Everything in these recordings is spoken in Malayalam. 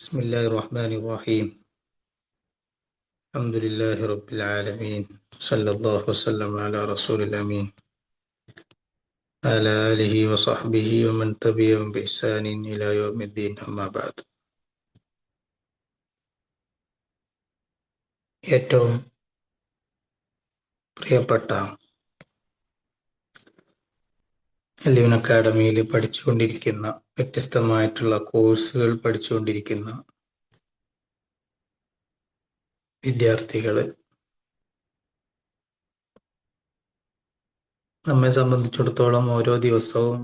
بسم الله الرحمن الرحيم. الحمد لله رب العالمين. صلى الله وسلم على رسول الأمين على آله وصحبه ومن تبعهم بإحسان إلى يوم الدين. أما بعد. ഏറ്റവും പ്രിയപ്പെട്ട ലിയോൺ അക്കാഡമിയിൽ പഠിച്ചുകൊണ്ടിരിക്കുന്ന വ്യത്യസ്തമായിട്ടുള്ള കോഴ്സുകൾ പഠിച്ചുകൊണ്ടിരിക്കുന്ന വിദ്യാർത്ഥികൾ, നമ്മെ സംബന്ധിച്ചിടത്തോളം ഓരോ ദിവസവും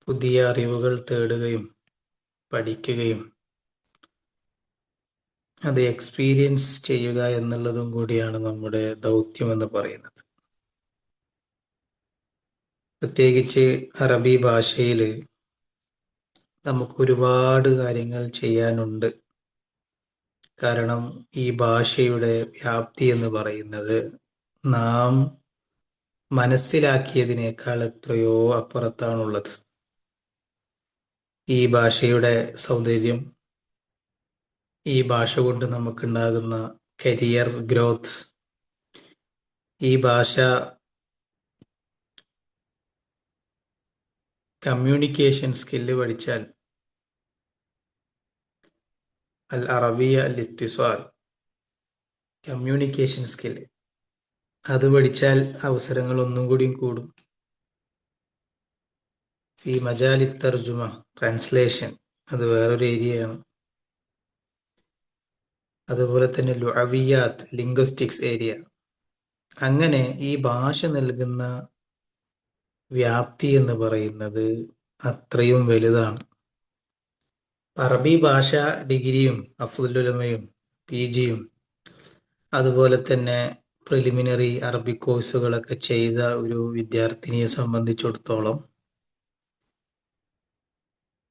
പുതിയ അറിവുകൾ തേടുകയും പഠിക്കുകയും അത് എക്സ്പീരിയൻസ് ചെയ്യുക എന്നുള്ളതും കൂടിയാണ് നമ്മുടെ ദൗത്യമെന്ന് പറയുന്നത്. പ്രത്യേകിച്ച് അറബി ഭാഷയിൽ നമുക്ക് ഒരുപാട് കാര്യങ്ങൾ ചെയ്യാനുണ്ട്. കാരണം ഈ ഭാഷയുടെ വ്യാപ്തി എന്ന് പറയുന്നത് നാം മനസ്സിലാക്കിയതിനേക്കാൾ എത്രയോ അപ്പുറത്താണുള്ളത്. ഈ ഭാഷയുടെ സൗന്ദര്യം, ഈ ഭാഷ കൊണ്ട് നമുക്കുണ്ടാകുന്ന കരിയർ ഗ്രോത്ത്, ഈ ഭാഷ കമ്മ്യൂണിക്കേഷൻ സ്കില്ല് പഠിച്ചാൽ, അൽ അറബിയ അൽ ഇത്തിസ്വാൽ, കമ്മ്യൂണിക്കേഷൻ സ്കില്ല്, അത് പഠിച്ചാൽ അവസരങ്ങൾ ഒന്നും കൂടിയും കൂടും. ഫി മജാലി തർജുമ, ട്രാൻസ്ലേഷൻ, അത് വേറൊരു ഏരിയയാണ്. അതുപോലെ തന്നെ ലുഅവിയാത്ത്, ലിംഗ്വിസ്റ്റിക്സ് ഏരിയ. അങ്ങനെ ഈ ഭാഷ നൽകുന്ന വ്യാപ്തി എന്ന് പറയുന്നത് അത്രയും വലുതാണ്. അറബി ഭാഷ ഡിഗ്രിയും അഫ്ദലുലമയും PGയും അതുപോലെ തന്നെ പ്രിലിമിനറി അറബി കോഴ്സുകളൊക്കെ ചെയ്ത ഒരു വിദ്യാർത്ഥിനിയെ സംബന്ധിച്ചിടത്തോളം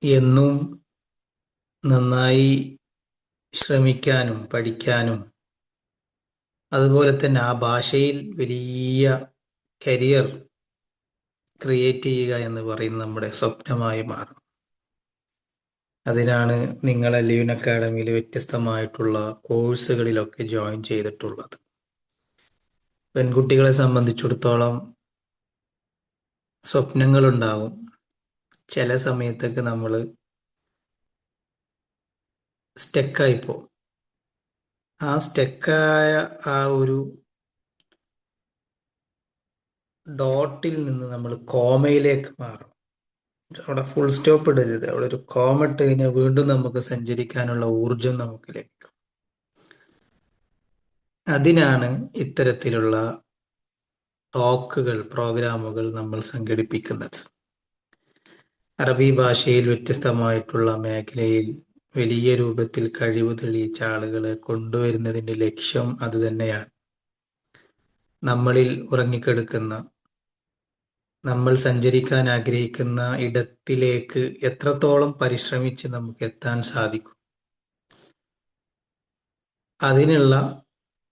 എന്നും നന്നായി ശ്രമിക്കാനും പഠിക്കാനും അതുപോലെ തന്നെ ആ ഭാഷയിൽ വലിയ കരിയർ ക്രിയേറ്റ് ചെയ്യുക എന്ന് പറയുന്നത് നമ്മുടെ സ്വപ്നമായി മാറും. അതിനാണ് നിങ്ങൾ ലിയോൺ അക്കാഡമിയിൽ വ്യത്യസ്തമായിട്ടുള്ള കോഴ്സുകളിലൊക്കെ ജോയിൻ ചെയ്തിട്ടുള്ളത്. പെൺകുട്ടികളെ സംബന്ധിച്ചിടത്തോളം സ്വപ്നങ്ങളുണ്ടാവും. ചില സമയത്തൊക്കെ നമ്മൾ സ്റ്റക്കായിപ്പോവും. ആ സ്റ്റക്കായ ആ ഒരു ഡോട്ടിൽ നിന്ന് നമ്മൾ കോമയിലേക്ക് മാറും. അവിടെ ഫുൾ സ്റ്റോപ്പ് ഇടരുത്. അവിടെ ഒരു കോമ ഇട്ട് കഴിഞ്ഞാൽ വീണ്ടും നമുക്ക് സഞ്ചരിക്കാനുള്ള ഊർജം നമുക്ക് ലഭിക്കും. അതിനാണ് ഇത്തരത്തിലുള്ള ടോക്കുകൾ, പ്രോഗ്രാമുകൾ നമ്മൾ സംഘടിപ്പിക്കുന്നത്. അറബി ഭാഷയിൽ വ്യത്യസ്തമായിട്ടുള്ള മേഖലയിൽ വലിയ രൂപത്തിൽ കഴിവ് തെളിയിച്ച ആളുകളെ കൊണ്ടുവരുന്നതിൻ്റെ ലക്ഷ്യം അത് തന്നെയാണ്. നമ്മളിൽ ഉറങ്ങിക്കിടക്കുന്ന, നമ്മൾ സഞ്ചരിക്കാൻ ആഗ്രഹിക്കുന്ന ഇടത്തിലേക്ക് എത്രത്തോളം പരിശ്രമിച്ച് നമുക്ക് എത്താൻ സാധിക്കും, അതിനുള്ള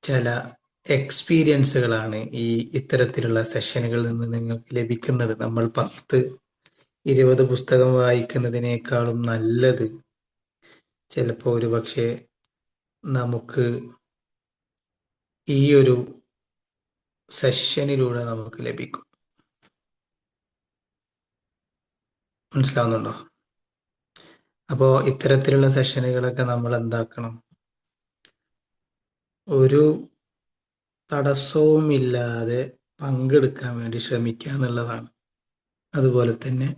ചില എക്സ്പീരിയൻസുകളാണ് ഈ ഇത്തരത്തിലുള്ള സെഷനുകളിൽ നിന്ന് നിങ്ങൾക്ക് ലഭിക്കുന്നത്. നമ്മൾ 10-20 പുസ്തകം വായിക്കുന്നതിനേക്കാളും നല്ലത് ചിലപ്പോൾ ഒരു പക്ഷേ നമുക്ക് ഈ ഒരു സെഷനിലൂടെ നമുക്ക് ലഭിക്കും. മനസ്സിലാവുന്നുണ്ടോ? അപ്പോൾ ഇത്തരത്തിലുള്ള സെഷനുകളൊക്കെ നമ്മൾ എന്താക്കണം, ഒരു തടസ്സവുമില്ലാതെ പങ്കെടുക്കാൻ വേണ്ടി ശ്രമിക്കുക എന്നുള്ളതാണ്. അതുപോലെ തന്നെ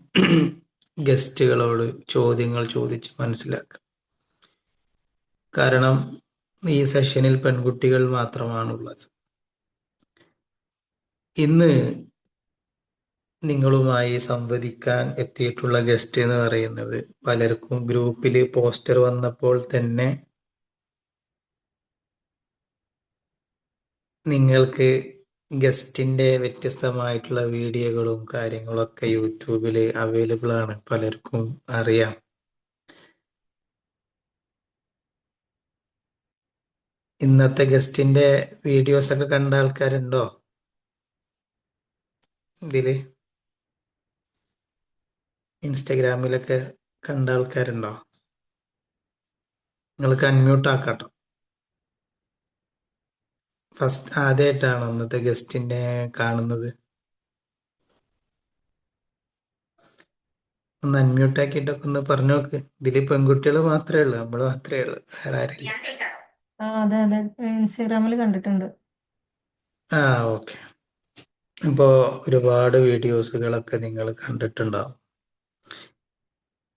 ഗസ്റ്റുകളോട് ചോദ്യങ്ങൾ ചോദിച്ച് മനസ്സിലാക്കുക. കാരണം ഈ സെഷനിൽ പെൺകുട്ടികൾ മാത്രമാണുള്ളത്. ഇന്ന് നിങ്ങളുമായി സംവദിക്കാൻ എത്തിയിട്ടുള്ള ഗസ്റ്റ് എന്ന് പറയുന്നത് പലർക്കും ഗ്രൂപ്പിൽ പോസ്റ്റർ വന്നപ്പോൾ തന്നെ നിങ്ങൾക്ക് ഗസ്റ്റിൻ്റെ വ്യത്യസ്തമായിട്ടുള്ള വീഡിയോകളും കാര്യങ്ങളൊക്കെ യൂട്യൂബിൽ അവൈലബിൾ ആണ്, പലർക്കും അറിയാം. ഇന്നത്തെ ഗസ്റ്റിൻ്റെ വീഡിയോസൊക്കെ കണ്ട ആൾക്കാരുണ്ടോ ഇതിൽ? ഇൻസ്റ്റഗ്രാമിലൊക്കെ കണ്ട ആൾക്കാരുണ്ടോ? നിങ്ങൾക്ക് അൺമ്യൂട്ട് ആക്കാട്ടോ. ഫസ്റ്റ് ആദ്യമായിട്ടാണോ ഇന്നത്തെ ഗസ്റ്റിനെ കാണുന്നത്? ഒന്ന് അൺമ്യൂട്ട് ആക്കിയിട്ടൊക്കെ ഒന്ന് പറഞ്ഞു നോക്ക്. ഇതില് പെൺകുട്ടികൾ മാത്രമേ ഉള്ളൂ, നമ്മൾ മാത്രമേ ഉള്ളൂ, വേറെ ആരില്ല. അതെ അതെ, ഇൻസ്റ്റാഗ്രാമിൽ കണ്ടിട്ടുണ്ട്. ആ, ഓക്കെ. ഇപ്പോ ഒരുപാട് വീഡിയോസുകളൊക്കെ നിങ്ങൾ കണ്ടിട്ടുണ്ടാവും.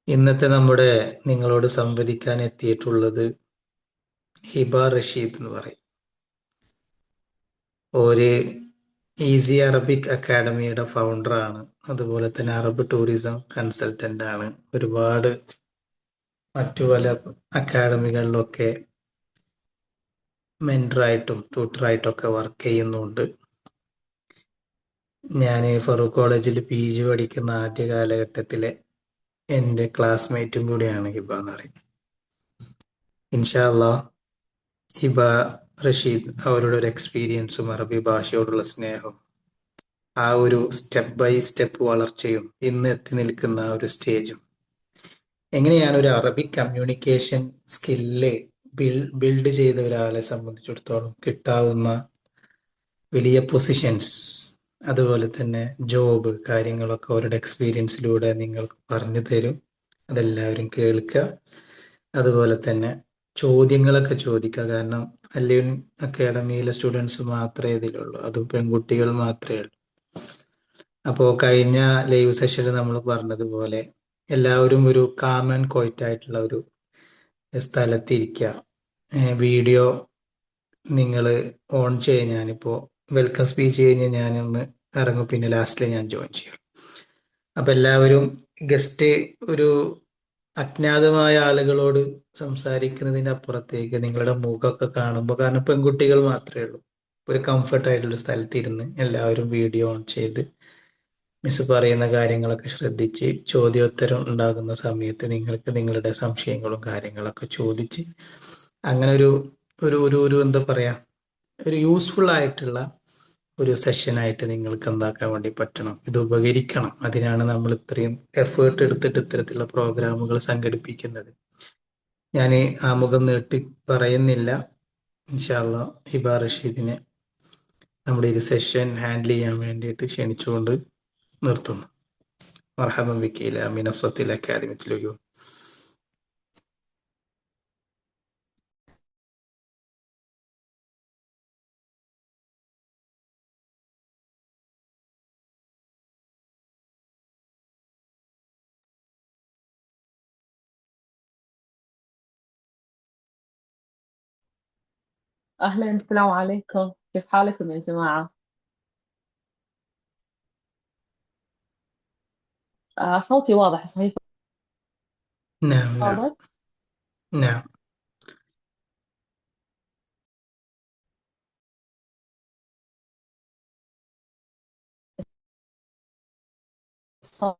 ഇന്നത്തെ നമ്മുടെ നിങ്ങളോട് സംവദിക്കാൻ എത്തിയിട്ടുള്ളത് ഹിബ റഷീദ് എന്ന് പറയും. ഒരു ഈസി അറബിക് അക്കാഡമിയുടെ ഫൗണ്ടറാണ്. അതുപോലെ തന്നെ അറബ് ടൂറിസം കൺസൾട്ടന്റ് ആണ്. ഒരുപാട് മറ്റു പല അക്കാഡമികളിലൊക്കെ മെൻറ്ററായിട്ടും ട്യൂട്ടറായിട്ടും ഒക്കെ വർക്ക് ചെയ്യുന്നുണ്ട്. ഞാൻ ഫറൂഖ് കോളേജിൽ PG പഠിക്കുന്ന ആദ്യ കാലഘട്ടത്തിലെ എൻ്റെ ക്ലാസ്മേറ്റും കൂടിയാണ് ഹിബ എന്ന് പറയുന്നത്. ഇൻഷാ അള്ളാ ഹിബ റഷീദ് അവരുടെ ഒരു എക്സ്പീരിയൻസും അറബി ഭാഷയോടുള്ള സ്നേഹവും ആ ഒരു സ്റ്റെപ്പ് ബൈ സ്റ്റെപ്പ് വളർച്ചയും ഇന്ന് എത്തി നിൽക്കുന്ന ആ ഒരു സ്റ്റേജും എങ്ങനെയാണ് ഒരു അറബിക് കമ്മ്യൂണിക്കേഷൻ സ്കില്ല് ബിൽഡ് ചെയ്ത ഒരാളെ സംബന്ധിച്ചിടത്തോളം കിട്ടാവുന്ന വലിയ പൊസിഷൻസ്, അതുപോലെ തന്നെ ജോബ് കാര്യങ്ങളൊക്കെ അവരുടെ എക്സ്പീരിയൻസിലൂടെ നിങ്ങൾക്ക് പറഞ്ഞു തരും. അതെല്ലാവരും കേൾക്കുക. അതുപോലെ തന്നെ ചോദ്യങ്ങളൊക്കെ ചോദിക്കുക. കാരണം അല്ലിൻ അക്കാഡമിയിലെ സ്റ്റുഡൻസ് മാത്രമേ ഇതിലുള്ളൂ, അതും പെൺകുട്ടികൾ മാത്രമേ ഉള്ളൂ. അപ്പോൾ കഴിഞ്ഞ ലൈവ് സെഷനിൽ നമ്മൾ പറഞ്ഞതുപോലെ എല്ലാവരും ഒരു കാം ആൻഡ് ക്വയറ്റ് ആയിട്ടുള്ള ഒരു സ്ഥലത്തിരിക്കുക. വീഡിയോ നിങ്ങൾ ഓൺ ചെയ്യുക. ഞാനിപ്പോൾ വെൽക്കം സ്പീച്ച് കഴിഞ്ഞ് ഞാനൊന്ന് ഇറങ്ങും, പിന്നെ ലാസ്റ്റിൽ ഞാൻ ജോയിൻ ചെയ്യും. അപ്പം എല്ലാവരും ഗസ്റ്റ് ഒരു അജ്ഞാതമായ ആളുകളോട് സംസാരിക്കുന്നതിൻ്റെ അപ്പുറത്തേക്ക് നിങ്ങളുടെ മുഖമൊക്കെ കാണുമ്പോൾ, കാരണം പെൺകുട്ടികൾ മാത്രമേ ഉള്ളൂ, ഒരു കംഫർട്ടായിട്ടുള്ള സ്ഥലത്തിരുന്ന് എല്ലാവരും വീഡിയോ ഓൺ ചെയ്ത് മിസ് പറയുന്ന കാര്യങ്ങളൊക്കെ ശ്രദ്ധിച്ച് ചോദ്യോത്തരം ഉണ്ടാകുന്ന സമയത്ത് നിങ്ങൾക്ക് നിങ്ങളുടെ സംശയങ്ങളും കാര്യങ്ങളൊക്കെ ചോദിച്ച് അങ്ങനെ ഒരു ഒരു ഒരു ഒരു എന്താ പറയാ, ഒരു യൂസ്ഫുൾ ആയിട്ടുള്ള ഒരു സെഷനായിട്ട് നിങ്ങൾക്ക് എന്താക്കാൻ വേണ്ടി പറ്റണം, ഇത് ഉപകരിക്കണം. അതിനാണ് നമ്മൾ ഇത്രയും എഫേർട്ട് എടുത്തിട്ട് ഇത്തരത്തിലുള്ള പ്രോഗ്രാമുകൾ സംഘടിപ്പിക്കുന്നത്. ഞാൻ ആമുഖം നീട്ടി പറയുന്നില്ല. ഇൻഷാ അള്ളാ ഹിബ റഷീദിനെ നമ്മുടെ ഒരു സെഷൻ ഹാൻഡിൽ ചെയ്യാൻ വേണ്ടിയിട്ട് ക്ഷണിച്ചുകൊണ്ട് നിർത്തുന്നു. മർഹബൻ ബിക ഇലാ മിനസ്സത്തിൽ അക്കാദമിത്തിൽ ഉലൂം. أهلا، السلام عليكم، كيف حالكم يا جماعة؟ صوتي واضح صحيح؟ نعم نعم واضح؟ نعم. الصوت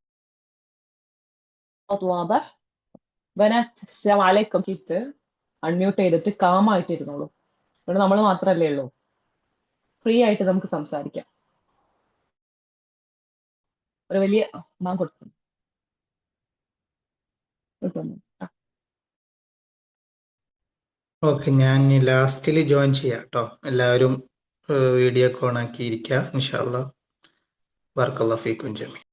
واضح. ബനാത്ത് അസ്സലാമു അലൈക്കും. അൺമ്യൂട്ട് ചെയ്തിട്ട് കാമായിട്ടിരുന്നോളൂ. ഇവിടെ നമ്മൾ മാത്രമല്ലേ ഉള്ളൂ, ഫ്രീ ആയിട്ട് നമുക്ക് സംസാരിക്കാം. ഒരു വലിയ മാം കൊടുക്കും. ഓക്കെ, ഞാൻ ലാസ്റ്റിൽ ജോയിൻ ചെയ്യാം കേട്ടോ. എല്ലാവരും വീഡിയോ ഒക്കെ ഓൺ ആക്കിയിരിക്കുക. ഇൻഷാ അള്ളാ. ബറക്കല്ലാഹു ഫീക്കും ജമീഅൻ.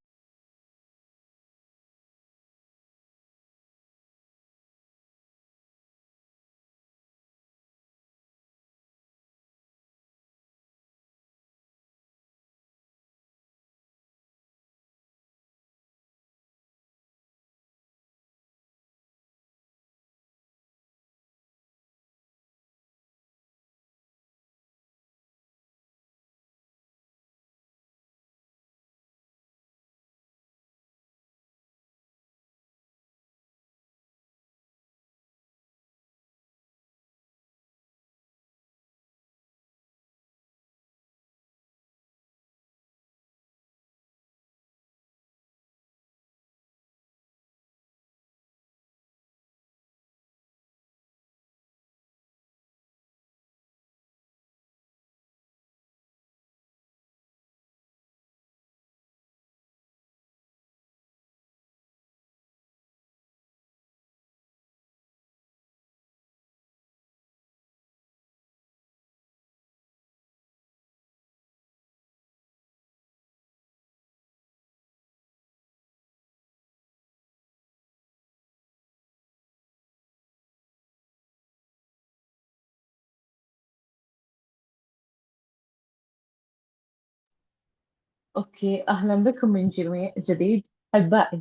ഓക്കെ, അഹ്ലൻ ബിക്കും മിൻ ജമീ ജദീദ് അഹ്ബാഇ.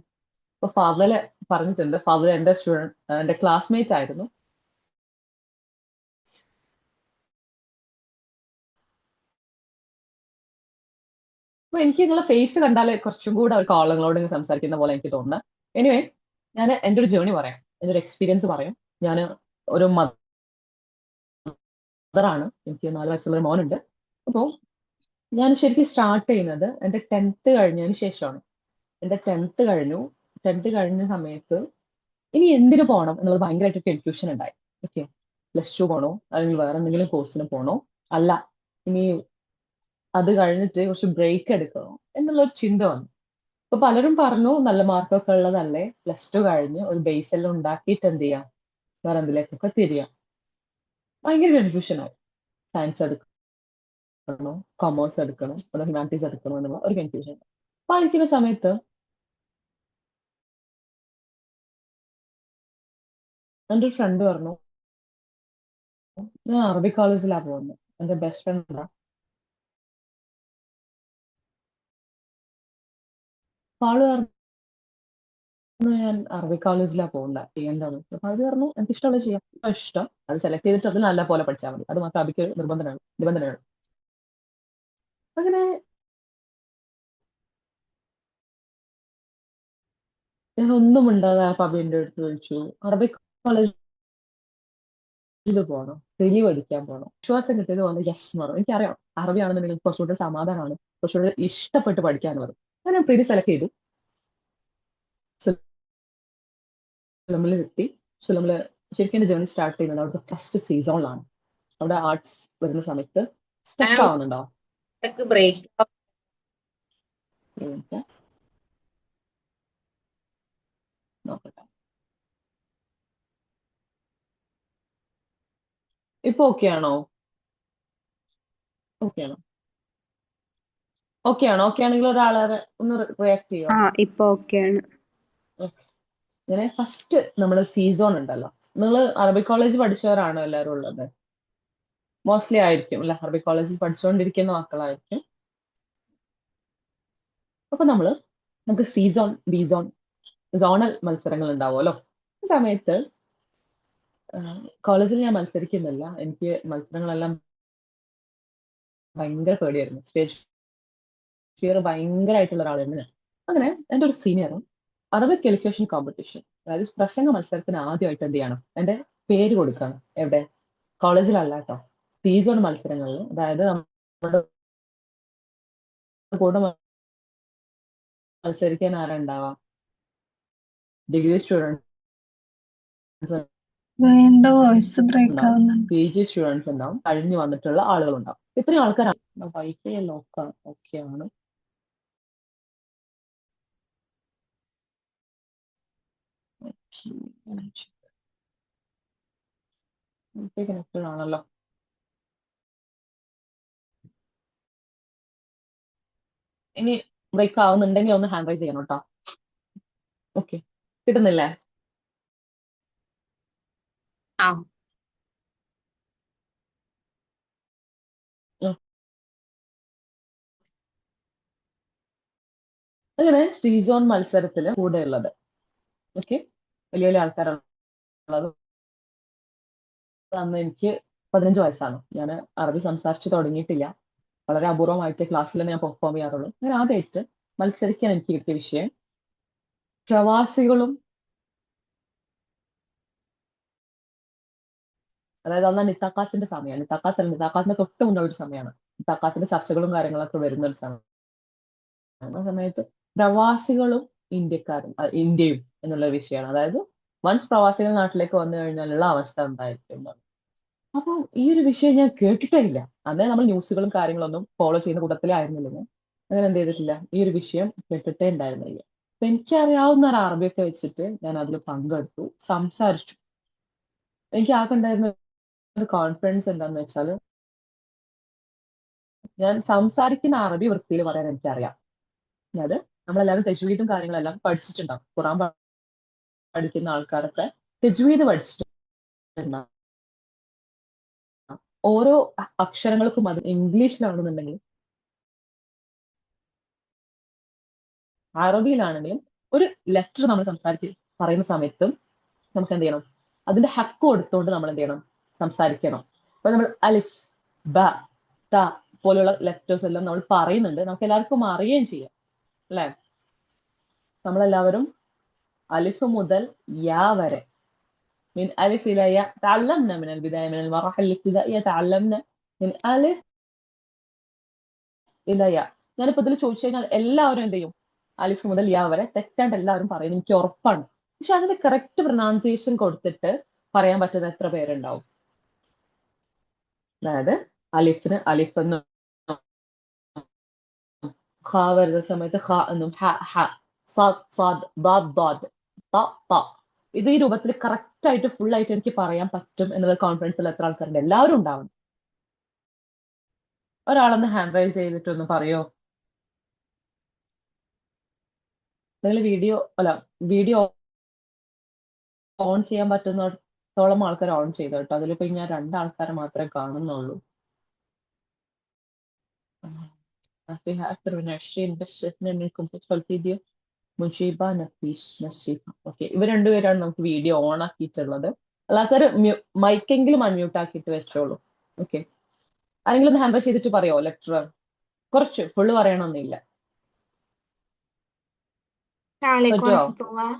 ഇപ്പൊ ഫാദല് പറഞ്ഞിട്ടുണ്ട്, ഫാദൽ എന്റെ സ്റ്റുഡന്റ്, എന്റെ ക്ലാസ്മേറ്റ് ആയിരുന്നു. അപ്പൊ എനിക്ക് നിങ്ങളെ ഫേസ് കണ്ടാൽ കുറച്ചും കൂടെ അവർക്ക് ആളുകളോട് സംസാരിക്കുന്ന പോലെ എനിക്ക് തോന്നുന്നത്. എനിവേ, ഞാൻ എൻ്റെ ഒരു ജേർണി പറയാം, എൻ്റെ ഒരു എക്സ്പീരിയൻസ് പറയും. ഞാൻ ഒരു മദറാണ്, എനിക്ക് 4 വയസ്സുള്ള ഒരു മോനുണ്ട്. അപ്പോൾ ഞാൻ ശരിക്കും സ്റ്റാർട്ട് ചെയ്യുന്നത് എൻ്റെ 10th കഴിഞ്ഞതിന് ശേഷമാണ്. എൻ്റെ 10th കഴിഞ്ഞ സമയത്ത് ഇനി എന്തിനു പോകണം എന്നുള്ളത് ഭയങ്കരമായിട്ട് കൺഫ്യൂഷൻ ഉണ്ടായി. ഓക്കെ, +2 പോകണോ അല്ലെങ്കിൽ വേറെ എന്തെങ്കിലും കോഴ്സിന് പോകണോ, അല്ല ഇനി അത് കഴിഞ്ഞിട്ട് കുറച്ച് ബ്രേക്ക് എടുക്കണോ എന്നുള്ളൊരു ചിന്ത വന്നു. അപ്പൊ പലരും പറഞ്ഞു നല്ല മാർക്കൊക്കെ ഉള്ളതല്ലേ, +2 കഴിഞ്ഞ് ഒരു ബേസ് എല്ലാം ഉണ്ടാക്കിയിട്ട് എന്ത് ചെയ്യാം, വേറെ എന്തിലേക്കൊക്കെ തിരിയാം. ഭയങ്കര കൺഫ്യൂഷനായി. സയൻസ് എടുക്കണോ, കൊമേഴ്സ് എടുക്കണോ, അതോ ഹ്യൂമാനിറ്റീസ് എടുക്കണോ എന്നുള്ള ഒരു കൺഫ്യൂഷൻ. അപ്പൊ ആയിരിക്കുന്ന സമയത്ത് എൻ്റെ ഒരു ഫ്രണ്ട് പറഞ്ഞു, ഞാൻ അറബി കോളേജിലാണ് പോകുന്നത്. എൻ്റെ ബെസ്റ്റ് ഫ്രണ്ട് ആള് പറഞ്ഞു ഞാൻ അറബി കോളേജിലാണ് പോകുന്നത്, ചെയ്യേണ്ടത്. അപ്പൊ അവര് പറഞ്ഞു എനിക്ക് ഇഷ്ടമുള്ളത് ചെയ്യാം. ഇപ്പൊ ഇഷ്ടം അത് സെലക്ട് ചെയ്തിട്ട് അത് നല്ല പോലെ പഠിച്ചാൽ മതി, അത് മാത്രം അബിക്ക് നിബന്ധനയാണ്. അങ്ങനെ ഞാൻ ഒന്നും മിണ്ടാതെ ആ പബിന്റെ അടുത്ത് ചോദിച്ചു, അറബിക് കോളേജിൽ പോകണോ, റിലി പഠിക്കാൻ പോകണോ? വിശ്വാസം കിട്ടിയത് പോലെ യെസ് എന്ന് പറഞ്ഞു. എനിക്കറിയാം അറബിയാണെന്നുണ്ടെങ്കിൽ കുറച്ചുകൂടെ സമാധാനമാണ്, കുറച്ചുകൂടെ ഇഷ്ടപ്പെട്ട് പഠിക്കാന്ന് പറഞ്ഞു. ഞാൻ പ്രീതി സെലക്ട് ചെയ്തു. സുലമിലെത്തി. സുലമില് ശരിക്കും എന്റെ ജേർണി സ്റ്റാർട്ട് ചെയ്യുന്നത് അവിടുത്തെ ഫസ്റ്റ് സീസണിലാണ്. അവിടെ ആർട്സ് വരുന്ന സമയത്ത് സ്റ്റക്ക് ആവുന്നുണ്ടോ? ബ്രേക്ക് നോക്കട്ടെ, ഇപ്പൊ ഓക്കെ ആണോ? ഓക്കെ ആണോ? ഓക്കെ ആണോ? ഓക്കെ ആണെങ്കിൽ ഒരാളെ ഒന്ന് റിയാക്ട് ചെയ്യോ? ഇപ്പൊ ഓക്കെയാണ്. ഇങ്ങനെ ഫസ്റ്റ് നമ്മുടെ സീസൺ ഉണ്ടല്ലോ, നിങ്ങൾ അറബി കോളേജ് പഠിച്ചവരാണോ എല്ലാവരും ഉള്ളത്? മോസ്റ്റ്ലി ആയിരിക്കും അല്ലെ, അറബി കോളേജിൽ പഠിച്ചുകൊണ്ടിരിക്കുന്ന മക്കളായിരിക്കും. അപ്പൊ നമുക്ക് സീസൺ, ബി സോൺ, സോണൽ മത്സരങ്ങൾ ഉണ്ടാവുമല്ലോ. ഈ സമയത്ത് കോളേജിൽ ഞാൻ മത്സരിക്കുന്നില്ല, എനിക്ക് മത്സരങ്ങളെല്ലാം ഭയങ്കര പേടിയായിരുന്നു. സ്റ്റേജ് ഫിയർ ഭയങ്കരമായിട്ടുള്ള ഒരാളായിരുന്നു ഞാൻ. അങ്ങനെ എൻ്റെ ഒരു സീനിയറും അറബിക് എലിക്വേഷൻ കോമ്പറ്റീഷൻ, അതായത് പ്രസംഗ മത്സരത്തിന് ആദ്യമായിട്ട് എന്ത് ചെയ്യണം, എൻ്റെ പേര് കൊടുക്കണം. എവിടെ? കോളേജിലല്ല കേട്ടോ, സീസൺ മത്സരങ്ങളിൽ. അതായത് നമ്മുടെ കൂടെ മത്സരിക്കാൻ ആരാ ഉണ്ടാവാം? ഡിഗ്രി സ്റ്റുഡൻസ് വീണ്ടും വോയിസ് ബ്രേക്ക് ഉണ്ടാവും, ആവുന്നുണ്ട്. PG സ്റ്റുഡൻസ് ഉണ്ടാവും, കഴിഞ്ഞു വന്നിട്ടുള്ള ആളുകൾ ഉണ്ടാവും. ഇത്രയും ആൾക്കാരാണ്. വൈഫൈ ലോക്കാണ്, ഓക്കെയാണ്. കണക്റ്റഡ് ആണല്ലോ. ഇനി ബ്രേക്ക് ആവുന്നുണ്ടെങ്കിൽ ഒന്ന് ഹാൻഡ് റൈസ് ചെയ്യണം കേട്ടോ. ഓക്കെ, കിട്ടുന്നില്ലേ? അങ്ങനെ സീസൺ മത്സരത്തിൽ കൂടെ ഉള്ളത്, ഓക്കെ, വലിയ വലിയ ആൾക്കാരുള്ളത്. അന്ന് എനിക്ക് 15 വയസ്സാണ്. ഞാൻ അറബി സംസാരിച്ച് തുടങ്ങിയിട്ടില്ല, വളരെ അപൂർവമായിട്ട് ക്ലാസ്സിൽ ഞാൻ പെർഫോം ചെയ്യാറുള്ളൂ. അങ്ങനെ ആദ്യമായിട്ട് മത്സരിക്കാൻ എനിക്ക് കിട്ടിയ വിഷയം പ്രവാസികളും, അതായത് അന്ന് നിത്താക്കാത്തിന്റെ സമയമാണ്. നിത്താക്കാത്തിന്റെ തൊട്ട് മുന്നുള്ള ഒരു സമയമാണ്. നിത്താക്കാത്തിന്റെ ചർച്ചകളും കാര്യങ്ങളൊക്കെ വരുന്ന ഒരു സമയം. ആ സമയത്ത് പ്രവാസികളും ഇന്ത്യക്കാരും, ഇന്ത്യയും എന്നുള്ള വിഷയമാണ്. അതായത് വൺസ് പ്രവാസികൾ നാട്ടിലേക്ക് വന്നു കഴിഞ്ഞാലുള്ള അവസ്ഥ എന്തായിരിക്കും എന്നാണ്. അപ്പൊ ഈ ഒരു വിഷയം ഞാൻ കേട്ടിട്ടേ ഇല്ല. അന്നേ നമ്മൾ ന്യൂസുകളും കാര്യങ്ങളൊന്നും ഫോളോ ചെയ്യുന്ന കൂട്ടത്തിലേ ആയിരുന്നില്ല ഞാൻ. അങ്ങനെ എന്ത് ചെയ്തിട്ടില്ല, ഈ ഒരു വിഷയം കേട്ടിട്ടേ ഉണ്ടായിരുന്നില്ല. അപ്പൊ എനിക്കറിയാവുന്ന ഒരു അറബിയൊക്കെ വെച്ചിട്ട് ഞാൻ അതിൽ പങ്കെടുത്തു, സംസാരിച്ചു. എനിക്ക് ആകെ ഉണ്ടായിരുന്ന ഒരു കോൺഫിഡൻസ് എന്താന്ന് വെച്ചാൽ, ഞാൻ സംസാരിക്കുന്ന അറബി വൃത്തിയിൽ പറയാൻ എനിക്കറിയാം. അതായത് നമ്മളെല്ലാവരും തജ്വീദും കാര്യങ്ങളെല്ലാം പഠിച്ചിട്ടുണ്ടാവും. ഖുറാൻ പഠിക്കുന്ന ആൾക്കാരൊക്കെ തജ്വീദ് പഠിച്ചിട്ടുണ്ടാവും. ഓരോ അക്ഷരങ്ങൾക്കും അത് ഇംഗ്ലീഷിലാണെന്നുണ്ടെങ്കിൽ അറബിയിലാണെങ്കിലും ഒരു ലെറ്റർ നമ്മൾ പറയുന്ന സമയത്തും നമുക്ക് എന്ത് ചെയ്യണം, അതിന്റെ ഹക്ക് കൊടുത്തുകൊണ്ട് നമ്മൾ എന്ത് ചെയ്യണം, സംസാരിക്കണം. അപ്പൊ നമ്മൾ അലിഫ്, ബ, ത പോലുള്ള ലെറ്റേഴ്സ് എല്ലാം നമ്മൾ പറയുന്നുണ്ട്, നമുക്ക് എല്ലാവർക്കും അറിയുകയും ചെയ്യാം അല്ലെ. നമ്മളെല്ലാവരും അലിഫ് മുതൽ യാ വരെ, من ألف إلى ياء تعلمنا من البداية من المراحل الابتدائية تعلمنا من ألف إلى ياء. ഞാനിപ്പോ ഇതിൽ ചോദിച്ചു കഴിഞ്ഞാൽ എല്ലാവരും എന്ത് ചെയ്യും, അലിഫ് മുതൽ യാ വരെ തെറ്റാണ്ട് എല്ലാവരും പറയും, എനിക്ക് ഉറപ്പാണ്. പക്ഷെ അതിന്റെ കറക്റ്റ് പ്രൊനൗൺസിയേഷൻ കൊടുത്തിട്ട് പറയാൻ പറ്റുന്ന എത്ര പേരുണ്ടാവും? അതായത് അലിഫിന് അലിഫ് എന്നും ഖ വരുന്ന സമയത്ത് ഖ എന്നും ഹ ഹ സാദ് സാദ് ദാദ് ദാദ് ത ത, ഇത് ഈ രൂപത്തിൽ കറക്റ്റ് ആയിട്ട് ഫുൾ ആയിട്ട് എനിക്ക് പറയാൻ പറ്റും എന്നുള്ള കോൺഫിഡൻസിൽ എത്ര ആൾക്കാരുണ്ട്? എല്ലാവരും ഉണ്ടാവണം. ഒരാളൊന്ന് ഹാൻഡ് റൈസ് ചെയ്തിട്ടൊന്ന് പറയോ? നിങ്ങൾ വീഡിയോ ഓൺ ചെയ്യാൻ പറ്റുന്നിടത്തോളം ആൾക്കാർ ഓൺ ചെയ്തു കേട്ടോ. അതിലിപ്പോ ഞാൻ 2 ആൾക്കാരെ മാത്രമേ കാണുന്നുള്ളൂ. فيها أكثر من 20 بس 2 منكم تدخل الفيديو മുജീബ നഫീസ് നസീഫ. ഓക്കെ, ഇവർ രണ്ടുപേരാണ് നമുക്ക് വീഡിയോ ഓൺ ആക്കിയിട്ടുള്ളത്. അല്ലാത്തൊരു മൈക്കെങ്കിലും അൺമ്യൂട്ട് ആക്കിയിട്ട് വെച്ചോളൂ. ഓക്കെ, ആരെങ്കിലും ഒന്ന് ഹാൻഡ് റൈസ് ചെയ്തിട്ട് പറയോ ലെറ്റർ? കുറച്ച് ഫുള്ള് പറയണമെന്നില്ല. عليكم പറ്റുമോ? ورحمة الله.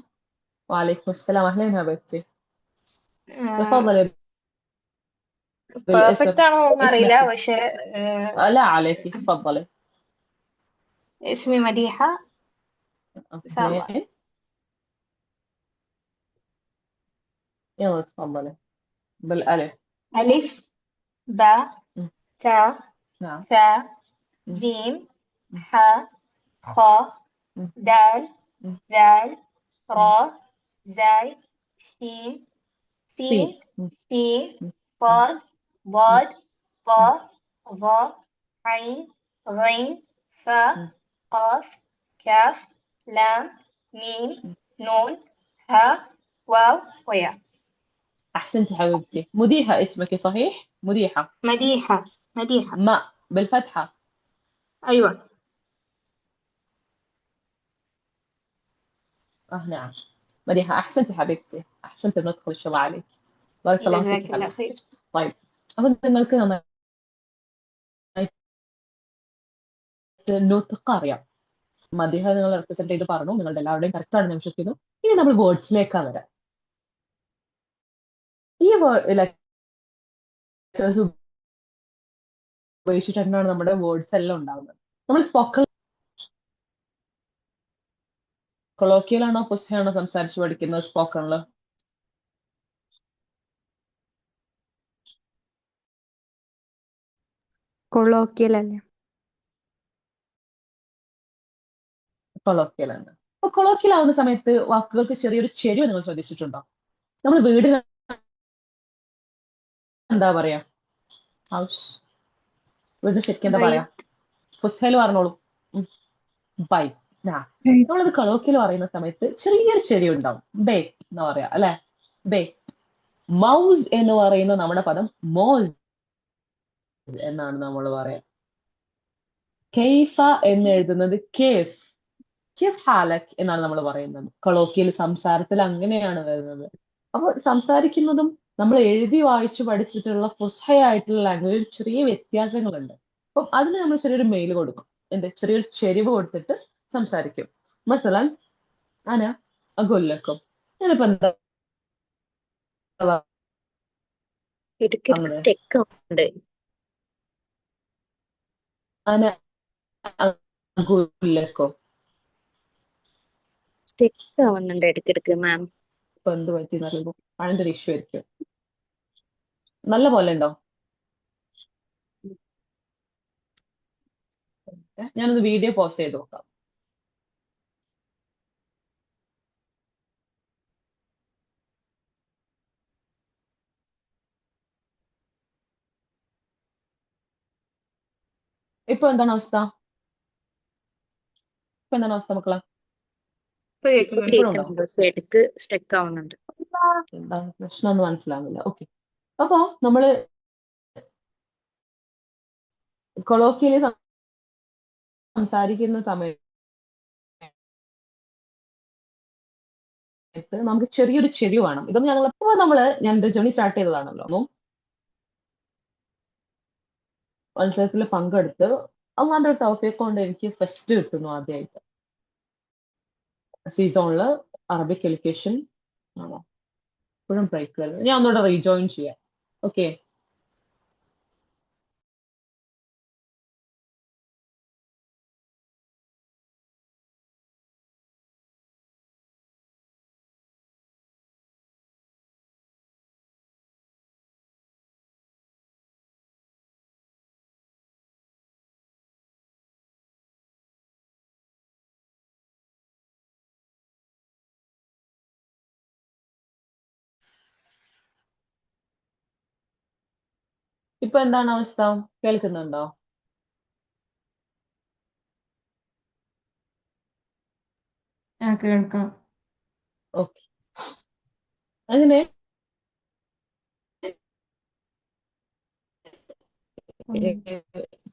وعليكم السلام أهلين حبيبتي. تفضلي പെർഫെക്റ്റ് بالاسم. ആണോ എന്നറിയില്ല, اسمك؟ പക്ഷെ لا عليكي، تفضلي. اسمي مديحة إن شاء الله. اوكي يلا تفضلي. بالألف. ألف باء تاء نعم. ثاء م. جيم م. حاء خاء م. دال م. ذال راء زاي شين سين. سين م. شين م. صاد ضاد ضاء ظاء عين غين فاء م. قاف كاف لام ميم م. نون ها واو ويا. أحسنتي حبيبتي. مديحة اسمك صحيح؟ مديحة. مديحة مديحة ما بالفتحة. أيوة. نعم مديحة، أحسنتي حبيبتي، أحسنت النطق ما شاء الله عليك، بارك الله فيك جزاك الله حبيبتي. خير. طيب അപ്പോൾ നിങ്ങൾക്ക് നന്നായിട്ട് അറിയാം. മദീഹ നിങ്ങൾ റെപ്രസെന്റ് ചെയ്ത് പറഞ്ഞു, നിങ്ങളുടെ എല്ലാവരുടെയും കറക്റ്റ് ആണെന്ന് ഞാൻ വിശ്വസിക്കുന്നു. ഇനി നമ്മൾ വേർഡ്സിലേക്കാണ് വരാം. ഈ ലെറ്റേഴ്സ് ഉപയോഗിച്ചിട്ടാണ് നമ്മുടെ വേർഡ്സ് എല്ലാം ഉണ്ടാവുന്നത്. നമ്മൾ സ്പോക്കൺ കൊളോക്കിയലാണോ ഫുസ്ഹയാണോ സംസാരിച്ച് പഠിക്കുന്നത്? സ്പോക്കണില് കൊളോക്കിയൽ അല്ലേ? കൊളോക്കിയലാണ്. അപ്പൊ കൊളോക്കിയൽ ആവുന്ന സമയത്ത് വാക്കുകൾക്ക് ചെറിയൊരു ചെരിവ് നിങ്ങൾ ശ്രദ്ധിച്ചിട്ടുണ്ടോ? നമ്മൾ വീടിന് എന്താ പറയാ? ഹൗസ്. വീടിന് ശരിക്കും എന്താ പറയാ? ഫുസ്ഹയിൽ പറഞ്ഞോളൂ. ബൈ. നമ്മളത് കൊളോക്കിയൽ പറയുന്ന സമയത്ത് ചെറിയൊരു ചെരിവ് ഉണ്ടാവും. ബേ എന്ന് പറയാ അല്ലെ? ബേ. മൗസ് എന്ന് പറയുന്ന നമ്മുടെ പദം മോസ് എന്നാണ് നമ്മൾ പറയാ. കെയ്ഫ എന്ന് എഴുതുന്നത് കേഫ്. കിഫ് ഹാലക് എന്നാണ് നമ്മൾ പറയുന്നത്. കൊളോക്കിയൽ സംസാരത്തിൽ അങ്ങനെയാണ് വരുന്നത്. അപ്പൊ സംസാരിക്കുന്നതും നമ്മൾ എഴുതി വായിച്ചു പഠിച്ചിട്ടുള്ള ഫുസ്ഹയായിട്ടുള്ള ലാംഗ്വേജ് ചെറിയ വ്യത്യാസങ്ങളുണ്ട്. അപ്പം അതിന് നമ്മൾ ചെറിയൊരു മെയിൽ കൊടുക്കും, ചെറിയൊരു ചെരിവ് കൊടുത്തിട്ട് സംസാരിക്കും. മസലൻ അന അഗുല്ലക്കും. ഞാനിപ്പോ എന്താ അന അഗുല്ലക്കും. സ്റ്റെക്ക് ആവുന്നുണ്ട് ഇടയ്ക്കിടയ്ക്ക് മാം. ഇപ്പൊ എന്ത് പറ്റി അറിയുമ്പോ അതിന്റെ ഒരു ഇഷ്യൂ ആയിരിക്കും. നല്ല പോലെ ഉണ്ടോ? ഞാനൊന്ന് വീഡിയോ പോസ്റ്റ് ചെയ്ത് നോക്കാം. ഇപ്പൊ എന്താണ് അവസ്ഥ? മക്കളെ? ഇടയ്ക്ക് സ്റ്റെക്ക് ആവുന്നുണ്ട്. എന്താ പ്രശ്നം എന്ന് മനസ്സിലാവുന്നില്ല. ഓക്കെ, അപ്പൊ നമ്മള് കൊളോക്കിയലി സംസാരിക്കുന്ന സമയത്ത് സമയത്ത് നമുക്ക് ചെറിയൊരു ചെരിവ് വേണം. ഇതൊന്നും ഞാൻ എൻ്റെ ജേണി സ്റ്റാർട്ട് ചെയ്തതാണല്ലോ. ഒന്നും മത്സരത്തിൽ പങ്കെടുത്ത് അള്ളാന്റെ ഒരു തൗഫീഖ് കൊണ്ട് എനിക്ക് ഫസ്റ്റ് കിട്ടുന്നു ആദ്യമായിട്ട് സീസണില് അറബിക് എഡ്യൂക്കേഷൻ. ഇപ്പോഴും ബ്രേക്ക് വരുന്നത്. ഞാൻ ഒന്നുകൂടെ റീജോയിൻ ചെയ്യാം. ഓക്കെ. ഇപ്പൊ എന്താണ് അവസ്ഥ? കേൾക്കുന്നുണ്ടോ? കേൾക്കാം. ഓക്കെ. അങ്ങനെ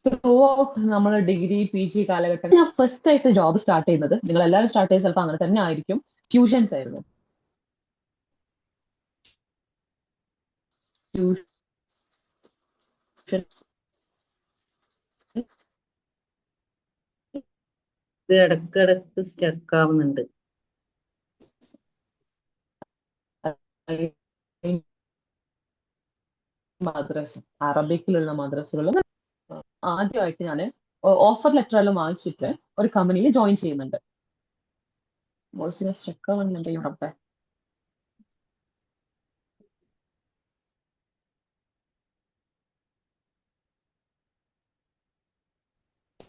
ത്രൂ ഔട്ട് നമ്മൾ ഡിഗ്രി PG കാലഘട്ടം ഞാൻ ഫസ്റ്റ് ആയിട്ട് ജോബ് സ്റ്റാർട്ട് ചെയ്യുന്നത്, നിങ്ങൾ എല്ലാവരും സ്റ്റാർട്ട് ചെയ്ത് ചിലപ്പോൾ അങ്ങനെ തന്നെ ആയിരിക്കും, ട്യൂഷൻസ് ആയിരുന്നു. ട്യൂഷൻ ഇത് ഇടക്കിടക്ക് സ്റ്റക്ക് ആവുന്നുണ്ട്. മദ്രസ, അറബിക്കിലുള്ള മദ്രസകളും ആദ്യമായിട്ട് ഞാൻ ഓഫർ ലെറ്റർ എല്ലാം വാങ്ങിച്ചിട്ട് ഒരു കമ്പനിയിൽ ജോയിൻ ചെയ്യുന്നുണ്ട്. വോയിസിനെ സ്റ്റക്ക് ആവുന്നുണ്ട് ഇവിടെ.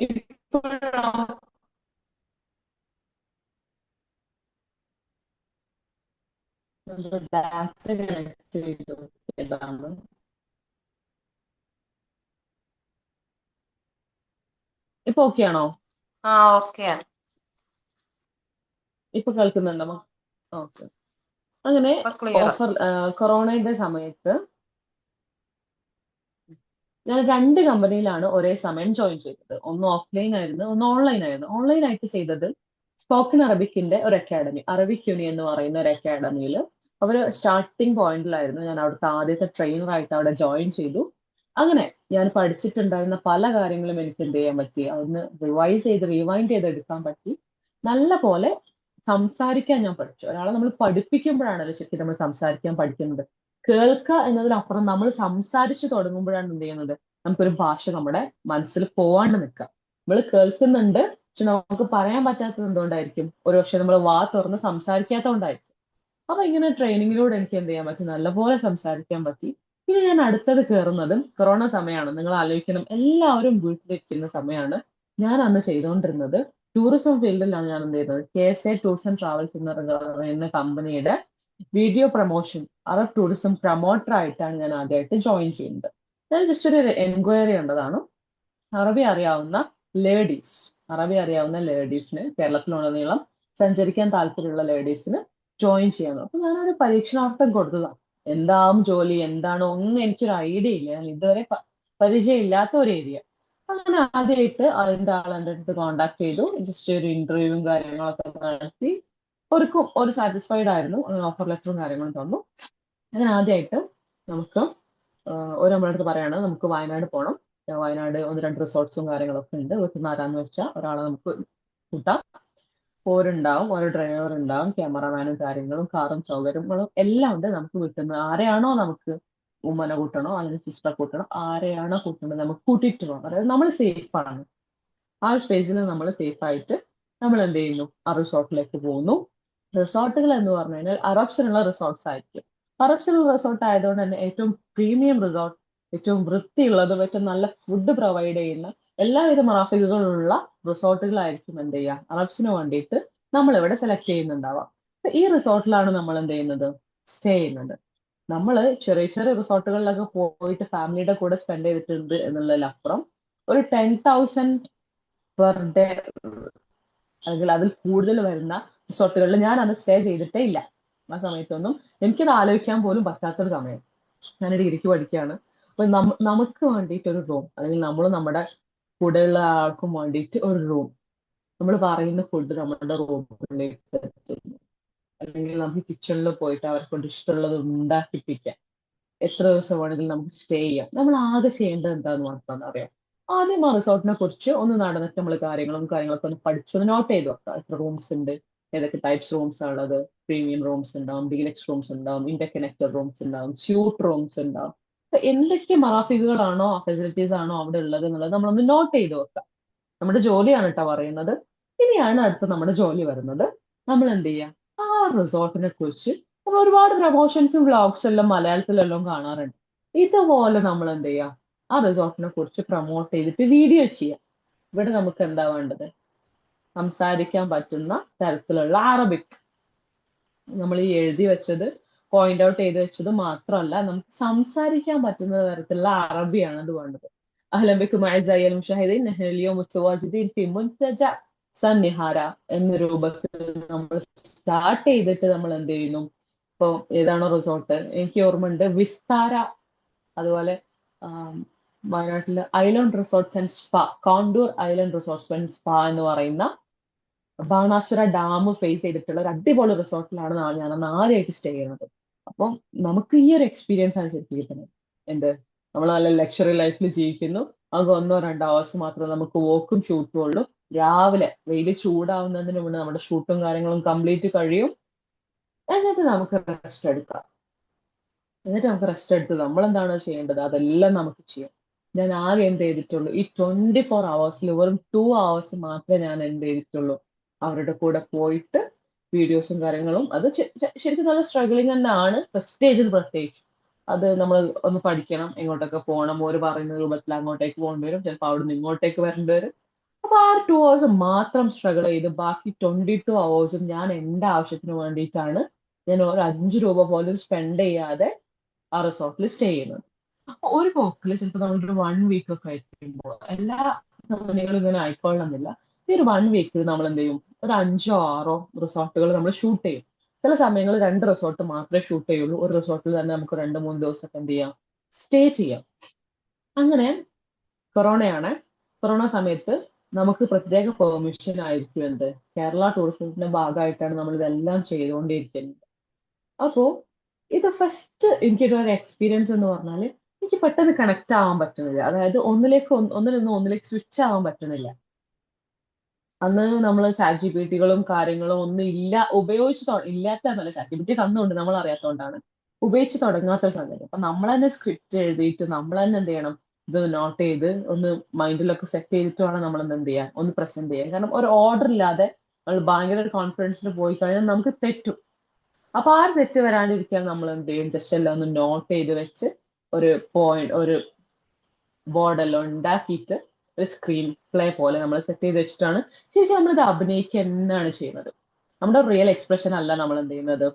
ഇപ്പോഴാ ഡാറ്റ കണക്ട് ചെയ്തു ഏതാണ്. ഇപ്പൊ ഓക്കെ ആണോ? ഓക്കെ. ഇപ്പൊ കേൾക്കുന്നുണ്ടോ? ഓക്കെ. അങ്ങനെ ക്ലിയർ. ഓഫർ കൊറോണയുടെ സമയത്ത് ഞാൻ 2 കമ്പനിയിലാണ് ഒരേ സമയം ജോയിൻ ചെയ്തത്. ഒന്ന് ഓഫ്ലൈൻ ആയിരുന്നു, ഒന്ന് ഓൺലൈൻ ആയിരുന്നു. ഓൺലൈൻ ആയിട്ട് ചെയ്തത് സ്പോക്കൺ അറബിക്കിന്റെ ഒരു അക്കാഡമി, അറബിക് യൂണി എന്ന് പറയുന്ന ഒരു അക്കാഡമിയിൽ അവർ സ്റ്റാർട്ടിംഗ് പോയിന്റിലായിരുന്നു. ഞാൻ അവിടുത്തെ ആദ്യത്തെ ട്രെയിനറായിട്ട് അവിടെ ജോയിൻ ചെയ്തു. അങ്ങനെ ഞാൻ പഠിച്ചിട്ടുണ്ടായിരുന്ന പല കാര്യങ്ങളും എനിക്ക് എന്ത് ചെയ്യാൻ പറ്റി, അതൊന്ന് റിവൈൻഡ് ചെയ്ത് എടുക്കാൻ പറ്റി. നല്ല പോലെ സംസാരിക്കാൻ ഞാൻ പഠിച്ചു. ഒരാളെ നമ്മൾ പഠിപ്പിക്കുമ്പോഴാണല്ലോ ശരിക്കും നമ്മൾ സംസാരിക്കാൻ പഠിക്കുന്നത്. കേൾക്കുക എന്നതിനപ്പുറം നമ്മൾ സംസാരിച്ചു തുടങ്ങുമ്പോഴാണ് എന്ത് ചെയ്യുന്നത്, നമുക്കൊരു ഭാഷ നമ്മുടെ മനസ്സിൽ പോവാണ്ട് നിൽക്കുക. നമ്മൾ കേൾക്കുന്നുണ്ട്, പക്ഷെ നമുക്ക് പറയാൻ പറ്റാത്തത് എന്തുകൊണ്ടായിരിക്കും? ഒരുപക്ഷെ നമ്മൾ വാ തുറന്ന് സംസാരിക്കാത്തതുകൊണ്ടായിരിക്കും. അപ്പൊ ഇങ്ങനെ ട്രെയിനിങ്ങിലൂടെ എനിക്ക് എന്ത് ചെയ്യാൻ പറ്റി, നല്ലപോലെ സംസാരിക്കാൻ പറ്റി. ഇനി ഞാൻ അടുത്തത് കയറുന്നതും കൊറോണ സമയമാണ്. നിങ്ങൾ ആലോചിക്കണം, എല്ലാവരും വീട്ടിലിരിക്കുന്ന സമയമാണ്. ഞാൻ അന്ന് ചെയ്തുകൊണ്ടിരുന്നത് ടൂറിസം ഫീൽഡിലാണ്. ഞാൻ എന്ത് ചെയ്യുന്നത്, KSA ടൂർസ് ആൻഡ് ട്രാവൽസ് എന്ന് പറയുന്ന കമ്പനിയുടെ video promotion, Arab tourism promoter ആയിട്ടാണ് ഞാൻ ആദ്യമായിട്ട് ജോയിൻ ചെയ്യുന്നത്. ഞാൻ ജസ്റ്റ് ഒരു എൻക്വയറി കണ്ടതാണ്. അറബി അറിയാവുന്ന ലേഡീസിന്, കേരളത്തിലുടനീളം സഞ്ചരിക്കാൻ താല്പര്യമുള്ള ലേഡീസിന് ജോയിൻ ചെയ്യാൻ. അപ്പൊ ഞാനൊരു പരീക്ഷണാർത്ഥം കൊടുത്തതാണ്. എന്താവും ജോലി, എന്താണോ ഒന്നും എനിക്കൊരു ഐഡിയ ഇല്ല. ഞാൻ ഇതുവരെ പരിചയമില്ലാത്ത ഒരു ഏരിയ. അങ്ങനെ ആദ്യമായിട്ട് അതിന്റെ ആൾ എൻ്റെ അടുത്ത് കോണ്ടാക്ട് ചെയ്തു. ജസ്റ്റ് ഒരു ഇന്റർവ്യൂവും കാര്യങ്ങളൊക്കെ നടത്തി. ഒരു സാറ്റിസ്ഫൈഡ് ആയിരുന്നു. ഓഫർ ലെറ്ററും കാര്യങ്ങളും തന്നു. അങ്ങനെ ആദ്യമായിട്ട് നമുക്ക് നമ്മുടെ അടുത്ത് പറയാണ്, നമുക്ക് വയനാട് പോകണം. വയനാട് 1-2 റിസോർട്ട്സും കാര്യങ്ങളൊക്കെ ഉണ്ട്. വീട്ടിൽ നിന്ന് ആരാന്ന് വെച്ചാൽ ഒരാളെ നമുക്ക് കൂട്ടാം. പോരുണ്ടാവും, ഒരു ഡ്രൈവർ ഉണ്ടാവും, ക്യാമറമാനും കാര്യങ്ങളും കാറും സൗകര്യങ്ങളും എല്ലാം ഉണ്ട്. നമുക്ക് വീട്ടിൽ നിന്ന് ആരെയാണോ നമുക്ക് ഉമ്മനെ കൂട്ടണോ അല്ലെങ്കിൽ സിസ്റ്ററെ കൂട്ടണോ, ആരെയാണോ കൂട്ടേണ്ടത് നമുക്ക് കൂട്ടിയിട്ട് പോകാം. അതായത് നമ്മൾ സേഫ് ആണ്. ആ സ്പേസിൽ നമ്മൾ സേഫ് ആയിട്ട് നമ്മൾ എന്ത് ചെയ്യുന്നു, ആ റിസോർട്ടിലേക്ക് പോകുന്നു. റിസോർട്ടുകൾ എന്ന് പറഞ്ഞു കഴിഞ്ഞാൽ അറബ്സിനുള്ള റിസോർട്ട്സ് ആയിരിക്കും. അറബ്സിനുള്ള റിസോർട്ട് ആയതുകൊണ്ട് തന്നെ ഏറ്റവും പ്രീമിയം റിസോർട്ട്, ഏറ്റവും വൃത്തിയുള്ളതും ഏറ്റവും നല്ല ഫുഡ് പ്രൊവൈഡ് ചെയ്യുന്ന എല്ലാവിധ മറാഫികളുള്ള റിസോർട്ടുകളായിരിക്കും എന്ത് ചെയ്യുക, അറബ്സിന് വേണ്ടിയിട്ട് നമ്മൾ ഇവിടെ സെലക്ട് ചെയ്യുന്നുണ്ടാവാം. ഈ റിസോർട്ടിലാണ് നമ്മൾ എന്ത് ചെയ്യുന്നത്, സ്റ്റേ ചെയ്യുന്നത്. നമ്മൾ ചെറിയ ചെറിയ റിസോർട്ടുകളിലൊക്കെ പോയിട്ട് ഫാമിലിയുടെ കൂടെ സ്പെൻഡ് ചെയ്തിട്ടുണ്ട് എന്നുള്ളതിലപ്പുറം ഒരു 10,000 പെർ ഡേ അല്ലെങ്കിൽ അതിൽ കൂടുതൽ വരുന്ന റിസോർട്ടുകളിൽ ഞാൻ അന്ന് സ്റ്റേ ചെയ്തിട്ടേ ഇല്ല. ആ സമയത്തൊന്നും എനിക്കത് ആലോചിക്കാൻ പോലും പറ്റാത്തൊരു സമയം. ഞാൻ ഡിഗ്രിക്ക് പഠിക്കുകയാണ്. അപ്പൊ നമുക്ക് വേണ്ടിയിട്ട് ഒരു റൂം, അല്ലെങ്കിൽ നമ്മൾ നമ്മുടെ കൂടെയുള്ള ആൾക്കും വേണ്ടിയിട്ട് ഒരു റൂം, നമ്മൾ പറയുന്ന ഫുഡ് നമ്മുടെ റൂമിലേക്ക് എത്തുന്നു. അല്ലെങ്കിൽ നമുക്ക് കിച്ചണിൽ പോയിട്ട് അവരെ കൊണ്ട് ഇഷ്ടമുള്ളത് ഉണ്ടാക്കിപ്പിക്കാം. എത്ര ദിവസം വേണമെങ്കിലും നമുക്ക് സ്റ്റേ ചെയ്യാം. നമ്മൾ ആകെ ചെയ്യേണ്ടത് എന്താന്ന് മാത്രം അറിയാം. ആദ്യം ആ റിസോർട്ടിനെ കുറിച്ച് ഒന്ന് നടന്നിട്ട് നമ്മൾ കാര്യങ്ങളൊക്കെ ഒന്ന് പഠിച്ചൊന്ന് നോട്ട് ചെയ്ത് വെക്കാം. എത്ര റൂംസ് ഉണ്ട്, ഏതൊക്കെ ടൈപ്സ് റൂംസ് ആണുള്ളത്, പ്രീമിയം റൂംസ് ഉണ്ടാവും, ഡീലക്സ് റൂംസ് ഉണ്ടാവും, ഇന്റർകണക്റ്റഡ് റൂംസ് ഉണ്ടാവും, സ്യൂട്ട് റൂംസ് ഉണ്ടാവും. അപ്പൊ എന്തൊക്കെ മറാഫിക്കുകളാണോ ഫെസിലിറ്റീസ് ആണോ അവിടെ ഉള്ളത് എന്നുള്ളത് നമ്മളൊന്ന് നോട്ട് ചെയ്ത് വെക്കാം. നമ്മുടെ ജോലിയാണ് കേട്ടോ പറയുന്നത്. ഇനിയാണ് അടുത്ത നമ്മുടെ ജോലി വരുന്നത്. നമ്മൾ എന്ത് ചെയ്യുക, ആ റിസോർട്ടിനെ കുറിച്ച് നമ്മൾ ഒരുപാട് പ്രൊമോഷൻസും വ്ളോഗ്സും എല്ലാം മലയാളത്തിലെല്ലാം കാണാറുണ്ട്. ഇതുപോലെ നമ്മൾ എന്ത് ചെയ്യുക, ആ റിസോർട്ടിനെ കുറിച്ച് പ്രൊമോട്ട് ചെയ്തിട്ട് വീഡിയോ ചെയ്യുക. ഇവിടെ നമുക്ക് എന്താ വേണ്ടത്, സംസാരിക്കാൻ പറ്റുന്ന തരത്തിലുള്ള അറബിക്. നമ്മൾ ഈ എഴുതി വെച്ചത് പോയിന്റ് ഔട്ട് ചെയ്ത് വെച്ചത് മാത്രമല്ല, നമുക്ക് സംസാരിക്കാൻ പറ്റുന്ന തരത്തിലുള്ള അറബിയാണ് അത് വേണ്ടത്. അഹ്ലൻ ബിക്കും അഅ്സാഇയ മുശാഹിദീൻ, നഹ്നു അൽയൗമ മുതവാജിദീൻ ഫി മുൻതജ സൻ നിഹാര എന്ന രൂപത്തിൽ നമ്മൾ സ്റ്റാർട്ട് ചെയ്തിട്ട് നമ്മൾ എന്ത് ചെയ്യുന്നു, ഇപ്പൊ ഏതാണോ റിസോർട്ട്, എനിക്ക് ഓർമ്മയുണ്ട് വിസ്താര, അതുപോലെ വയനാട്ടില് island resorts and spa, contour island resorts and spa എന്ന് പറയുന്ന ബാണാസുര ഡാം ഫേസ് ചെയ്തിട്ടുള്ള ഒരു അടിപൊളി റിസോർട്ടിലാണ് ഞാൻ അന്ന് ആദ്യമായിട്ട് സ്റ്റേ ചെയ്യുന്നത്. അപ്പം നമുക്ക് ഈ ഒരു എക്സ്പീരിയൻസ് ആണ് ശരിക്കും കിട്ടുന്നത്. എന്ത്, നമ്മൾ നല്ല ലക്ഷറി ലൈഫിൽ ജീവിക്കുന്നു. ആകെ 1-2 hours മാത്രമേ നമുക്ക് വോക്കും ഷൂട്ടും ഉള്ളൂ. രാവിലെ വെയിൽ ചൂടാവുന്നതിന് മുന്നേ നമ്മുടെ ഷൂട്ടും കാര്യങ്ങളും കംപ്ലീറ്റ് കഴിയും. എന്നിട്ട് നമുക്ക് റെസ്റ്റ് എടുക്കാം. നമ്മൾ എന്താണ് ചെയ്യേണ്ടത് അതെല്ലാം നമുക്ക് ചെയ്യാം. ഞാൻ ആകെ എന്ത് ചെയ്തിട്ടുള്ളൂ, ഈ 24 hours വെറും 2 hours മാത്രമേ ഞാൻ എന്ത് ചെയ്തിട്ടുള്ളൂ, അവരുടെ കൂടെ പോയിട്ട് വീഡിയോസും കാര്യങ്ങളും. അത് ശരിക്കും നല്ല സ്ട്രഗിളിങ് തന്നെയാണ്, ഫസ്റ്റ് സ്റ്റേജിൽ പ്രത്യേകിച്ച്. അത് നമ്മൾ ഒന്ന് പഠിക്കണം, എങ്ങോട്ടൊക്കെ പോകണം, ഒരു പറയുന്ന രൂപത്തിൽ അങ്ങോട്ടേക്ക് പോകേണ്ടി വരും, ചിലപ്പോൾ അവിടുന്ന് ഇങ്ങോട്ടേക്ക് വരേണ്ടി വരും. അപ്പൊ ആ 2 hours മാത്രം സ്ട്രഗിൾ ചെയ്ത് ബാക്കി 22 hours ഞാൻ എൻ്റെ ആവശ്യത്തിന് വേണ്ടിയിട്ടാണ് ഞാൻ ഒരു 5 രൂപ പോലും സ്പെൻഡ് ചെയ്യാതെ ആ റിസോർട്ടിൽ സ്റ്റേ ചെയ്യുന്നത്. അപ്പൊ ഒരു പോക്കിൽ ചിലപ്പോൾ നമ്മളൊരു 1 week ഒക്കെ ആയിരിക്കുമ്പോൾ, എല്ലാ കമ്പനികളും ഇങ്ങനെ ആയിക്കൊള്ളണമെന്നില്ല, ഈ ഒരു 1 week നമ്മൾ എന്ത് ചെയ്യും, ഒരു 5-6 റിസോർട്ടുകൾ നമ്മൾ ഷൂട്ട് ചെയ്യും. ചില സമയങ്ങളിൽ 2 റിസോർട്ട് മാത്രമേ ഷൂട്ട് ചെയ്യുള്ളൂ. ഒരു റിസോർട്ടിൽ തന്നെ നമുക്ക് 2-3 ദിവസമൊക്കെ എന്ത് ചെയ്യാം, സ്റ്റേ ചെയ്യാം. അങ്ങനെ കൊറോണ സമയത്ത് നമുക്ക് പ്രത്യേക പെർമിഷൻ ആയിരിക്കും എന്ത്, കേരള ടൂറിസത്തിന്റെ ഭാഗമായിട്ടാണ് നമ്മൾ ഇതെല്ലാം ചെയ്തുകൊണ്ടിരിക്കുന്നത്. അപ്പോ ഇത് ഫസ്റ്റ് എനിക്കൊരു എക്സ്പീരിയൻസ് എന്ന് പറഞ്ഞാൽ, എനിക്ക് പെട്ടെന്ന് കണക്ട് ആവാൻ പറ്റുന്നില്ല. അതായത് ഒന്നിൽ നിന്ന് ഒന്നിലേക്ക് സ്വിച്ച് ആവാൻ പറ്റുന്നില്ല. അന്ന് നമ്മൾ ചാറ്റ് ജിപിടികളും കാര്യങ്ങളും ഒന്നും ഇല്ലാത്തതല്ല, ചാറ്റ് ജിപിടി തന്നുകൊണ്ട് നമ്മൾ അറിയാത്തതുകൊണ്ടാണ് ഉപയോഗിച്ച് തുടങ്ങാത്ത സംഗതി. അപ്പൊ നമ്മൾ തന്നെ സ്ക്രിപ്റ്റ് എഴുതിയിട്ട് നമ്മൾ തന്നെ എന്ത് ചെയ്യണം, ഇത് നോട്ട് ചെയ്ത് ഒന്ന് മൈൻഡിലൊക്കെ സെറ്റ് ചെയ്തിട്ട് വേണം നമ്മൾ എന്ത് ചെയ്യാൻ, ഒന്ന് പ്രസന്റ് ചെയ്യാൻ. കാരണം ഒരു ഓർഡർ ഇല്ലാതെ നമ്മൾ ഭയങ്കര ഒരു കോൺഫിഡൻസിൽ പോയി കഴിഞ്ഞാൽ നമുക്ക് തെറ്റും. അപ്പൊ ആ തെറ്റ് വരാണ്ടിരിക്കാൻ നമ്മൾ എന്ത് ചെയ്യും, ജസ്റ്റ് എല്ലാം ഒന്ന് നോട്ട് ചെയ്ത് വെച്ച് ഒരു ബോർഡെല്ലാം ഉണ്ടാക്കിയിട്ട് ഒരു സ്ക്രീൻ പ്ലേ പോലെ നമ്മൾ സെറ്റ് ചെയ്ത് വെച്ചിട്ടാണ് ശരിക്കും നമ്മളിത് അഭിനയിക്കുക എന്നാണ് ചെയ്യുന്നത്. നമ്മുടെ റിയൽ എക്സ്പ്രഷൻ അല്ല നമ്മൾ എന്ത് ചെയ്യുന്നത്,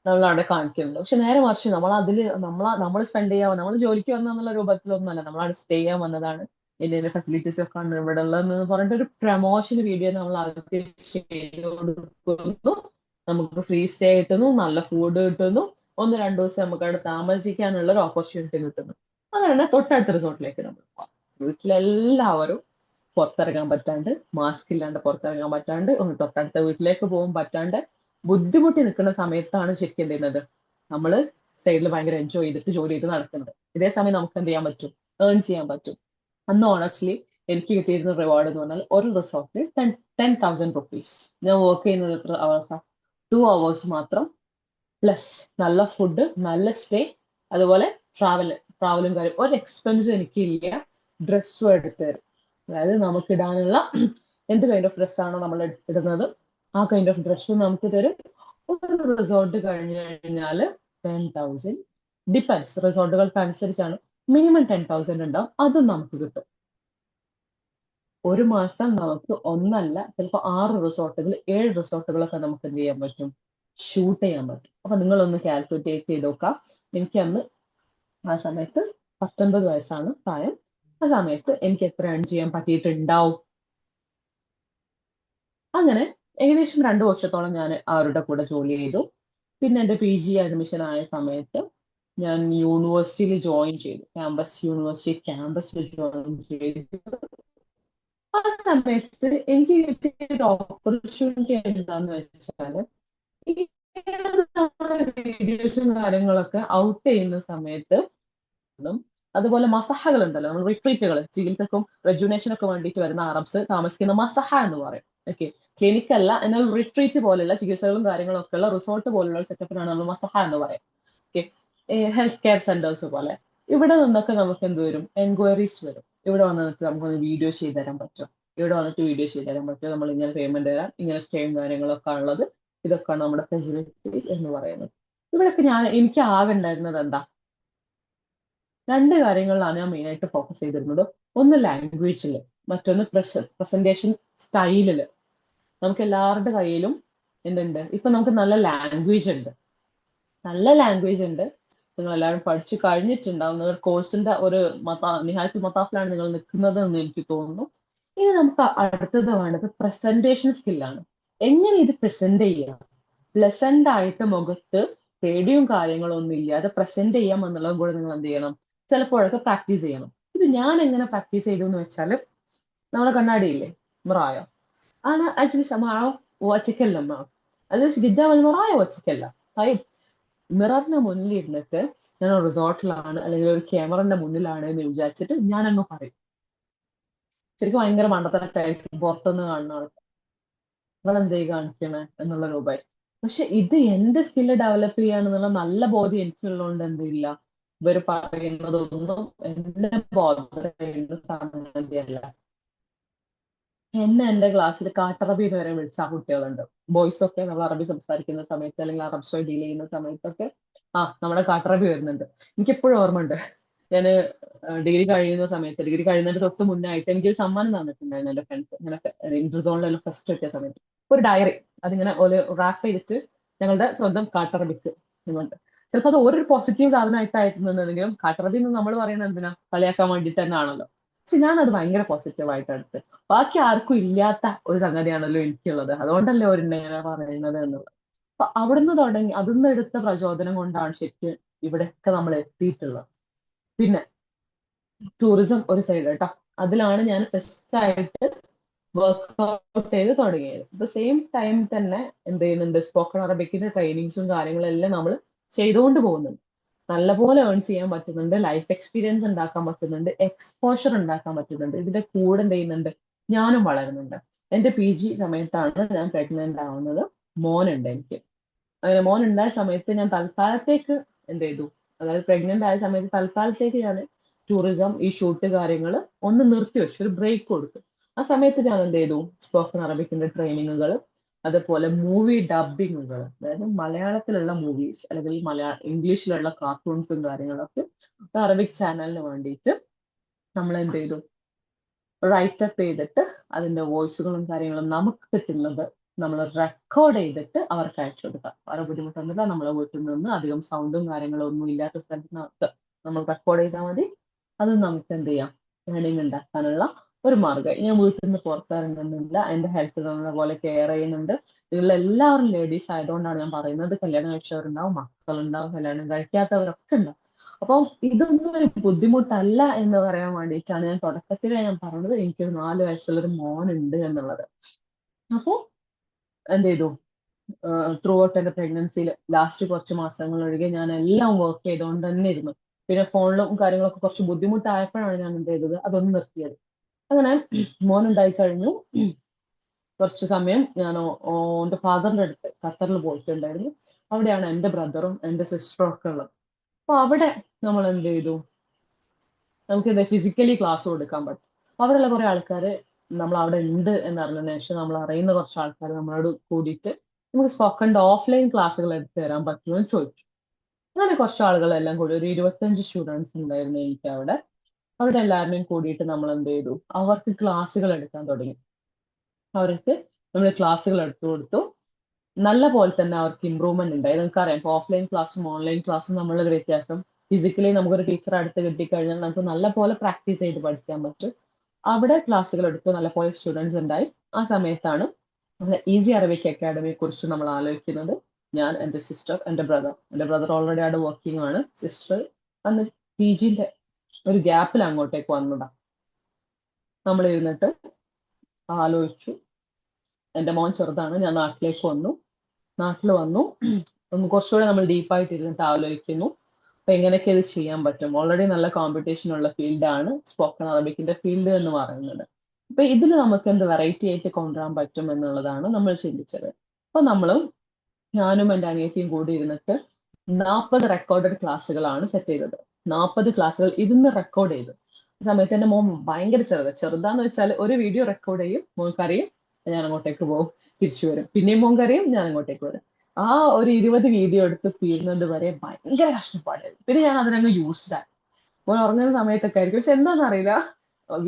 നമ്മൾ അവിടെ കാണിക്കുന്നത്. പക്ഷെ നേരെ മറിച്ച് നമ്മൾ സ്പെൻഡ് ചെയ്യാൻ, നമ്മൾ ജോലിക്ക് വന്നുള്ള രൂപത്തിലൊന്നുമല്ല, നമ്മൾ അവിടെ സ്റ്റേ ചെയ്യാൻ വന്നതാണ്, ഇതിന്റെ ഫെസിലിറ്റീസ് ഒക്കെ ആണ് ഇവിടെ ഉള്ളതെന്ന് പറഞ്ഞിട്ട് ഒരു പ്രൊമോഷൻ വീഡിയോ നമ്മൾ ആദ്യം ചെയ്ത് കൊടുക്കുന്നു. നമുക്ക് ഫ്രീ സ്റ്റേ കിട്ടുന്നു, നല്ല ഫുഡ് കിട്ടുന്നു, 1-2 ദിവസം നമുക്ക് അവിടെ താമസിക്കാനുള്ള ഒരു ഓപ്പർച്യൂണിറ്റി കിട്ടുന്നു. അങ്ങനെ തൊട്ടടുത്ത റിസോർട്ടിലേക്ക് നമ്മൾ പോകാം. വീട്ടിലെല്ലാവരും പുറത്തിറങ്ങാൻ പറ്റാണ്ട്, മാസ്ക് ഇല്ലാണ്ട് പുറത്തിറങ്ങാൻ പറ്റാണ്ട്, ഒന്ന് തൊട്ടടുത്ത വീട്ടിലേക്ക് പോകാൻ പറ്റാണ്ട് ബുദ്ധിമുട്ടി നിൽക്കുന്ന സമയത്താണ് ശരിക്കും എന്ത് ചെയ്യുന്നത്, നമ്മൾ സൈഡിൽ ഭയങ്കര എൻജോയ് ചെയ്തിട്ട് ജോലി ചെയ്ത് നടക്കുന്നത്. ഇതേ സമയം നമുക്ക് എന്ത് ചെയ്യാൻ പറ്റും, ഏൺ ചെയ്യാൻ പറ്റും. അന്ന് ഓണസ്റ്റ്ലി എനിക്ക് കിട്ടിയിരുന്ന റിവാർഡ് എന്ന് പറഞ്ഞാൽ ഒരു റിസോർട്ടിൽ 10,000 rupees. ഞാൻ വർക്ക് ചെയ്യുന്നത് എത്ര അവേഴ്സാ, 2 hours മാത്രം, പ്ലസ് നല്ല ഫുഡ്, നല്ല സ്റ്റേ, അതുപോലെ ട്രാവലും കാര്യം. ഒരു എക്സ്പെൻസും എനിക്കില്ല. ഡ്രസ്സും എടുത്ത് തരും. അതായത് നമുക്ക് ഇടാനുള്ള എന്ത് കൈൻഡ് ഓഫ് ഡ്രസ്സാണോ നമ്മൾ ഇടുന്നത് ആ കൈൻഡ് ഓഫ് ഡ്രസ്സും നമുക്ക് തരും. ഒരു റിസോർട്ട് കഴിഞ്ഞു കഴിഞ്ഞാൽ 10,000, ഡിപ്പെൻസ്, റിസോർട്ടുകൾക്ക് അനുസരിച്ചാണ്, മിനിമം 10,000 ഉണ്ടാവും, അതും നമുക്ക് കിട്ടും. ഒരു മാസം നമുക്ക് ഒന്നല്ല, ചിലപ്പോൾ 6 റിസോർട്ടുകൾ 7 റിസോർട്ടുകളൊക്കെ നമുക്ക് എന്ത് ചെയ്യാൻ പറ്റും, ഷൂട്ട് ചെയ്യാൻ പറ്റും. അപ്പൊ നിങ്ങളൊന്ന് കാൽക്കുലേറ്റ് ചെയ്ത് നോക്കാം. എനിക്ക് അന്ന് ആ സമയത്ത് 19 വയസ്സാണ് പ്രായം. ആ സമയത്ത് എനിക്ക് എത്ര ഏൺ ചെയ്യാൻ പറ്റിയിട്ടുണ്ടാവും. അങ്ങനെ ഏകദേശം 2 വർഷത്തോളം ഞാൻ അവരുടെ കൂടെ ജോലി ചെയ്തു. പിന്നെ എൻ്റെ PG അഡ്മിഷൻ ആയ സമയത്ത് ഞാൻ യൂണിവേഴ്സിറ്റിയിൽ ജോയിൻ ചെയ്തു. ക്യാമ്പസിൽ ജോയിൻ ചെയ്തു. ആ സമയത്ത് എനിക്ക് കിട്ടിയ ഒരു ഓപ്പർച്യൂണിറ്റി എന്താന്ന് വെച്ചാൽ ഈ നമ്മുടെ വീഡിയോസും കാര്യങ്ങളൊക്കെ ഔട്ട് ചെയ്യുന്ന സമയത്ത് അതുപോലെ മസഹകൾ ഉണ്ടല്ലോ, നമ്മൾ റിട്രീറ്റുകൾ ചികിത്സക്കും റെജുനേഷനൊക്കെ വേണ്ടിയിട്ട് വരുന്ന അറബ്സ് താമസിക്കുന്ന മസഹ എന്ന് പറയും. ഓക്കെ, ക്ലിനിക് അല്ല, എന്നാൽ റിട്രീറ്റ് പോലെയുള്ള ചികിത്സകളും കാര്യങ്ങളും ഒക്കെ ഉള്ള റിസോർട്ട് പോലുള്ള സെറ്റപ്പിനാണ് നമ്മൾ മസഹ എന്ന് പറയാം. ഓക്കെ, ഹെൽത്ത് കെയർ സെന്റേഴ്സ് പോലെ ഇവിടെ നിന്നൊക്കെ നമുക്ക് എന്ത് വരും, എൻക്വയറീസ് വരും. ഇവിടെ വന്നിട്ട് നമുക്കൊന്ന് വീഡിയോ ചെയ്ത് തരാൻ പറ്റും, ഇവിടെ വന്നിട്ട് വീഡിയോ ചെയ്ത് തരാൻ പറ്റും, നമ്മൾ ഇങ്ങനെ പേയ്മെന്റ് തരാം, ഇങ്ങനെ സ്റ്റേയും കാര്യങ്ങളൊക്കെ ഉള്ളത്, ഇതൊക്കെയാണ് നമ്മുടെ ഫെസിലിറ്റീസ് എന്ന് പറയുന്നത്. ഇവിടെയൊക്കെ എനിക്ക് ആകെ ഉണ്ടായിരുന്നത് എന്താ, രണ്ട് കാര്യങ്ങളിലാണ് ഞാൻ മെയിനായിട്ട് ഫോക്കസ് ചെയ്തിരുന്നത്. ഒന്ന് ലാംഗ്വേജിൽ, മറ്റൊന്ന് പ്രസന്റേഷൻ സ്റ്റൈലില്. നമുക്ക് എല്ലാവരുടെ കയ്യിലും എന്തുണ്ട്, ഇപ്പൊ നമുക്ക് നല്ല ലാംഗ്വേജ് ഉണ്ട്, നിങ്ങൾ എല്ലാവരും പഠിച്ചു കഴിഞ്ഞിട്ടുണ്ടാവും. നിങ്ങൾ കോഴ്സിന്റെ ഒരു നിഹായത്ത് മത്താഫിലാണ് നിങ്ങൾ നിൽക്കുന്നത് എന്ന് എനിക്ക് തോന്നുന്നു. ഇനി നമുക്ക് അടുത്തത് വേണ്ടത് പ്രസന്റേഷൻ സ്കില്ലാണ്. എങ്ങനെ ഇത് പ്രസന്റ് ചെയ്യാം, പ്ലസന്റ് ആയിട്ട് മുഖത്ത് പേടിയും കാര്യങ്ങളും ഒന്നും ഇല്ലാതെ പ്രസന്റ് ചെയ്യാം എന്നുള്ളതും കൂടെ നിങ്ങൾ എന്ത് ചെയ്യണം, ചിലപ്പോഴൊക്കെ പ്രാക്ടീസ് ചെയ്യണം. ഇത് ഞാൻ എങ്ങനെ പ്രാക്ടീസ് ചെയ്തു എന്ന് വെച്ചാൽ, നമ്മളെ കണ്ണാടിയില്ലേ, മിറായ, انا اجلس معه واتكلم معه اجلس قدام المرايه واتكلم. طيب മിററിന്റെ മുന്നിൽ ഇരുന്നിട്ട് ഞാൻ റിസോർട്ടിലാണ് അല്ലെങ്കിൽ ഒരു ക്യാമറന്റെ മുന്നിലാണ് എന്ന് വിചാരിച്ചിട്ട് ഞാൻ അങ്ങ് പറയും. ശരിക്കും ഭയങ്കര മണ്ടത്തരക്കായിരിക്കും പുറത്തുനിന്ന് കാണുന്ന ആൾക്ക്, നിങ്ങൾ എന്തേ കാണിക്കണേ എന്നുള്ള രൂപമായി. പക്ഷെ ഇത് എന്റെ സ്കില്ല് ഡെവലപ്പ് ചെയ്യാന്നുള്ള നല്ല ബോധ്യം എനിക്കുള്ളതുകൊണ്ട് എന്തില്ല, ഇവർ പറയുന്നതൊന്നും എന്നെ ബോധർ ചെയ്യുന്ന സംഗതിയല്ല. എന്നെ എന്റെ ക്ലാസ്സിൽ കാട്ടറബി വരെ വിളിച്ച ആ കുട്ടികളുണ്ട്. ബോയ്സ് ഒക്കെ നമ്മൾ അറബി സംസാരിക്കുന്ന സമയത്ത് അല്ലെങ്കിൽ അറബ്സുമായി ഡീൽ ചെയ്യുന്ന സമയത്തൊക്കെ നമ്മുടെ കാട്ടറബി വരുന്നുണ്ട്. എനിക്കെപ്പോഴും ഓർമ്മയുണ്ട്, ഞാൻ ഡിഗ്രി കഴിയുന്നതിന് തൊട്ട് മുന്നായിട്ട് എനിക്കൊരു സമ്മാനം തന്നിട്ടുണ്ടായിരുന്നു എന്റെ ഫ്രണ്ട്സ്. ഇങ്ങനെ ഇന്റർസോണിലെല്ലാം ഫസ്റ്റ് കിട്ടിയ സമയത്ത് ഒരു ഡയറി, അതിങ്ങനെ ഒരു റാപ്പ് ചെയ്തിട്ട് ഞങ്ങളുടെ സ്വന്തം കാട്ടറബിക്ക് ഇങ്ങോട്ട്. ചിലപ്പോൾ അത് ഓരോ പോസിറ്റീവ് സാധനമായിട്ടായിരുന്നെങ്കിലും കാട്ടറബി എന്ന് നമ്മൾ പറയുന്നത് എന്തിനാ, കളിയാക്കാൻ വേണ്ടിയിട്ട് തന്നെ ആണല്ലോ. പക്ഷെ ഞാനത് ഭയങ്കര പോസിറ്റീവായിട്ട് എടുത്ത്, ബാക്കി ആർക്കും ഇല്ലാത്ത ഒരു സംഗതിയാണല്ലോ എനിക്കുള്ളത്, അതുകൊണ്ടല്ലേ ഇങ്ങനെ പറയുന്നത് എന്നുള്ളത്. അപ്പൊ അവിടുന്ന് തുടങ്ങി അതിന്ന് എടുത്ത പ്രചോദനം കൊണ്ടാണ് ശരിക്കും ഇവിടെയൊക്കെ നമ്മൾ എത്തിയിട്ടുള്ളത്. പിന്നെ ടൂറിസം ഒരു സൈഡ് കേട്ടോ, അതിലാണ് ഞാൻ ഫസ്റ്റ് ആയിട്ട് വർക്ക്ഔട്ട് ചെയ്ത് തുടങ്ങിയത്. അപ്പൊ സെയിം ടൈം തന്നെ എന്ത് ചെയ്യുന്നുണ്ട്, സ്പോക്കൺ അറബിക്കിന്റെ ട്രെയിനിങ്സും കാര്യങ്ങളെല്ലാം നമ്മൾ ചെയ്തുകൊണ്ട് പോകുന്നുണ്ട്. നല്ലപോലെ ഏൺ ചെയ്യാൻ പറ്റുന്നുണ്ട്, ലൈഫ് എക്സ്പീരിയൻസ് ഉണ്ടാക്കാൻ പറ്റുന്നുണ്ട്, എക്സ്പോഷർ ഉണ്ടാക്കാൻ പറ്റുന്നുണ്ട്. ഇതിന്റെ കൂടെ എന്ത് ചെയ്യുന്നുണ്ട്, ഞാനും വളരുന്നുണ്ട്. എന്റെ PG സമയത്താണ് ഞാൻ പ്രഗ്നന്റ് ആവുന്നത്. മോനുണ്ട് എനിക്ക്. അങ്ങനെ മോൻ ഉണ്ടായ സമയത്ത് ഞാൻ തൽക്കാലത്തേക്ക് എന്ത് ചെയ്തു, അതായത് പ്രഗ്നന്റ് ആയ സമയത്ത് തൽക്കാലത്തേക്ക് ഞാൻ ടൂറിസം ഈ ഷൂട്ട് കാര്യങ്ങൾ ഒന്ന് നിർത്തിവെച്ചു, ഒരു ബ്രേക്ക് കൊടുത്തു. ആ സമയത്ത് ഞാൻ എന്ത് ചെയ്തു, സ്പോക്കൺ അറബിക്കിന്റെ ട്രെയിനിങ്ങുകൾ, അതുപോലെ മൂവി ഡബിങ്ങുകൾ, അതായത് മലയാളത്തിലുള്ള മൂവീസ് അല്ലെങ്കിൽ ഇംഗ്ലീഷിലുള്ള കാർട്ടൂൺസും കാര്യങ്ങളൊക്കെ അറബിക് ചാനലിന് വേണ്ടിയിട്ട് നമ്മൾ എന്ത് ചെയ്തു, റൈറ്റപ്പ് ചെയ്തിട്ട് അതിന്റെ വോയിസുകളും കാര്യങ്ങളും നമുക്ക് കിട്ടുന്നത് നമ്മൾ റെക്കോർഡ് ചെയ്തിട്ട് അവർക്ക് അയച്ചു കൊടുക്കാം. വേറെ ബുദ്ധിമുട്ടൊന്നുമില്ല, നമ്മളെ വീട്ടിൽ നിന്ന് അധികം സൗണ്ടും കാര്യങ്ങളും ഒന്നും ഇല്ലാത്ത സ്ഥലത്ത് നമ്മൾ റെക്കോർഡ് ചെയ്താൽ മതി. അത് നമുക്ക് എന്ത് ചെയ്യാം, ഏണിംഗ് ഉണ്ടാക്കാനുള്ള ഒരു മാർഗ്ഗം. ഞാൻ വീട്ടിൽ നിന്ന് പുറത്തിറങ്ങുന്നില്ല, എന്റെ ഹെൽത്ത് നന്ന പോലെ കെയർ ചെയ്യുന്നുണ്ട്. നിങ്ങളെല്ലാവരും ലേഡീസ് ആയതുകൊണ്ടാണ് ഞാൻ പറയുന്നത്, കല്യാണം കഴിച്ചവരുണ്ടാവും, മക്കളുണ്ടാവും, കല്യാണം കഴിക്കാത്തവരൊക്കെ ഉണ്ടാവും. അപ്പം ഇതൊന്നും ഒരു ബുദ്ധിമുട്ടല്ല എന്ന് പറയാൻ വേണ്ടിയിട്ടാണ് ഞാൻ തുടക്കത്തിലേ ഞാൻ പറഞ്ഞത് എനിക്കൊരു 4 വയസ്സുള്ളൊരു മോനുണ്ട് എന്നുള്ളത്. അപ്പോൾ എന്ത് ചെയ്തു, ത്രൂ ഔട്ട് എന്റെ പ്രഗ്നൻസിയിൽ ലാസ്റ്റ് കുറച്ച് മാസങ്ങൾ ഒഴികെ ഞാൻ എല്ലാം വർക്ക് ചെയ്തുകൊണ്ട് തന്നെ ഇരുന്നു. പിന്നെ ഫോണിലും കാര്യങ്ങളൊക്കെ കുറച്ച് ബുദ്ധിമുട്ടായപ്പോഴാണ് ഞാൻ എന്ത് ചെയ്തത്, അതൊന്ന് നിർത്തിയത്. അങ്ങനെ മോനുണ്ടായി കഴിഞ്ഞു. കുറച്ച് സമയം ഞാൻ എൻ്റെ ഫാദറിന്റെ അടുത്ത് ഖത്തറിൽ പോയിട്ടുണ്ടായിരുന്നു. അവിടെയാണ് എൻ്റെ ബ്രദറും എൻ്റെ സിസ്റ്ററും ഒക്കെ ഉള്ളത്. അപ്പൊ അവിടെ നമ്മൾ എന്ത് ചെയ്തു, നമുക്ക് ഇത് ഫിസിക്കലി ക്ലാസ് കൊടുക്കാൻ പറ്റും. അവിടെയുള്ള കുറെ ആൾക്കാർ നമ്മൾ അവിടെ ഉണ്ട് എന്നറിഞ്ഞതിന് ശേഷം നമ്മൾ അറിയുന്ന കുറച്ച് ആൾക്കാർ നമ്മളോട് കൂടിയിട്ട് നമുക്ക് സ്പോക്കണിന്റെ ഓഫ്ലൈൻ ക്ലാസ്സുകൾ എടുത്തു തരാൻ പറ്റുമോ എന്ന് ചോദിച്ചു. അങ്ങനെ കുറച്ച് ആളുകളെല്ലാം കൂടി ഒരു 25 സ്റ്റുഡൻസ് ഉണ്ടായിരുന്നു എനിക്ക് അവിടെ. അവിടെ എല്ലാവരുടെയും കൂടിയിട്ട് നമ്മൾ എന്ത് ചെയ്തു, അവർക്ക് ക്ലാസ്സുകൾ എടുക്കാൻ തുടങ്ങി. അവർക്ക് നമ്മൾ ക്ലാസ്സുകൾ എടുത്തു കൊടുത്തു. നല്ല പോലെ തന്നെ അവർക്ക് ഇമ്പ്രൂവ്മെന്റ് ഉണ്ടായി. നിങ്ങൾക്കറിയാം, ഇപ്പോൾ ഓഫ്ലൈൻ ക്ലാസ്സും ഓൺലൈൻ ക്ലാസ്സും തമ്മിലുള്ള വ്യത്യാസം. ഫിസിക്കലി നമുക്കൊരു ടീച്ചർ അടുത്ത് കിട്ടിക്കഴിഞ്ഞാൽ നമുക്ക് നല്ല പോലെ പ്രാക്ടീസ് ചെയ്ത് പഠിക്കാൻ പറ്റും. അവിടെ ക്ലാസ്സുകൾ എടുത്തു, നല്ല പോലെ സ്റ്റുഡൻസ് ഉണ്ടായി. ആ സമയത്താണ് ഈസി അറബിക് അക്കാഡമിയെ കുറിച്ച് നമ്മൾ ആലോചിക്കുന്നത്. ഞാൻ, എൻ്റെ സിസ്റ്റർ, എൻ്റെ ബ്രദർ ഓൾറെഡി അവിടെ വർക്കിംഗ് ആണ്. സിസ്റ്റർ അന്ന് PGന്റെ ഒരു ഗ്യാപ്പിൽ അങ്ങോട്ടേക്ക് വന്നതാ. നമ്മൾ ഇരുന്നിട്ട് ആലോചിച്ചു. എൻ്റെ മോൻ ചെറുതാണ്, ഞാൻ നാട്ടിലേക്ക് വന്നു. ഒന്ന് കുറച്ചുകൂടെ നമ്മൾ ഡീപ്പായിട്ട് ഇരുന്നിട്ട് ആലോചിക്കുന്നു അപ്പൊ എങ്ങനെയൊക്കെ ഇത് ചെയ്യാൻ പറ്റും. ഓൾറെഡി നല്ല കോമ്പറ്റീഷൻ ഉള്ള ഫീൽഡാണ് സ്പോക്കൺ അറബിക്കിന്റെ ഫീൽഡ് എന്ന് പറയുന്നത്. അപ്പൊ ഇതിൽ നമുക്ക് എന്ത് വെറൈറ്റി ആയിട്ട് കൊണ്ടുവരാൻ പറ്റും എന്നുള്ളതാണ് നമ്മൾ ചിന്തിച്ചത്. അപ്പൊ ഞാനും എൻ്റെ അനിയത്തിയും കൂടി ഇരുന്നിട്ട് 40 റെക്കോർഡഡ് ക്ലാസ്സുകളാണ് സെറ്റ് ചെയ്തത്. 40 ക്ലാസ്സുകൾ ഇരുന്ന് റെക്കോർഡ് ചെയ്തു. ആ സമയത്ത് എൻ്റെ മോൻ ഭയങ്കര ചെറുതാന്ന് വെച്ചാൽ ഒരു വീഡിയോ റെക്കോർഡ് ചെയ്യും, മോൻ കരയും, ഞാൻ അങ്ങോട്ടേക്ക് പോകും, തിരിച്ചു വരും, പിന്നെയും മോൻ കരയും, ഞാൻ അങ്ങോട്ടേക്ക് വരും. ആ ഒരു 20 വീഡിയോ എടുത്ത് തീരുന്നത് വരെ ഭയങ്കര കഷ്ടപ്പാടായിരുന്നു. പിന്നെ ഞാൻ അതിനങ്ങ് യൂസ്ഡായി. മോൻ ഉറങ്ങുന്ന സമയത്തൊക്കെ ആയിരിക്കും. പക്ഷെ എന്താണെന്നറിയില്ല,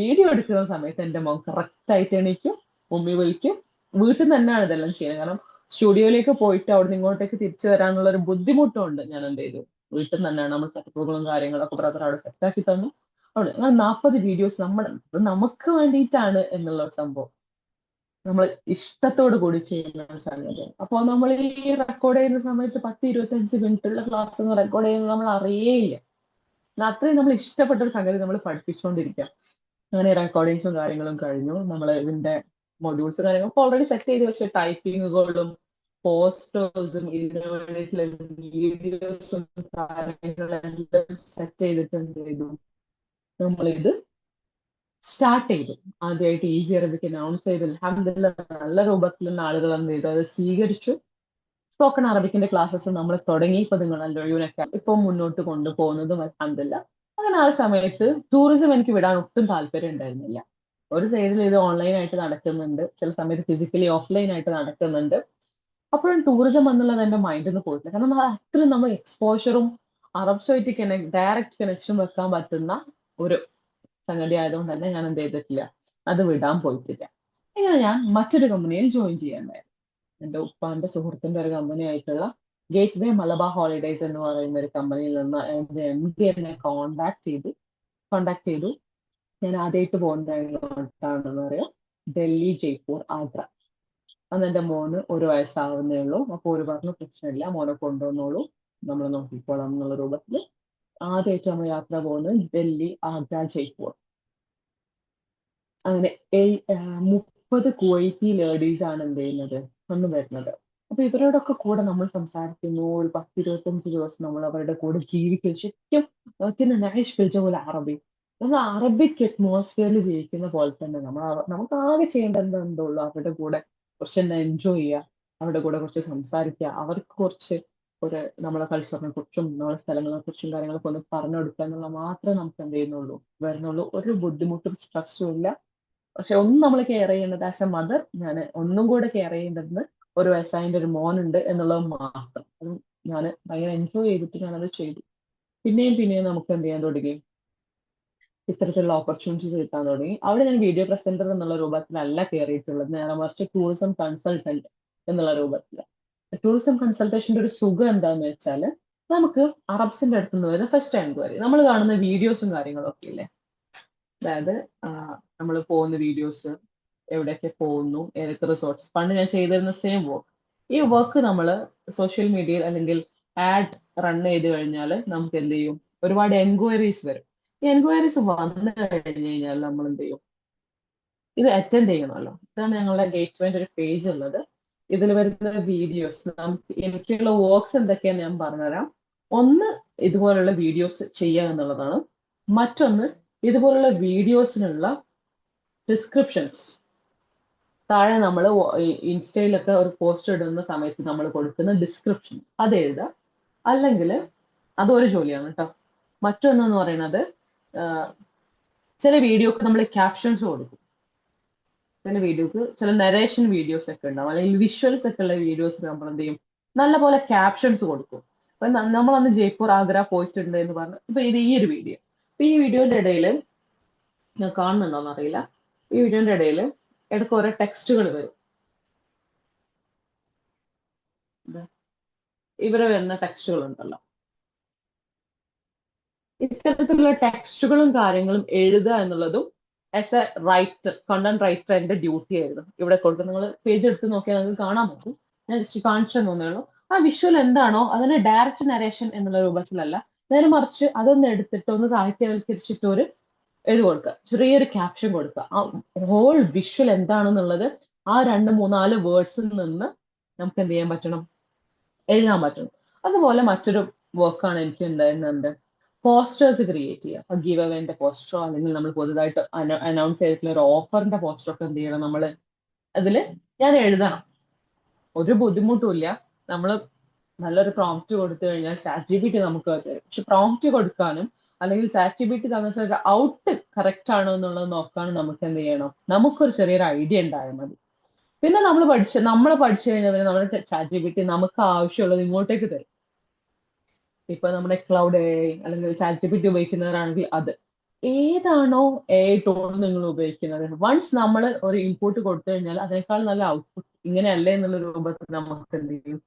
വീഡിയോ എടുക്കുന്ന സമയത്ത് എൻ്റെ മോൻ കറക്റ്റ് ആയിട്ട് എണീക്കും, ഉമ്മി വിളിക്കും. വീട്ടിൽ നിന്ന് തന്നെയാണ് ഇതെല്ലാം ചെയ്യുന്നത്. കാരണം സ്റ്റുഡിയോയിലേക്ക് പോയിട്ട് അവിടെ നിന്ന് ഇങ്ങോട്ടേക്ക് തിരിച്ചു വരാനുള്ള ഒരു ബുദ്ധിമുട്ടുണ്ട്. ഞാൻ എന്ത് ചെയ്തു, വീട്ടിൽ നിന്ന് തന്നെയാണ് നമ്മൾ സെറ്റപ്പുകളും കാര്യങ്ങളൊക്കെ ബ്രദർ അവിടെ സെറ്റാക്കി തന്നു. അവിടെ അങ്ങനെ 40 വീഡിയോസ് നമുക്ക് വേണ്ടിയിട്ടാണ് എന്നുള്ള ഒരു സംഭവം നമ്മൾ ഇഷ്ടത്തോടു കൂടി ചെയ്യുന്ന ഒരു സംഗതിയാണ്. അപ്പോൾ നമ്മൾ ഈ റെക്കോർഡ് ചെയ്യുന്ന സമയത്ത് 10-25 മിനിറ്റുള്ള ക്ലാസ് റെക്കോർഡ് ചെയ്യുന്നത് നമ്മൾ അറിയേയില്ല. അത്രയും നമ്മൾ ഇഷ്ടപ്പെട്ട ഒരു സംഗതി നമ്മൾ പഠിപ്പിച്ചുകൊണ്ടിരിക്കാം. അങ്ങനെ റെക്കോർഡിങ്സും കാര്യങ്ങളും കഴിഞ്ഞു. നമ്മൾ ഇതിന്റെ മൊഡ്യൂൾസ് കാര്യങ്ങളൊക്കെ ഓൾറെഡി സെറ്റ് ചെയ്ത് വെച്ച ടൈപ്പിങ്ങുകളും പോസ്റ്റേഴ്സും ഇതിനു വേണ്ടിയിട്ടുള്ള വീഡിയോസും കാര്യങ്ങളെല്ലാം സെറ്റ് ചെയ്തിട്ട് എന്ത് ചെയ്തു, നമ്മളിത് സ്റ്റാർട്ട് ചെയ്തു. ആദ്യമായിട്ട് ഈസി അറബിക്ക് അനൗൺസ് ചെയ്തു. അൽഹംദുലില്ലാഹ് നല്ല രൂപത്തിൽ നിന്ന് ആളുകൾ എന്ത് ചെയ്തു, അത് സ്വീകരിച്ചു. സ്പോക്കൺ അറബിക്കിന്റെ ക്ലാസ്സസ് നമ്മൾ തുടങ്ങി. ഇപ്പൊ നിങ്ങളൊക്കെ ഇപ്പൊ മുന്നോട്ട് കൊണ്ടുപോകുന്നതും അൽഹംദുലില്ലാഹ്. അങ്ങനെ ആ സമയത്ത് ടൂറിസം എനിക്ക് വിടാൻ ഒട്ടും താല്പര്യം ഉണ്ടായിരുന്നില്ല. ഒരു സൈഡിൽ ഇത് ഓൺലൈനായിട്ട് നടക്കുന്നുണ്ട്, ചില സമയത്ത് ഫിസിക്കലി ഓഫ്ലൈൻ ആയിട്ട് നടക്കുന്നുണ്ട്. അപ്പോഴും ടൂറിസം എന്നുള്ളത് എൻ്റെ മൈൻഡിൽ നിന്ന് പോയിട്ടില്ല. കാരണം അത്രയും നമ്മൾ എക്സ്പോഷറും അറബ്സുമായിട്ട് ഡയറക്റ്റ് കണക്ഷൻ വെക്കാൻ പറ്റുന്ന ഒരു സംഗതി ആയതുകൊണ്ട് തന്നെ ഞാൻ എന്ത് ചെയ്തിട്ടില്ല, അത് വിടാൻ പോയിട്ടില്ല. ഇങ്ങനെ ഞാൻ മറ്റൊരു കമ്പനിയിൽ ജോയിൻ ചെയ്യാണ്ടായിരുന്നു. എൻ്റെ ഉപ്പാന്റെ സുഹൃത്തിന്റെ ഒരു കമ്പനി ആയിട്ടുള്ള ഗേറ്റ് വേ മലബാർ ഹോളിഡേയ്സ് എന്ന് പറയുന്ന ഒരു കമ്പനിയിൽ നിന്ന് എൻ്റെ MD എന്നെ കോണ്ടാക്ട് ചെയ്തു. ഞാൻ ആദ്യമായിട്ട് പോകുന്നതാണെന്ന് പറയാം, ഡൽഹി, ജയ്പൂർ, ആഗ്ര. അന്ന് എൻ്റെ മോന് 1 വയസ്സാവുന്നേ ഉള്ളൂ. അപ്പോൾ ഒരു പറഞ്ഞു പ്രശ്നമില്ല, മോനെ കൊണ്ടുവന്നോളൂ, നമ്മൾ നോക്കിക്കോളാം എന്നുള്ള രൂപത്തിൽ ആദ്യമായിട്ട് നമ്മൾ യാത്ര പോകുന്നത് ഡൽഹി, ആഗ്ര, ജയ്പൂർ. അങ്ങനെ 30 കുവൈറ്റി ലേഡീസ് ആണ് എന്ത് ചെയ്യുന്നത്, അന്ന് വരുന്നത്. അപ്പൊ ഇവരോടൊക്കെ കൂടെ നമ്മൾ സംസാരിക്കുന്നു. ഒരു 10-25 ദിവസം നമ്മൾ അവരുടെ കൂടെ ജീവിക്കും. ശരിക്കും അറബി, നമ്മൾ അറബിക് അറ്റ്മോസ്ഫിയറിൽ ജീവിക്കുന്ന പോലെ തന്നെ നമുക്ക് ആകെ ചെയ്യേണ്ടത് എന്തുള്ളൂ, അവരുടെ കൂടെ കുറച്ച് എൻജോയ് ചെയ്യുക, അവരുടെ കൂടെ കുറച്ച് സംസാരിക്കുക, അവർക്ക് കുറച്ച് നമ്മളെ കൾച്ചറിനെ കുറിച്ചും നമ്മളെ സ്ഥലങ്ങളെ കുറിച്ചും കാര്യങ്ങളൊക്കെ ഒന്ന് പറഞ്ഞു കൊടുക്കുക എന്നുള്ള മാത്രമേ നമുക്ക് എന്ത് വരുന്നുള്ളൂ. ഒരു ബുദ്ധിമുട്ടും സ്ട്രെസ്സും ഇല്ല. പക്ഷെ ഒന്നും നമ്മൾ കെയർ ചെയ്യേണ്ടത് ആസ് എ മദർ, ഞാൻ ഒന്നും കൂടെ കെയർ ചെയ്യേണ്ടത് 1 വയസ്സായതിൻ്റെ ഒരു മോനുണ്ട് എന്നുള്ളത് മാത്രം. ഞാൻ ഭയങ്കര എൻജോയ് ചെയ്തിട്ട് ഞാനത് ചെയ്തു. പിന്നെയും നമുക്ക് എന്ത് ചെയ്യാൻ തുടങ്ങി, ഇത്തരത്തിലുള്ള ഓപ്പർച്യൂണിറ്റീസ് കിട്ടാൻ തുടങ്ങി. അവിടെ ഞാൻ വീഡിയോ പ്രസന്റർ എന്നുള്ള രൂപത്തിലല്ല കയറിയിട്ടുള്ളത്, നേരെ മറിച്ച് ടൂറിസം കൺസൾട്ടന്റ് എന്നുള്ള രൂപത്തിൽ. ടൂറിസം കൺസൾട്ടേഷന്റെ ഒരു സുഖം എന്താന്ന് വെച്ചാൽ, നമുക്ക് അറബ്സിന്റെ അടുത്ത് നിന്ന് വരുന്ന ഫസ്റ്റ് എൻക്വയറി, നമ്മൾ കാണുന്ന വീഡിയോസും കാര്യങ്ങളും ഒക്കെ ഇല്ലേ, അതായത് നമ്മൾ പോകുന്ന വീഡിയോസ്, എവിടെയൊക്കെ പോകുന്നു, ഏതൊക്കെ റിസോർട്ട്സ്, പണ്ട് ഞാൻ ചെയ്തിരുന്ന സെയിം വർക്ക്. ഈ വർക്ക് നമ്മൾ സോഷ്യൽ മീഡിയയിൽ അല്ലെങ്കിൽ ആഡ് റൺ ചെയ്ത് കഴിഞ്ഞാൽ നമുക്ക് എന്ത് ചെയ്യും, ഒരുപാട് എൻക്വയറീസ് വരും. ഈ എൻക്വയറീസ് വന്നു കഴിഞ്ഞ് കഴിഞ്ഞാൽ നമ്മൾ എന്ത് ചെയ്യും, ഇത് അറ്റൻഡ് ചെയ്യണമല്ലോ. ഇതാണ് ഞങ്ങളുടെ ഗേറ്റ് വേൻ്റെ ഒരു പേജ് ഉള്ളത്. ഇതിൽ വരുന്ന വീഡിയോസ്, എനിക്കുള്ള വർക്ക്സ് എന്തൊക്കെയാന്ന് ഞാൻ പറഞ്ഞുതരാം. ഒന്ന്, ഇതുപോലുള്ള വീഡിയോസ് ചെയ്യുക എന്നുള്ളതാണ്. മറ്റൊന്ന്, ഇതുപോലുള്ള വീഡിയോസിനുള്ള ഡിസ്ക്രിപ്ഷൻസ് താഴെ നമ്മൾ ഇൻസ്റ്റയിലൊക്കെ ഒരു പോസ്റ്റ് ഇടുന്ന സമയത്ത് നമ്മൾ കൊടുക്കുന്ന ഡിസ്ക്രിപ്ഷൻ അത് എഴുതുക. അല്ലെങ്കിൽ അതൊരു ജോലിയാണ് കേട്ടോ. മറ്റൊന്നെന്ന് പറയുന്നത്, ചില വീഡിയോക്ക് നമ്മൾ ക്യാപ്ഷൻസ് കൊടുക്കും. ചില വീഡിയോക്ക് ചില നരേഷൻ വീഡിയോസ് ഒക്കെ ഉണ്ടാവും, അല്ലെങ്കിൽ വിഷ്വൽസ് ഒക്കെ ഉള്ള വീഡിയോസ് നമ്മൾ എന്ത് ചെയ്യും, നല്ലപോലെ ക്യാപ്ഷൻസ് കൊടുക്കും. അപ്പൊ നമ്മളന്ന് ജയ്പൂർ, ആഗ്ര പോയിട്ടുണ്ട് എന്ന് പറഞ്ഞു. ഇപ്പൊ ഈ ഒരു വീഡിയോ, ഈ വീഡിയോന്റെ ഇടയിൽ ഞാൻ കാണുന്നുണ്ടോന്ന് അറിയില്ല, ഈ വീഡിയോന്റെ ഇടയിൽ ഇടയ്ക്ക് ഓരോ ടെക്സ്റ്റുകൾ വരും. ഇവിടെ വരുന്ന ടെക്സ്റ്റുകൾ ഉണ്ടല്ലോ, ഇത്തരത്തിലുള്ള ടെക്സ്റ്റുകളും കാര്യങ്ങളും എഴുതുക എന്നുള്ളതും as A writer, content writer എന്റെ ഡ്യൂട്ടി ആയിരുന്നു. ഇവിടെ കൊടുക്കും, നിങ്ങൾ പേജ് എടുത്ത് നോക്കിയാൽ നിങ്ങൾക്ക് കാണാൻ പറ്റും. ഞാൻ ജസ്റ്റ് കാണിച്ചു തന്നേ ഉള്ളൂ. ആ വിഷ്വൽ എന്താണോ അതിന് ഡയറക്റ്റ് നരേഷൻ എന്നുള്ള രൂപത്തിലല്ല, നേരെ മറിച്ച് അതൊന്ന് എടുത്തിട്ട് ഒന്ന് സാഹിത്യവൽക്കരിച്ചിട്ട് ഒരു എഴുതി കൊടുക്കുക, ചെറിയൊരു ക്യാപ്ഷൻ കൊടുക്കുക. ആ ഹോൾ വിഷ്വൽ എന്താണെന്നുള്ളത് ആ 2, 3, 4 വേർഡ്സിൽ നിന്ന് നമുക്ക് എന്ത് ചെയ്യാൻ പറ്റണം, എഴുതാൻ പറ്റണം. അതുപോലെ മറ്റൊരു വർക്കാണ് എനിക്ക് ഉണ്ടായിരുന്നത്, പോസ്റ്റേഴ്സ് ക്രിയേറ്റ് ചെയ്യുക. ഗീവ് അവേന്റെ പോസ്റ്ററോ അല്ലെങ്കിൽ നമ്മൾ പുതുതായിട്ട് അനൗൺസ് ചെയ്തിട്ടുള്ള ഒരു ഓഫറിന്റെ പോസ്റ്ററോ ഒക്കെ എന്ത് ചെയ്യണം, നമ്മൾ അതിൽ ഞാൻ എഴുതണം. ഒരു ബുദ്ധിമുട്ടും ഇല്ല. നമ്മൾ നല്ലൊരു പ്രോംപ്റ്റ് കൊടുത്തു കഴിഞ്ഞാൽ ChatGPT നമുക്ക് തരും. പക്ഷെ പ്രോംപ്റ്റ് കൊടുക്കാനും അല്ലെങ്കിൽ ChatGPT തന്നിട്ട് ഒരു ഔട്ട് കറക്റ്റ് ആണോ എന്നുള്ളത് നോക്കാനും നമുക്ക് എന്ത് ചെയ്യണം, നമുക്കൊരു ചെറിയൊരു ഐഡിയ ഉണ്ടായാൽ മതി. പിന്നെ നമ്മൾ പഠിച്ചു കഴിഞ്ഞാൽ പിന്നെ നമ്മുടെ ChatGPT നമുക്ക് ആവശ്യമുള്ളത് ഇങ്ങോട്ടേക്ക് തരും. ഇപ്പൊ നമ്മുടെ ക്ലൗഡ് AI അല്ലെങ്കിൽ ChatGPT ഉപയോഗിക്കുന്നവരാണെങ്കിൽ അത് ഏതാണോ AI ടൂൾ നിങ്ങൾ ഉപയോഗിക്കുന്നത്, വൺസ് നമ്മൾ ഒരു ഇൻപുട്ട് കൊടുത്തു കഴിഞ്ഞാൽ അതിനേക്കാൾ നല്ല ഔട്ട്പുട്ട് ഇങ്ങനെയല്ലേ എന്നുള്ള രൂപത്തിൽ നമുക്ക് എന്ത് ചെയ്യും,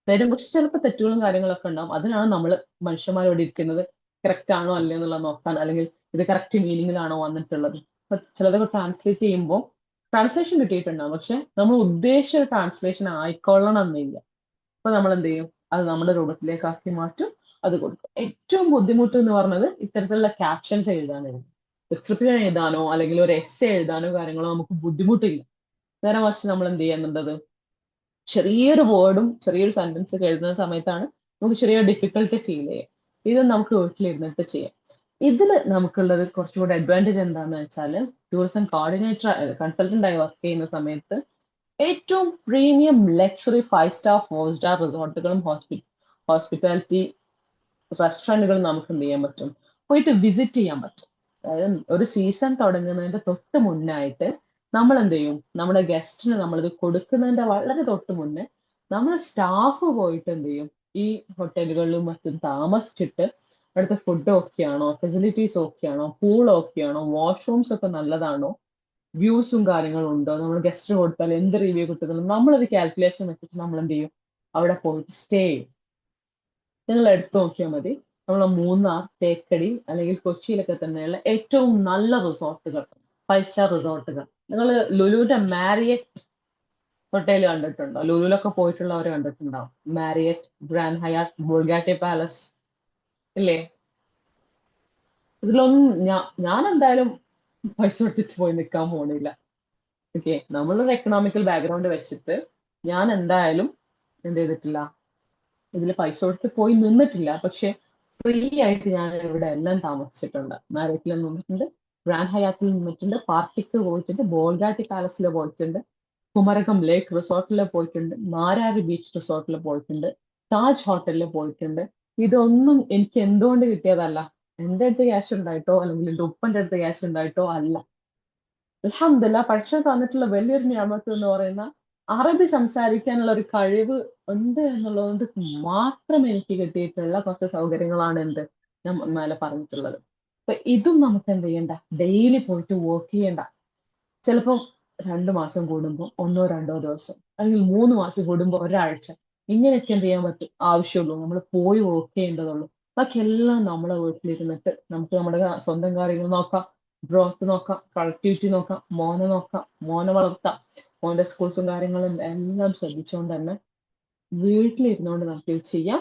തരും. പക്ഷെ ചിലപ്പോൾ തെറ്റുകളും കാര്യങ്ങളൊക്കെ ഉണ്ടാവും. അതിനാണ് നമ്മൾ മനുഷ്യന്മാരോട് ഇരിക്കുന്നത്, കറക്റ്റ് ആണോ അല്ലേ എന്നുള്ളത് നോക്കാൻ, അല്ലെങ്കിൽ ഇത് കറക്റ്റ് മീനിങ്ങിലാണോ വന്നിട്ടുള്ളത്. അപ്പൊ ചിലതൊക്കെ ട്രാൻസ്ലേറ്റ് ചെയ്യുമ്പോൾ ട്രാൻസ്ലേഷൻ കിട്ടിയിട്ടുണ്ടാവും, പക്ഷെ നമ്മൾ ഉദ്ദേശിച്ച ട്രാൻസ്ലേഷൻ ആയിക്കൊള്ളണം എന്നില്ല. അപ്പൊ നമ്മൾ എന്ത് ചെയ്യും, അത് നമ്മുടെ രൂപത്തിലേക്ക് ആക്കി മാറ്റും, അത് കൊടുക്കും. ഏറ്റവും ബുദ്ധിമുട്ട് എന്ന് പറഞ്ഞത് ഇത്തരത്തിലുള്ള ക്യാപ്ഷൻസ് എഴുതാനായിരുന്നു. ഡിസ്ക്രിപ്ഷൻ എഴുതാനോ അല്ലെങ്കിൽ ഒരു എസ്സേ എഴുതാനോ കാര്യങ്ങളോ നമുക്ക് ബുദ്ധിമുട്ടില്ല. നേരെ മറിച്ച് നമ്മൾ എന്ത് ചെയ്യുന്നുണ്ടത്, ചെറിയൊരു വേർഡും ചെറിയൊരു സെന്റൻസ് ഒക്കെ എഴുതുന്ന സമയത്താണ് നമുക്ക് ചെറിയൊരു ഡിഫിക്കൽട്ടി ഫീൽ ചെയ്യുക. ഇത് നമുക്ക് വീട്ടിലിരുന്നിട്ട് ചെയ്യാം. ഇതിൽ നമുക്കുള്ളത് കുറച്ചുകൂടി അഡ്വാൻറ്റേജ് എന്താണെന്ന് വെച്ചാൽ, ടൂറിസം കോർഡിനേറ്റർ കൺസൾട്ടന്റ് ആയി വർക്ക് ചെയ്യുന്ന സമയത്ത് ഏറ്റവും പ്രീമിയം ലക്ഷറി 5 സ്റ്റാർ 4 സ്റ്റാർ റിസോർട്ടുകളും ഹോസ്പിറ്റാലിറ്റി റെസ്റ്റോറൻറ്റുകളും നമുക്ക് എന്ത് ചെയ്യാൻ പറ്റും, പോയിട്ട് വിസിറ്റ് ചെയ്യാൻ പറ്റും. അതായത് ഒരു സീസൺ തുടങ്ങുന്നതിന്റെ തൊട്ട് മുന്നായിട്ട് നമ്മൾ എന്ത് ചെയ്യും, നമ്മുടെ ഗസ്റ്റിന് നമ്മളിത് കൊടുക്കുന്നതിന്റെ വളരെ തൊട്ട് മുന്നേ നമ്മുടെ സ്റ്റാഫ് പോയിട്ട് എന്ത് ചെയ്യും, ഈ ഹോട്ടലുകളിലും മറ്റും താമസിച്ചിട്ട് അവിടുത്തെ ഫുഡ് ഓക്കെയാണോ, ഫെസിലിറ്റീസ് ഓക്കെയാണോ, പൂൾ ഓക്കെയാണോ, വാഷ്റൂംസ് ഒക്കെ നല്ലതാണോ, വ്യൂസും കാര്യങ്ങളും ഉണ്ടോ, നമ്മൾ ഗസ്റ്റിന് കൊടുത്താൽ എന്ത് റിവ്യൂ കിട്ടുന്നുള്ളൂ, നമ്മളൊരു കാൽക്കുലേഷൻ വെച്ചിട്ട് നമ്മൾ എന്ത് ചെയ്യും, അവിടെ പോയിട്ട് സ്റ്റേ ചെയ്യും. നിങ്ങൾ എടുത്തു നോക്കിയാൽ മതി, നമ്മളെ മൂന്നാർ, തേക്കടി അല്ലെങ്കിൽ കൊച്ചിയിലൊക്കെ തന്നെയുള്ള ഏറ്റവും നല്ല റിസോർട്ടുകൾ, 5 സ്റ്റാർ റിസോർട്ടുകൾ. നിങ്ങൾ ലുലുവിന്റെ മാരിയറ്റ് ഹോട്ടൽ കണ്ടിട്ടുണ്ടോ? ലുലുവിലൊക്കെ പോയിട്ടുള്ളവർ കണ്ടിട്ടുണ്ടാവും. മാരിയറ്റ്, ഗ്രാൻഡ് ഹയാത്ത്, ബുൾഗാട്ടി പാലസ് ഇല്ലേ? ഇതിലൊന്നും ഞാൻ എന്തായാലും പൈസ കൊടുത്തിട്ട് പോയി നിൽക്കാൻ പോണില്ല. ഓക്കെ, നമ്മളൊരു എക്കണോമിക്കൽ ബാക്ക്ഗ്രൗണ്ട് വെച്ചിട്ട് ഞാൻ എന്തായാലും എന്ത് ചെയ്തിട്ടില്ല, ഇതിൽ പൈസ കൊടുത്ത് പോയി നിന്നിട്ടില്ല. പക്ഷെ ഫ്രീ ആയിട്ട് ഞാൻ ഇവിടെ എല്ലാം താമസിച്ചിട്ടുണ്ട്. മാരിയറ്റിൽ നിന്നിട്ടുണ്ട്, ഗ്രാൻഡ് ഹയാത്തിൽ നിന്നിട്ടുണ്ട്, പാർട്ടിക്ക് പോയിട്ടുണ്ട്, ബോൾഗാട്ടി പാലസിൽ പോയിട്ടുണ്ട്, കുമരകം ലേക്ക് റിസോർട്ടിൽ പോയിട്ടുണ്ട്, മാരാരി ബീച്ച് റിസോർട്ടിൽ പോയിട്ടുണ്ട്, താജ് ഹോട്ടലിൽ പോയിട്ടുണ്ട്. ഇതൊന്നും എനിക്ക് എന്തുകൊണ്ട് കിട്ടിയതല്ല, എൻ്റെ അടുത്ത് ക്യാഷ് ഉണ്ടായിട്ടോ അല്ലെങ്കിൽ എൻ്റെ ഉപ്പൻ്റെ അടുത്ത് ക്യാഷ് ഉണ്ടായിട്ടോ അല്ല. അൽഹംദുലില്ലാ പഠിച്ചു തന്നിട്ടുള്ള വലിയൊരു ഞാമത്ത് എന്ന് പറയുന്ന അറബി സംസാരിക്കാനുള്ള ഒരു കഴിവ് ഉണ്ട് എന്നുള്ളത് കൊണ്ട് മാത്രം എനിക്ക് കിട്ടിയിട്ടുള്ള കുറച്ച് സൗകര്യങ്ങളാണ് ഞാൻ മേലെ പറഞ്ഞിട്ടുള്ളത്. അപ്പൊ ഇതും നമുക്ക് എന്ത് ചെയ്യണ്ട, ഡെയിലി പോയിട്ട് വർക്ക് ചെയ്യണ്ട. ചിലപ്പം 2 മാസം കൂടുമ്പോൾ 1 2 ദിവസം, അല്ലെങ്കിൽ 3 മാസം കൂടുമ്പോൾ ഒരാഴ്ച, ഇങ്ങനെയൊക്കെ എന്ത് ചെയ്യാൻ പറ്റും, ആവശ്യമുള്ളൂ. നമ്മൾ പോയി വർക്ക് ചെയ്യേണ്ടതുള്ളൂ. ബാക്കിയെല്ലാം നമ്മളെ വീട്ടിലിരുന്നിട്ട് നമുക്ക് നമ്മുടെ സ്വന്തം കാര്യങ്ങൾ നോക്കാം, ഗ്രോത്ത് നോക്കാം, പ്രൊഡക്ടിവിറ്റി നോക്കാം, മോനെ വളർത്താം, മോന്റെ സ്കൂൾസും കാര്യങ്ങളും എല്ലാം ശ്രദ്ധിച്ചുകൊണ്ട് തന്നെ വീട്ടിലിരുന്നുകൊണ്ട് നമുക്ക് ഇത് ചെയ്യാം.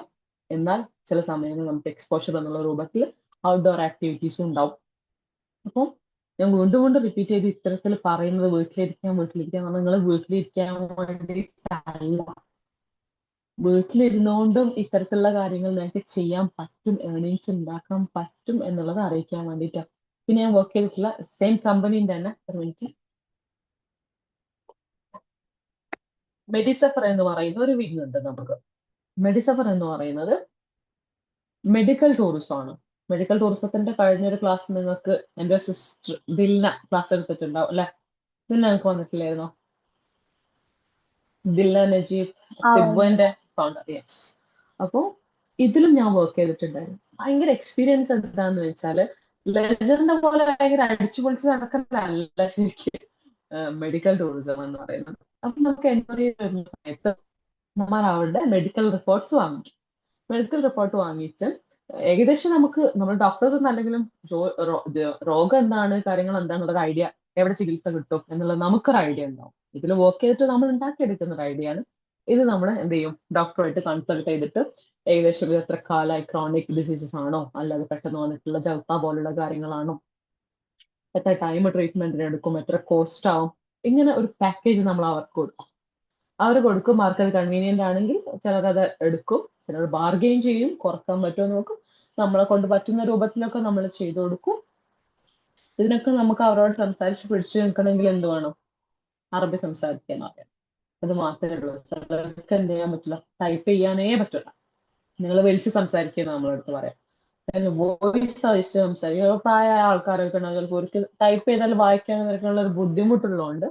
എന്നാൽ ചില സമയങ്ങളിൽ നമുക്ക് എക്സ്പോഷർ എന്നുള്ള രൂപത്തിൽ ഔട്ട്ഡോർ ആക്ടിവിറ്റീസും ഉണ്ടാവും. അപ്പോൾ ഞാൻ വീണ്ടും റിപ്പീറ്റ് ചെയ്ത് ഇത്തരത്തിൽ പറയുന്നത് വീട്ടിലിരിക്കാൻ നിങ്ങൾ വീട്ടിലിരിക്കാൻ വേണ്ടിയിട്ടല്ല. വീട്ടിലിരുന്നുകൊണ്ടും ഇത്തരത്തിലുള്ള കാര്യങ്ങൾ നിങ്ങൾക്ക് ചെയ്യാൻ പറ്റും, ഏർണിങ്സ് ഉണ്ടാക്കാൻ പറ്റും എന്നുള്ളത് അറിയിക്കാൻ വേണ്ടിയിട്ടാണ്. പിന്നെ ഞാൻ വർക്ക് ചെയ്തിട്ടുള്ള സെയിം കമ്പനിന്റെ തന്നെ ഒരു മിനിറ്റ്, മെഡിസഫർ എന്ന് പറയുന്ന ഒരു വിങ് ഉണ്ട് നമുക്ക്. മെഡിസഫർ എന്ന് പറയുന്നത് മെഡിക്കൽ ടൂറിസം ആണ്. മെഡിക്കൽ ടൂറിസത്തിന്റെ കഴിഞ്ഞൊരു ക്ലാസ് നിങ്ങൾക്ക് എൻ്റെ സിസ്റ്റർ ദിൽന ക്ലാസ് എടുത്തിട്ടുണ്ടാവും അല്ലെ? ദിൽന നിങ്ങൾക്ക് വന്നിട്ടില്ലായിരുന്നോ? ദിൽന നജീബ്, തിബ്വന്റെ ഫൗണ്ടർ. യെസ്. അപ്പോൾ ഇതിലും ഞാൻ വർക്ക് ചെയ്തിട്ടുണ്ടായിരുന്നു. ഭയങ്കര എക്സ്പീരിയൻസ് എന്താന്ന് വെച്ചാൽ, ലെജറിന്റെ പോലെ ഭയങ്കര അടിച്ചു പൊളിച്ച് നടക്കുന്നതല്ല ശരിക്കും മെഡിക്കൽ ടൂറിസം എന്ന് പറയുന്നത്. അപ്പൊ നമുക്ക് എൻക്വയറി വരുന്ന സമയത്ത് നമ്മൾ അവരുടെ മെഡിക്കൽ റിപ്പോർട്ട്സ് വാങ്ങിക്കും. മെഡിക്കൽ റിപ്പോർട്ട് വാങ്ങിയിട്ട് ഏകദേശം നമ്മൾ ഡോക്ടേഴ്സ് എന്നല്ലെങ്കിലും രോഗം എന്താണ്, കാര്യങ്ങൾ എന്താണെന്നുള്ളൊരു ഐഡിയ, എവിടെ ചികിത്സ കിട്ടും എന്നുള്ളത് നമുക്കൊരു ഐഡിയ ഉണ്ടാവും. ഇതിൽ വർക്ക് ചെയ്തിട്ട് നമ്മൾ ഉണ്ടാക്കിയെടുക്കുന്ന ഒരു ഐഡിയ ആണ്. ഇത് നമ്മൾ എന്ത് ചെയ്യും, ഡോക്ടറുമായിട്ട് കൺസൾട്ട് ചെയ്തിട്ട് ഏകദേശം ഇത് എത്ര കാലമായി, ക്രോണിക് ഡിസീസസ് ആണോ അല്ലാതെ പെട്ടെന്ന് വന്നിട്ടുള്ള ജലത്ത പോലുള്ള കാര്യങ്ങളാണോ, എത്ര ടൈം ട്രീറ്റ്മെന്റിന് എടുക്കും, എത്ര കോസ്റ്റ് ആവും, ഇങ്ങനെ ഒരു പാക്കേജ് നമ്മൾ അവർക്ക് കൊടുക്കും. അവർ കൊടുക്കും, ആർക്കത് കൺവീനിയന്റ് ആണെങ്കിൽ ചിലർ അത് എടുക്കും, ചിലർ ബാർഗെയിൻ ചെയ്യും, കുറക്കാൻ പറ്റുമോ നോക്കും, നമ്മളെ കൊണ്ട് പറ്റുന്ന രൂപത്തിലൊക്കെ നമ്മൾ ചെയ്തു കൊടുക്കും. ഇതിനൊക്കെ നമുക്ക് അവരോട് സംസാരിച്ച് പിടിച്ചു നിൽക്കണമെങ്കിൽ എന്ത് വേണം? അറബി സംസാരിക്കാൻ അറിയാം. അത് മാത്രമേ ഉള്ളൂ. ചിലർക്ക് എന്ത് ചെയ്യാൻ പറ്റില്ല, ടൈപ്പ് ചെയ്യാനേ പറ്റില്ല. നിങ്ങൾ വലിച്ച് സംസാരിക്കുന്ന നമ്മളടുത്ത് പറയാം. വോയിസ് അയച്ച് സംസാരിക്കും. പ്രായമായ ആൾക്കാരൊക്കെ ഉണ്ടെങ്കിൽ ചിലപ്പോൾ അവർക്ക് ടൈപ്പ് ചെയ്താൽ വായിക്കാൻ നിൽക്കാനുള്ള ഒരു ബുദ്ധിമുട്ടുള്ളതുകൊണ്ട്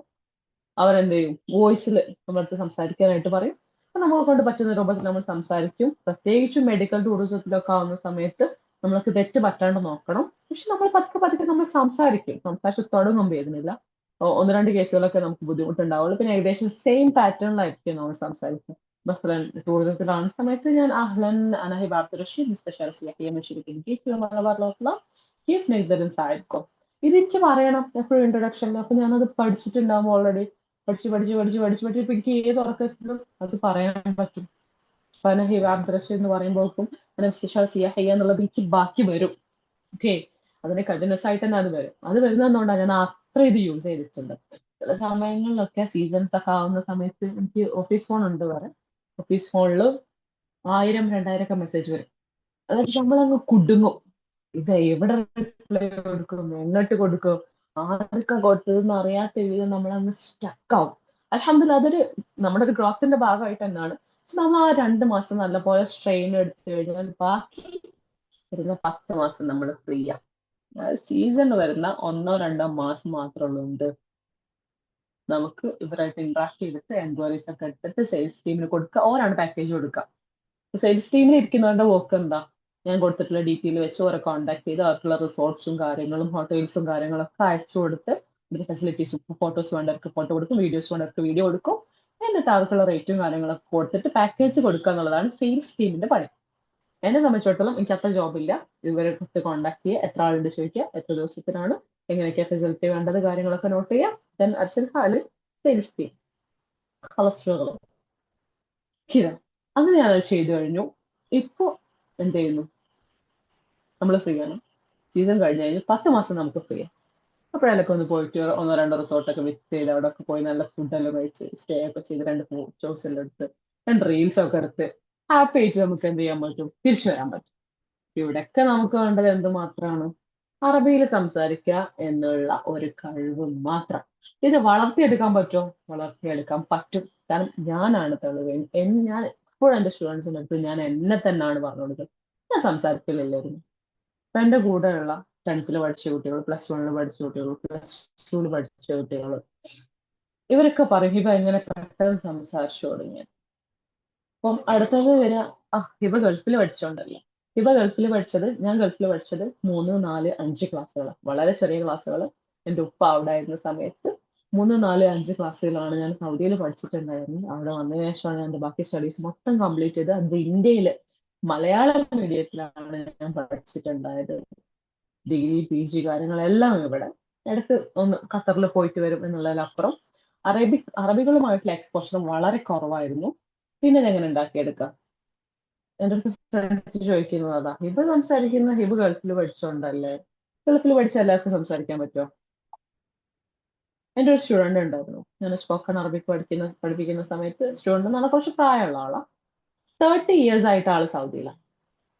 അവരെന്ത് ചെയ്യും, വോയിസിൽ നമ്മളടുത്ത് സംസാരിക്കാനായിട്ട് പറയും. അപ്പൊ നമ്മളെ കൊണ്ട് പറ്റുന്ന രൂപത്തിൽ നമ്മൾ സംസാരിക്കും. പ്രത്യേകിച്ചും മെഡിക്കൽ ടൂറിസത്തിലൊക്കെ ആവുന്ന സമയത്ത് നമ്മൾക്ക് തെറ്റ് പറ്റാണ്ട് നോക്കണം. പക്ഷെ നമ്മൾ പതുക്കെ പതുക്കെ നമ്മൾ സംസാരിച്ച് തുടങ്ങും, വരുന്നില്ല. ഒന്ന് രണ്ട് കേസുകളൊക്കെ നമുക്ക് ബുദ്ധിമുട്ടുണ്ടാവുള്ളൂ. പിന്നെ ഏകദേശം സെയിം പാറ്റേണിലായിരിക്കും നമ്മൾ സംസാരിക്കുക. مثلا ടൂറിസത്തിലാണ് സമയത്ത് ഞാൻ അഹ്ലൻ أنا هبة عبد الرشيد مستشارة سياحية من شركة كيف في ملابات الأطلاق كيف نقدر نساعدكم. ഇതെനിക്ക് പറയണം എപ്പോഴും ഇൻട്രൊഡക്ഷനിൽ. അപ്പൊ ഞാനത് പഠിച്ചിട്ടുണ്ടാവും ഓൾറെഡി. പഠിച്ച് ഇപ്പൊ എനിക്ക് ഏത് ഉറക്കത്തിലും അത് പറയാൻ പറ്റും. അപ്പൊ أنا هبة عبد الرشيد എന്ന് പറയുമ്പോഴേക്കും أنا مستشارة سياحية എന്നുള്ളത് എനിക്ക് ബാക്കി വരും. ഓക്കെ, അതിന് കണ്ടിന്യൂസ് ആയിട്ട് തന്നെ അത് വരും. അത് വരുന്നതുകൊണ്ടാണ് ഞാൻ അത്ര ഇത് യൂസ് ചെയ്തിട്ടുണ്ട്. ചില സമയങ്ങളിലൊക്കെ സീസൺസ് ഒക്കെ ആവുന്ന സമയത്ത് എനിക്ക് ഓഫീസ് ഫോൺ ഉണ്ട് വേറെ. ഓഫീസ് ഫോണിൽ 1000 2000 ഒക്കെ മെസ്സേജ് വരും. അതായത് നമ്മളങ്ങ് കുടുങ്ങും. ഇത് എവിടെ റിപ്ലൈ കൊടുക്കും, എങ്ങോട്ട് കൊടുക്കും, ആർക്കാ കൊടുത്തതെന്ന് അറിയാത്ത വിധം നമ്മളങ്ങ് സ്റ്റക്കാവും. അൽഹംദുലില്ലാ അതൊരു നമ്മുടെ ഒരു ഗ്രോത്തിന്റെ ഭാഗമായിട്ട് തന്നെയാണ്. പക്ഷെ നമ്മൾ ആ 2 മാസം നല്ലപോലെ സ്ട്രെയിൻ എടുത്തു കഴിഞ്ഞാൽ ബാക്കി വരുന്ന 10 മാസം നമ്മൾ ഫ്രീയാ. സീസൺ വരുന്ന 1-2 മാസം മാത്രമേ ഉള്ളൂ നമുക്ക് ഇവരായിട്ട് ഇന്ററാക്ട് ചെയ്തിട്ട് എൻക്വയറീസ് ഒക്കെ എടുത്തിട്ട് സെയിൽസ് ടീമിന് കൊടുക്കുക. ഓരാണ് പാക്കേജ് കൊടുക്കുക. സെയിൽസ് ടീമിൽ ഇരിക്കുന്നവരുടെ വർക്ക് എന്താ, ഞാൻ കൊടുത്തിട്ടുള്ള ഡീറ്റെയിൽ വെച്ച് ഓരോ കോൺടാക്ട് ചെയ്ത് അവർക്കുള്ള റിസോർട്ട്സും കാര്യങ്ങളും ഹോട്ടൽസും കാര്യങ്ങളൊക്കെ അയച്ചു കൊടുത്ത് ഇതിന്റെ ഫെസിലിറ്റീസും ഫോട്ടോസ് വേണ്ടവർക്ക് ഫോട്ടോ കൊടുക്കും, വീഡിയോസ് വേണ്ടവർക്ക് വീഡിയോ കൊടുക്കും. എന്നിട്ട് അവർക്കുള്ള റേറ്റും കാര്യങ്ങളൊക്കെ കൊടുത്തിട്ട് പാക്കേജ് കൊടുക്കുക എന്നുള്ളതാണ് സെയിൽസ് ടീമിന്റെ പണി. എന്നെ സംബന്ധിച്ചിടത്തോളം എനിക്ക് അത്ര ജോബില്ല. ഇവരെ കോൺടാക്ട് ചെയ്യുക, എത്ര ആളുണ്ട് ചോദിക്കുക, എത്ര ദിവസത്തിനാണ്, എങ്ങനെയൊക്കെയാ ഫെസിലിറ്റി വേണ്ടത്, കാര്യങ്ങളൊക്കെ നോട്ട് ചെയ്യാം. ദെൻ അർസൽ ഹാല് സെയിൽസ് ടീം കൊളസ്ട്രോൾ അങ്ങനെ ഞാനത് ചെയ്തു കഴിഞ്ഞു. ഇപ്പൊ എന്ത് ചെയ്യുന്നു, നമ്മൾ ഫ്രീ ആണ്. സീസൺ കഴിഞ്ഞ് കഴിഞ്ഞ് 10 മാസം നമുക്ക് ഫ്രീ ആണ്. അപ്പോഴൊക്കെ ഒന്ന് പോയിട്ട് 1-2 റിസോർട്ടൊക്കെ വിസിറ്റ് ചെയ്ത് അവിടെ ഒക്കെ പോയി നല്ല ഫുഡെല്ലാം കഴിച്ച് സ്റ്റേ ഒക്കെ ചെയ്ത് 2 ഫോട്ടോസ് എല്ലാം എടുത്ത് 2 റീൽസ് ഒക്കെ എടുത്ത് ഹാപ്പി ആയിട്ട് നമുക്ക് എന്ത് ചെയ്യാൻ പറ്റും, തിരിച്ചു വരാൻ പറ്റും. ഇവിടെയൊക്കെ നമുക്ക് വേണ്ടത് എന്ത് മാത്രമാണ്, അറബിയിൽ സംസാരിക്കുക എന്നുള്ള ഒരു കഴിവ് മാത്രം. ഇത് വളർത്തിയെടുക്കാൻ പറ്റുമോ? വളർത്തിയെടുക്കാൻ പറ്റും. കാരണം ഞാനാണ് തെളിവ്. ഞാൻ എപ്പോഴും എൻ്റെ സ്റ്റുഡൻസിൻ്റെ അടുത്ത് ഞാൻ എന്നെ തന്നെയാണ് പറഞ്ഞു കൊടുക്കുന്നത്. ഞാൻ സംസാരിക്കലില്ലായിരുന്നു. അപ്പൊ എൻ്റെ കൂടെയുള്ള 10th പഠിച്ച കുട്ടികൾ, +1 പഠിച്ച കുട്ടികൾ, +2 പഠിച്ച കുട്ടികൾ, ഇവരൊക്കെ പറയും ഹിബ എങ്ങനെ പെട്ടെന്ന് സംസാരിച്ചു തുടങ്ങി. അപ്പം അടുത്തത് വരിക, ഹിബ ഗൾഫിൽ പഠിച്ചോണ്ടല്ലേ. ഹിബ ഗൾഫിൽ പഠിച്ചത്, ഞാൻ ഗൾഫിൽ പഠിച്ചത് 3, 4, 5 ക്ലാസ്സുകൾ, വളരെ ചെറിയ ക്ലാസ്സുകൾ. എൻ്റെ ഉപ്പ അവിടെ ആയിരുന്ന സമയത്ത് 3, 4, 5 ക്ലാസ്സുകളാണ് ഞാൻ സൗദിയിൽ പഠിച്ചിട്ടുണ്ടായിരുന്നത്. അവിടെ വന്നതിന് ശേഷമാണ് ഞാൻ എൻ്റെ ബാക്കി സ്റ്റഡീസ് മൊത്തം കംപ്ലീറ്റ് ചെയ്ത്. അത് ഇന്ത്യയിൽ മലയാളം മീഡിയത്തിലാണ് ഞാൻ പഠിച്ചിട്ടുണ്ടായത്. ഡിഗ്രി PG കാര്യങ്ങളെല്ലാം ഇവിടെ. ഇടയ്ക്ക് ഒന്ന് ഖത്തറിൽ പോയിട്ട് വരും എന്നുള്ളതിലപ്പുറം അറബികളുമായിട്ടുള്ള എക്സ്പോഷർ വളരെ കുറവായിരുന്നു. പിന്നെ ഇതെങ്ങനെ ഉണ്ടാക്കിയെടുക്കാം? എൻ്റെ അടുത്ത് ഫ്രണ്ട്സ് ചോദിക്കുന്നത് അതാ, ഹിബ് സംസാരിക്കുന്ന ഹിബ് ഗൾഫിൽ പഠിച്ചോണ്ടല്ലേ, ഗൾഫിൽ പഠിച്ച എല്ലാവർക്കും സംസാരിക്കാൻ പറ്റുമോ? എൻ്റെ ഒരു സ്റ്റുഡന്റ് ഉണ്ടായിരുന്നു, ഞാൻ സ്പോക്കൺ അറബിക് പഠിപ്പിക്കുന്ന സമയത്ത്. സ്റ്റുഡന്റ് എന്ന് പറഞ്ഞാൽ കുറച്ച് പ്രായമുള്ള ആളാണ്. 30 years ആയിട്ട് ആള് സൗദിയിലാണ്.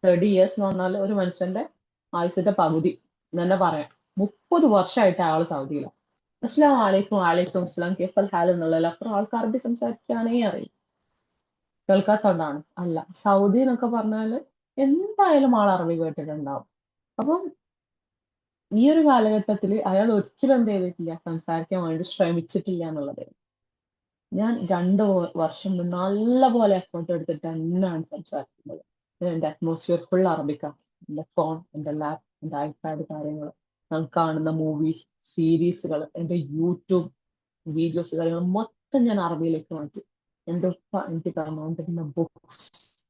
30 years എന്ന് പറഞ്ഞാൽ ഒരു മനുഷ്യന്റെ ആയുസിന്റെ പകുതി എന്ന് തന്നെ പറയാം. 30 വർഷമായിട്ട് ആള് സൗദിയിലാണ്. അസ്സലാമു അലൈക്കും, വഅലൈക്കും അസ്സലാം, കൈഫൽ ഹാൽ എന്നുള്ളതിലപ്പുറം ആൾക്ക് അറബി സംസാരിക്കാനേ അറിയും. കേൾക്കാത്തോണ്ടാണ് അല്ല, സൗദി എന്നൊക്കെ പറഞ്ഞാല് എന്തായാലും ആൾ അറബി കേട്ടിട്ടുണ്ടാവും. അപ്പം ഈ ഒരു കാലഘട്ടത്തിൽ അയാൾ ഒരിക്കലും എന്ത് ചെയ്തിട്ടില്ല, സംസാരിക്കാൻ വേണ്ടി ശ്രമിച്ചിട്ടില്ല എന്നുള്ളത്. ഞാൻ 2 വർഷം നല്ല പോലെ എഫേർട്ട് എടുത്തിട്ട് തന്നെയാണ് സംസാരിക്കുന്നത്. എൻ്റെ അറ്റ്മോസ്ഫിയർ ഫുൾ അറബിക്കാണ്. എൻ്റെ ഫോൺ, എൻ്റെ ലാപ്പ്, എൻ്റെ ഐപാഡ് കാര്യങ്ങൾ, ഞാൻ കാണുന്ന മൂവീസ്, സീരീസുകൾ, എൻ്റെ യൂട്യൂബ് വീഡിയോസ് കാര്യങ്ങൾ മൊത്തം ഞാൻ അറബിയിലേക്ക് മാറ്റി. എൻ്റെ ഉപ്പ എനിക്ക് തന്നുകൊണ്ടിരുന്ന ബുക്സ്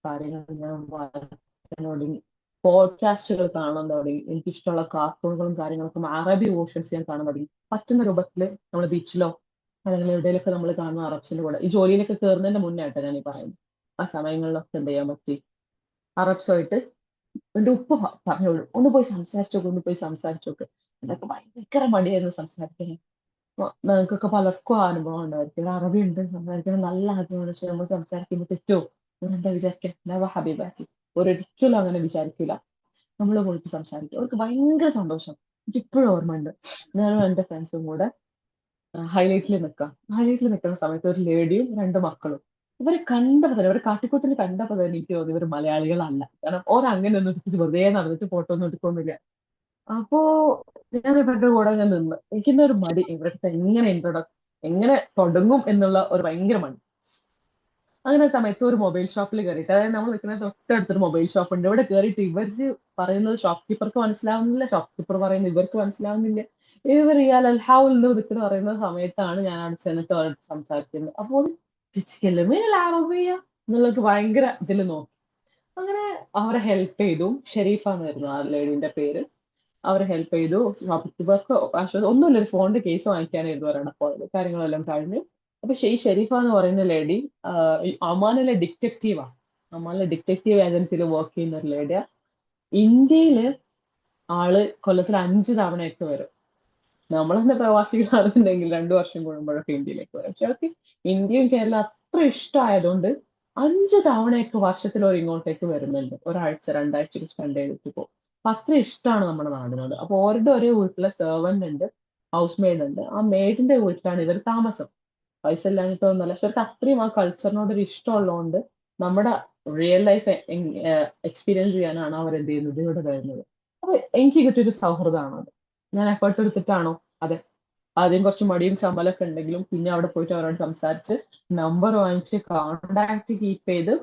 കാര്യങ്ങൾ ഞാൻ വായിക്കാൻ തുടങ്ങി. പോഡ്കാസ്റ്റുകൾ കാണാൻ തുടങ്ങി. എനിക്കിഷ്ടമുള്ള കാർട്ടൂണുകളും കാര്യങ്ങളൊക്കെ അറബി വേർഷൻസ് ഞാൻ കാണാൻ തുടങ്ങി. പറ്റുന്ന രൂപത്തിൽ നമ്മൾ ബീച്ചിലോ അല്ലെങ്കിൽ എവിടെയെങ്കിലൊക്കെ നമ്മൾ കാണുന്ന അറബ്സിന്റെ കൂടെ, ഈ ജോലിയിലൊക്കെ കയറുന്നതിന്റെ മുന്നേ ആയിട്ട് ഞാൻ ഈ പറയുന്നത്, ആ സമയങ്ങളിലൊക്കെ എന്ത് ചെയ്യാൻ പറ്റി, അറബ്സുമായിട്ട് എൻ്റെ ഉപ്പ പറഞ്ഞോളൂ, ഒന്ന് പോയി സംസാരിച്ചു നോക്ക്. എന്നൊക്കെ ഭയങ്കര മടിയായിരുന്നു സംസാരിക്കുന്നത്. നിങ്ങൾക്കൊക്കെ പലർക്കും ആ അനുഭവം ഉണ്ടായിരിക്കും. അറബി ഉണ്ട് സംസാരിക്കണം നല്ല ആഗ്രഹമാണ്, പക്ഷെ നമ്മൾ സംസാരിക്കുമ്പോൾ തെറ്റോ എന്താ വിചാരിക്കുക, നവ ഹബീബാറ്റി ഒരിക്കലും അങ്ങനെ വിചാരിക്കില്ല. നമ്മൾ പോയിട്ട് സംസാരിക്കും, അവർക്ക് ഭയങ്കര സന്തോഷം. എനിക്ക് ഇപ്പോഴും ഓർമ്മയുണ്ട്, ഞാനും എൻ്റെ ഫ്രണ്ട്സും കൂടെ ഹൈലൈറ്റിൽ നിൽക്കുന്ന സമയത്ത് ഒരു ലേഡിയും രണ്ട് മക്കളും, ഇവരെ കണ്ടപ്പോ തന്നെ, ഇവരെ കാട്ടിക്കൂട്ടിന് കണ്ടപ്പോ തന്നെ എനിക്ക് തോന്നി ഇവർ മലയാളികളല്ല. കാരണം ഓരങ്ങനെ ഒന്നും എടുപ്പിച്ച് വെറുതെ നടന്നിട്ട് ഫോട്ടോ ഒന്നും എടുക്കൊന്നുമില്ല. അപ്പോ ഞാൻ ഇവരുടെ കൂടെ ഞാൻ നിന്ന്, എനിക്കിന്ന ഒരു മടി, ഇവരുടെ എങ്ങനെ തുടങ്ങും എന്നുള്ള ഒരു ഭയങ്കര മടി. അങ്ങനെ സമയത്ത് ഒരു മൊബൈൽ ഷോപ്പിൽ കയറിയിട്ട്, അതായത് നമ്മൾ നിൽക്കുന്ന തൊട്ടടുത്തൊരു മൊബൈൽ ഷോപ്പ് ഉണ്ട്. ഇവിടെ കയറിയിട്ട് ഇവര് പറയുന്നത് ഷോപ്പ് കീപ്പർക്ക് മനസ്സിലാവുന്നില്ല, ഷോപ്പ് കീപ്പർ പറയുന്നത് ഇവർക്ക് മനസ്സിലാവുന്നില്ല. ഇവർ ഇയാൾ അൽഹാവുൽ ദിക്ർ പറയുന്ന സമയത്താണ് ഞാൻ അവിടെ ചെന്നിട്ട് അവരോട് സംസാരിക്കുന്നത്. അപ്പോൾ അറബിയ എന്നുള്ളത് ഭയങ്കര ഇതിൽ നോക്കി. അങ്ങനെ അവരെ ഹെൽപ്പ് ചെയ്തു. ഷെരീഫ എന്നായിരുന്നു ആ ലേഡീന്റെ പേര്. അവരെ ഹെൽപ്പ് ചെയ്തു. ഷോപ്പ് കീപ്പർക്ക് ഒന്നുമില്ല, ഒരു ഫോണിന്റെ കേസ് വാങ്ങിക്കാനായിരുന്നു അവരുടെ പോയത്. കാര്യങ്ങളെല്ലാം കഴിഞ്ഞു. അപ്പൊ ഈ ഷെരീഫ എന്ന് പറയുന്ന ലേഡി ഒമാനിലെ ഡിറ്റക്റ്റീവ് ഏജൻസിയിൽ വർക്ക് ചെയ്യുന്ന ഒരു ലേഡിയാ. ഇന്ത്യയില് ആള് കൊല്ലത്തിൽ 5 തവണയൊക്കെ വരും. നമ്മൾ തന്നെ പ്രവാസികളാണെന്നുണ്ടെങ്കിൽ 2 വർഷം കൂടുമ്പോഴൊക്കെ ഇന്ത്യയിലേക്ക് വരും. പക്ഷെ അവർക്ക് ഇന്ത്യയും കേരളം അത്ര ഇഷ്ടമായതുകൊണ്ട് 5 തവണയൊക്കെ വർഷത്തിൽ ഒരു ഇങ്ങോട്ടേക്ക് വരുന്നുണ്ട്. ഒരാഴ്ച 2 ആഴ്ചക്ക് സ്പെൻഡ് ചെയ്തിട്ട് പോകും. അപ്പൊ അത്ര ഇഷ്ടമാണ് നമ്മുടെ നാടിനോട്. അപ്പൊ ഓരുടെ ഒരേ വീട്ടിലെ സെർവന്റ് ഉണ്ട്, ഹൗസ് മെയ്ഡ് ഉണ്ട്. ആ മെയ്ഡിന്റെ വീട്ടിലാണ് ഇവർ താമസം. പൈസ ഇല്ലാഞ്ഞിട്ടൊന്നുമല്ല, പക്ഷെ അവർക്ക് അത്രയും ആ കൾച്ചറിനോട് ഒരു ഇഷ്ടമുള്ളതുകൊണ്ട് നമ്മുടെ റിയൽ ലൈഫ് എക്സ്പീരിയൻസ് ചെയ്യാനാണ് അവർ എന്ത് ചെയ്യുന്നത്, ഇവിടെ വരുന്നത്. അപ്പൊ എനിക്ക് കിട്ടിയൊരു സൗഹൃദമാണ് അത്. ഞാൻ എഫേർട്ട് എടുത്തിട്ടാണോ? അതെ. ആദ്യം കുറച്ച് മടിയും ചമ്മലൊക്കെ ഉണ്ടെങ്കിലും പിന്നെ അവിടെ പോയിട്ട് അവരോട് സംസാരിച്ച് നമ്പർ വാങ്ങിച്ച് കോണ്ടാക്ട് കീപ്പ് ചെയ്ത്,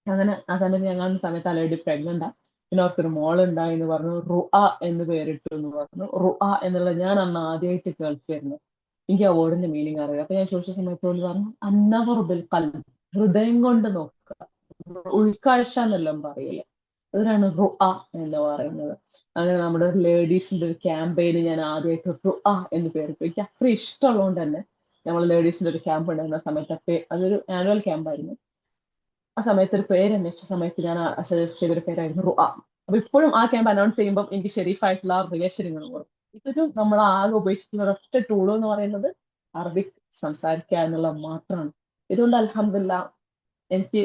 അങ്ങനെ ആ സമയത്ത് ഞങ്ങൾ സമയത്ത് അലൈഡി പ്രഗ്നന്റാ. പിന്നെ അവർക്കൊരു മോൾ ഉണ്ടായി എന്ന് പറഞ്ഞു. റുഅ എന്ന് പേരിട്ടു എന്ന് പറഞ്ഞു. റുഅ എന്നുള്ള ഞാൻ അന്ന് ആദ്യമായിട്ട് കേൾക്കുമായിരുന്നു. എനിക്ക് ആ വേർഡിന്റെ മീനിങ് അറിയാം. അപ്പൊ ഞാൻ ചോദിച്ച സമയത്തോട് പറഞ്ഞു അന്നവർ ബിൽ ഖൽബ്, ഹൃദയം കൊണ്ട് നോക്കുക, ഉൾക്കാഴ്ച എന്നെല്ലാം പറയില്ലേ, അതിനാണ് റുഅ എന്ന് പറയുന്നത്. അങ്ങനെ നമ്മുടെ ലേഡീസിന്റെ ഒരു ക്യാമ്പയിന് ഞാൻ ആദ്യമായിട്ട് റുഅ എന്ന് പേരിട്ടു. എനിക്ക് അത്ര ഇഷ്ടമുള്ളതുകൊണ്ട് തന്നെ നമ്മൾ ലേഡീസിന്റെ ഒരു ക്യാമ്പ് ഉണ്ടായിരുന്ന സമയത്ത്, അതൊരു ആനുവൽ ക്യാമ്പായിരുന്നു. ആ സമയത്ത് ഒരു പേര് അന്വേഷിച്ച സമയത്ത് ഞാൻ സജസ്റ്റ് ചെയ്തൊരു പേരായിരുന്നു റുഅ. അപ്പൊ ഇപ്പോഴും ആ ക്യാമ്പ് അനൗൺസ് ചെയ്യുമ്പോൾ എനിക്ക് ഷെരീഫായിട്ടുള്ള ആ റിലേഷൻ ഇങ്ങനെ വരും. ഇപ്പോഴും നമ്മൾ ആകെ ഉപേക്ഷിക്കുന്ന ഒരൊറ്റ ടൂൾ എന്ന് പറയുന്നത് അറബിക് സംസാരിക്കുക എന്നുള്ളത് മാത്രമാണ്. ഇതുകൊണ്ട് അൽഹംദുലില്ലാ എനിക്ക്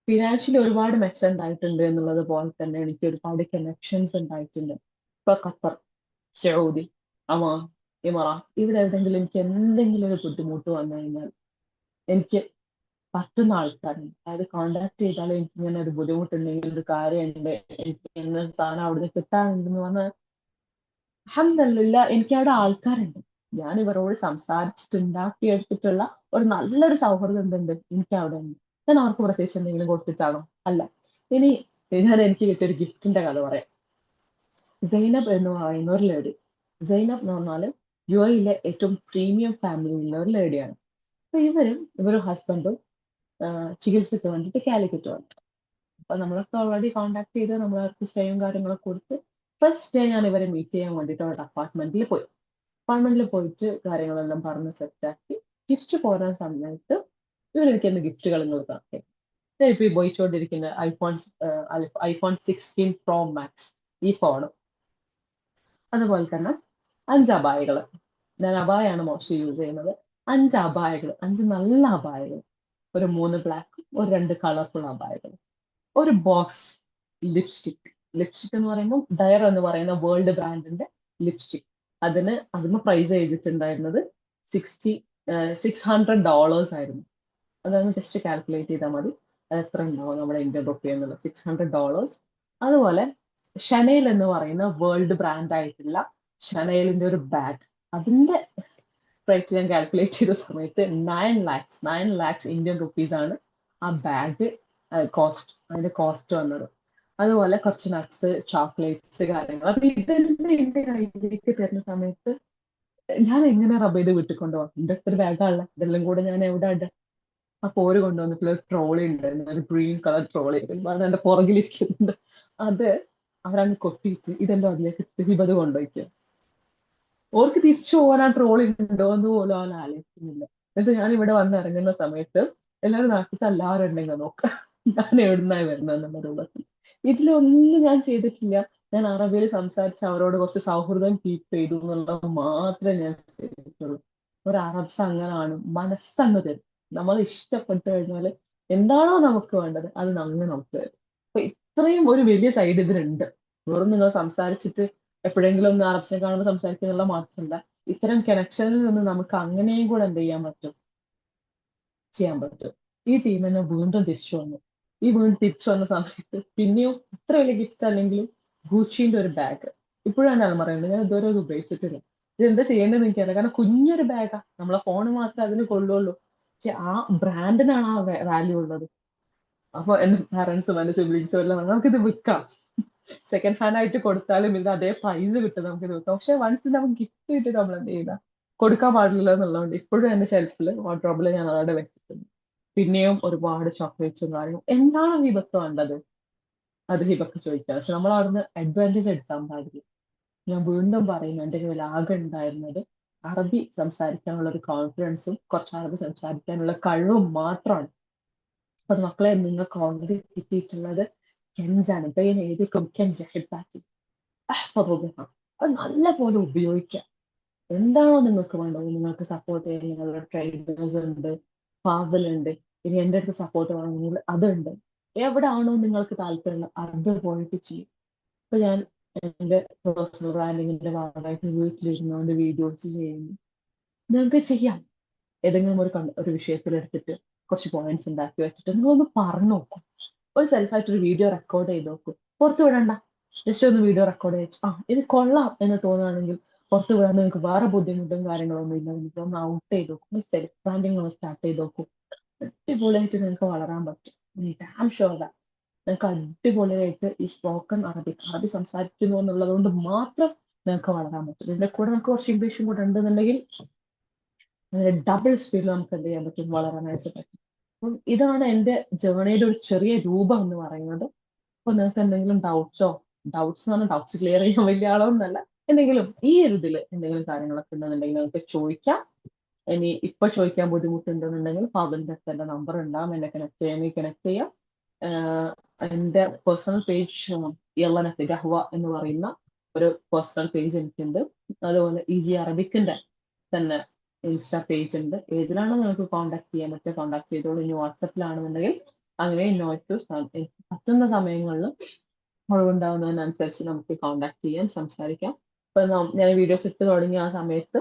ഫിനാൻഷ്യലി ഒരുപാട് മെച്ചം ഉണ്ടായിട്ടുണ്ട് എന്നുള്ളത് പോലെ തന്നെ എനിക്ക് ഒരുപാട് കണക്ഷൻസ് ഉണ്ടായിട്ടുണ്ട്. ഇപ്പൊ ഖത്തർ, സൗദി, ഒമാൻ, ഇമറാത്ത്, ഇവിടെ എവിടെയെങ്കിലും എനിക്ക് എന്തെങ്കിലും ഒരു ബുദ്ധിമുട്ട് വന്നു കഴിഞ്ഞാൽ എനിക്ക് പറ്റുന്ന ആൾക്കാരുണ്ട്. അതായത് കോണ്ടാക്ട് ചെയ്താൽ എനിക്ക് ഇങ്ങനെ ഒരു ബുദ്ധിമുട്ടുണ്ടെങ്കിൽ, ഒരു കാര്യമുണ്ട്, എനിക്ക് ഇന്ന സാധനം അവിടുന്ന് കിട്ടാനുണ്ടെന്ന് പറഞ്ഞാൽ അൽഹംദുലില്ലാ എനിക്ക് അവിടെ ആൾക്കാരുണ്ട്. ഞാൻ ഇവരോട് സംസാരിച്ചിട്ടുണ്ടാക്കിയെടുത്തിട്ടുള്ള ഒരു നല്ലൊരു സൗഹൃദം എന്തുണ്ട് എനിക്ക് അവിടെ ഉണ്ട്. ഞാൻ അവർക്ക് പ്രത്യേകിച്ച് എന്തെങ്കിലും കൊടുത്തിട്ടാണോ? അല്ല. ഇനി എനിക്ക് കിട്ടിയൊരു ഗിഫ്റ്റിന്റെ കഥ പറയാം. സൈനബ് എന്ന് പറയുന്ന ഒരു ലേഡി. സൈനബ് എന്ന് പറഞ്ഞാല് യുഎഇയിലെ ഏറ്റവും പ്രീമിയം ഫാമിലിയിലുള്ള ഒരു ലേഡിയാണ്. അപ്പൊ ഇവരും ഹസ്ബൻഡും ചികിത്സയ്ക്ക് വേണ്ടിയിട്ട് കാലിക്കറ്റ് വന്നു. അപ്പൊ നമ്മളൊക്കെ ഓൾറെഡി കോണ്ടാക്ട് ചെയ്ത് നമ്മളവർക്ക് സ്റ്റേയും കാര്യങ്ങളൊക്കെ കൊടുത്ത് ഫസ്റ്റ് ഡേ ഞാൻ ഇവരെ മീറ്റ് ചെയ്യാൻ വേണ്ടിയിട്ട് അവരുടെ അപ്പാർട്ട്മെന്റിൽ പോയിട്ട് കാര്യങ്ങളെല്ലാം പറഞ്ഞ് സെറ്റാക്കി തിരിച്ചു പോരാൻ സമയത്ത് ഇവരെനിക്ക് എന്ത് ഗിഫ്റ്റുകൾ നൽകാം. ഇപ്പൊ ഈ ഉപയോഗിച്ചുകൊണ്ടിരിക്കുന്ന ഐഫോൺ 16 പ്രോ മാക്സ്, ഈ ഫോണ്. അതുപോലെ തന്നെ 5 അബായകള്. ഞാൻ അബായാണ് മോസ്റ്റ്ലി യൂസ് ചെയ്യുന്നത്. 5 അബായകൾ, 5 നല്ല അബായകൾ, ഒരു 3 ബ്ലാക്ക്, ഒരു 2 കളർഫുൾ അബായകൾ, ഒരു ബോക്സ് ലിപ്സ്റ്റിക് എന്ന് പറയുമ്പോൾ ഡയർ എന്ന് പറയുന്ന വേൾഡ് ബ്രാൻഡിന്റെ ലിപ്സ്റ്റിക്. അതിന് പ്രൈസ് ചെയ്തിട്ടുണ്ടായിരുന്നത് $600 ആയിരുന്നു. അതൊന്ന് ജസ്റ്റ് കാൽക്കുലേറ്റ് ചെയ്താൽ മതി അത് എത്ര ഉണ്ടാവും നമ്മുടെ ഇന്ത്യൻ റുപ്പി എന്നുള്ളത്. $600. അതുപോലെ ഷനേൽ എന്ന് പറയുന്ന വേൾഡ് ബ്രാൻഡ് ആയിട്ടുള്ള ഷനേലിന്റെ ഒരു ബാഗ്, അതിന്റെ പ്രൈസ് ഞാൻ കാൽക്കുലേറ്റ് ചെയ്ത സമയത്ത് 9 lakhs ഇന്ത്യൻ റുപ്പീസ് ആണ് ആ ബാഗ് അതിന്റെ കോസ്റ്റ് വന്നത്. അതുപോലെ കുറച്ച് നട്ട്സ്, ചോക്ലേറ്റ്സ്, കാര്യങ്ങൾ. അപ്പൊ ഇതെല്ലാം എന്റെ കയ്യിലേക്ക് തരുന്ന സമയത്ത് ഞാൻ എങ്ങനെ റബ്ബ് വീട്ടിൽ കൊണ്ടുപോകാം? എന്റെ അടുത്തൊരു ബാഗാണല്ലോ, ഇതെല്ലാം കൂടെ ഞാൻ എവിടെ ഇടാം? അപ്പൊ ഓര് കൊണ്ടുവന്നിട്ടുള്ള ഒരു ട്രോളി ഉണ്ടായിരുന്നു, ഒരു ഗ്രീൻ കളർ ട്രോളി എന്റെ പുറകിലിരിക്കുന്നുണ്ട്. അത് അവരങ്ങ് കൊട്ടിയിട്ട് ഇതെല്ലാം അതിലേക്ക് തിരിപത് കൊണ്ടുപോയിക്കുക. ഓർക്ക് തിരിച്ചു പോകാൻ ആ ട്രോളി ഉണ്ടോ എന്ന് പോലും അവൻ ആലോചിക്കുന്നില്ല. എന്നിട്ട് ഞാൻ ഇവിടെ വന്ന് ഇറങ്ങുന്ന സമയത്ത് എല്ലാവരും നാട്ടിൽ എല്ലാവരും ഉണ്ടെങ്കിൽ നോക്കാം ഞാൻ എവിടുന്നായി വരുന്നത് എന്നുള്ള രൂപത്തിൽ. ഇതിലൊന്നും ഞാൻ ചെയ്തിട്ടില്ല. ഞാൻ അറബിയിൽ സംസാരിച്ച് അവരോട് കുറച്ച് സൗഹൃദം കീപ്പ് ചെയ്തു എന്നുള്ളത് മാത്രമേ ഞാൻ ചെയ്തിട്ടുള്ളൂ. ഒരു അറബ്സ് അങ്ങനാണ്, മനസ്സങ്ങ് തരും. നമ്മൾ ഇഷ്ടപ്പെട്ടു കഴിഞ്ഞാൽ എന്താണോ നമുക്ക് വേണ്ടത് അത് അങ്ങ് നമുക്ക് തരും. അപ്പൊ ഇത്രയും ഒരു വലിയ സൈഡ് ഇതിനുണ്ട്. വെറും നിങ്ങൾ സംസാരിച്ചിട്ട് എപ്പോഴെങ്കിലും ഒന്ന് അറബ്സിനെ കാണുമ്പോൾ സംസാരിക്കുന്നുള്ള മാത്രമല്ല, ഇത്തരം കണക്ഷനിൽ നിന്ന് നമുക്ക് അങ്ങനെയും കൂടെ എന്ത് ചെയ്യാൻ പറ്റും, ഈ ടീം തന്നെ വീണ്ടും തിരിച്ചു വന്നു. വീണ്ടും തിരിച്ചു വന്ന സമയത്ത് പിന്നെയും ഇത്ര വലിയ ഗിഫ്റ്റ് അല്ലെങ്കിലും ഗൂച്ചിന്റെ ഒരു ബാഗ് ഇപ്പോഴും ഞാൻ പറയുന്നത്, ഞാൻ ഇതുവരെ അത് ഉപയോഗിച്ചിട്ടില്ല. ഇത് എന്താ ചെയ്യേണ്ടതെന്ന് എനിക്കറിയാം. കാരണം കുഞ്ഞൊരു ബാഗാ, നമ്മളെ ഫോണ് മാത്രമേ അതിന് കൊള്ളുള്ളൂ. പക്ഷെ ആ ബ്രാൻഡിനാണ് ആ വാല്യൂ ഉള്ളത്. അപ്പൊ എന്റെ പാരന്റ്സും എന്റെ സിബ്ലിങ്സും എല്ലാം നമുക്കിത് വിൽക്കാം, സെക്കൻഡ് ഹാൻഡ് ആയിട്ട് കൊടുത്താലും ഇത് അതേ പ്രൈസ് കിട്ടും, നമുക്കിത് വിൽക്കാം. പക്ഷെ വൺസ് നമുക്ക് ഗിഫ്റ്റ് കിട്ടി നമ്മൾ എന്ത് ചെയ്യുക, കൊടുക്കാൻ പാടില്ല എന്നുള്ളതുകൊണ്ട് ഇപ്പോഴും എന്റെ ഷെൽഫിൽ വാർഡ്രോബിൽ ഞാൻ അതവിടെ വെച്ചിട്ടുണ്ട്. പിന്നെയും ഒരുപാട് ചോക്ലേറ്റ്സും കാര്യങ്ങളും. എന്താണ് ഹിബക്ക് വേണ്ടത് അത് ഹിബക്ക് ചോദിക്കാം. പക്ഷെ നമ്മൾ അവിടുന്ന് അഡ്വാൻറ്റേജ് എടുക്കാൻ പാടില്ല. ഞാൻ വീണ്ടും പറയുന്നു, എൻ്റെ കയ്യിൽ ആകെ ഉണ്ടായിരുന്നത് അറബി സംസാരിക്കാനുള്ള ഒരു കോൺഫിഡൻസും കുറച്ച് അറബി സംസാരിക്കാനുള്ള കഴിവും മാത്രമാണ്. അപ്പൊ മക്കളെ, നിങ്ങൾക്ക് ഓൾറെഡി കിട്ടിയിട്ടുള്ളത് കെൻസാണ്. ബൈൻ എഴുതിക്കും കെൻസ് ഹിബാത്തി അഹ്ഫദുഹ. അത് നല്ല പോലെ ഉപയോഗിക്കാം. എന്താണോ നിങ്ങൾക്ക് വേണ്ടത്, നിങ്ങൾക്ക് സപ്പോർട്ട് ചെയ്യാൻ നിങ്ങളുടെ ട്രെയിനേഴ്സ് ഉണ്ട്, ഫാദലുണ്ട്. ഇനി എൻ്റെ അടുത്ത് സപ്പോർട്ട് വേണമെങ്കിൽ അതുണ്ട്. എവിടെയാണോ നിങ്ങൾക്ക് താല്പര്യം അത് പോയിട്ട് ചെയ്യും. ഇപ്പൊ ഞാൻ എൻ്റെ പേഴ്സണൽ ബ്രാൻഡിങ്ങിന്റെ ഭാഗമായിട്ട് വീട്ടിലിരുന്നുകൊണ്ട് വീഡിയോസ് ചെയ്യുന്നു. നിങ്ങൾക്ക് ചെയ്യാം. ഏതെങ്കിലും ഒരു വിഷയത്തിൽ എടുത്തിട്ട് കുറച്ച് പോയിന്റ്സ് ഉണ്ടാക്കി വെച്ചിട്ട് നിങ്ങളൊന്ന് പറഞ്ഞു നോക്കും. ഒരു സെൽഫായിട്ടൊരു വീഡിയോ റെക്കോർഡ് ചെയ്ത് നോക്കും. പുറത്തു വിടണ്ട, ജസ്റ്റ് ഒന്ന് വീഡിയോ റെക്കോർഡ് ചെയ്ത് ഇത് കൊള്ളാം എന്ന് തോന്നുകയാണെങ്കിൽ പുറത്ത് വിടാൻ നിങ്ങൾക്ക് വേറെ ബുദ്ധിമുട്ടും കാര്യങ്ങളൊന്നും ഇല്ല. നിങ്ങൾക്ക് ഒന്ന് ഔട്ട് ചെയ്ത് നോക്കും, സെൽഫ് ബ്രാൻഡിങ് ഒന്ന് സ്റ്റാർട്ട് ചെയ്ത് നോക്കും. അടിപൊളിയായിട്ട് നിങ്ങൾക്ക് വളരാൻ പറ്റും. ഡാം ഷുവർ നിങ്ങൾക്ക് അടിപൊളിയായിട്ട് ഈ സ്പോക്കൺ അറബി സംസാരിക്കുന്നു എന്നുള്ളത് കൊണ്ട് മാത്രം നിങ്ങൾക്ക് വളരാൻ പറ്റും. ഇതിന്റെ കൂടെ നമുക്ക് കുറച്ച് ഇംഗ്ലീഷും കൂടെ ഉണ്ടെന്നുണ്ടെങ്കിൽ അങ്ങനെ ഡബിൾ സ്പീഡിൽ നമുക്ക് എന്ത് ചെയ്യാൻ പറ്റും, വളരാനായിട്ട് പറ്റും. അപ്പം ഇതാണ് എൻ്റെ ജേർണിയുടെ ഒരു ചെറിയ രൂപം എന്ന് പറയുന്നത്. അപ്പൊ നിങ്ങൾക്ക് എന്തെങ്കിലും ഡൗട്ട്സ് എന്ന് പറഞ്ഞാൽ ഡൗട്ട്സ് ക്ലിയർ ചെയ്യാൻ വലിയ ആളൊന്നല്ല, എന്തെങ്കിലും ഈ ഒരു ഇതിൽ എന്തെങ്കിലും കാര്യങ്ങളൊക്കെ ഉണ്ടെന്നുണ്ടെങ്കിൽ നിങ്ങൾക്ക് ചോദിക്കാം. ഇനി ഇപ്പൊ ചോദിക്കാൻ ബുദ്ധിമുട്ടുണ്ടെന്നുണ്ടെങ്കിൽ ഫാദറിന്റെ അടുത്ത് എൻ്റെ നമ്പർ ഉണ്ടാവും, എന്നെ കണക്ട് ചെയ്യാം. എൻ്റെ പേഴ്സണൽ പേജ് യല്ലനത്ത് ഗഹ്വ എന്ന് പറയുന്ന ഒരു പേഴ്സണൽ പേജ് എനിക്കുണ്ട്. അതുപോലെ ഈസി അറബിക്കിന്റെ തന്നെ ഇൻസ്റ്റാ പേജ് ഉണ്ട്. ഏതിലാണോ നിങ്ങൾക്ക് കോൺടാക്ട് ചെയ്യാൻ പറ്റുക കോൺടാക്ട് ചെയ്തോളൂ. ഇനി വാട്സപ്പിലാണെന്നുണ്ടെങ്കിൽ അങ്ങനെ നോട്ട് പറ്റുന്ന സമയങ്ങളിൽ ഒഴിവുണ്ടാവുന്നതിനനുസരിച്ച് നമുക്ക് കോൺടാക്ട് ചെയ്യാം, സംസാരിക്കാം. ഇപ്പൊ ഞാൻ വീഡിയോസ് ഇട്ട് തുടങ്ങിയ ആ സമയത്ത്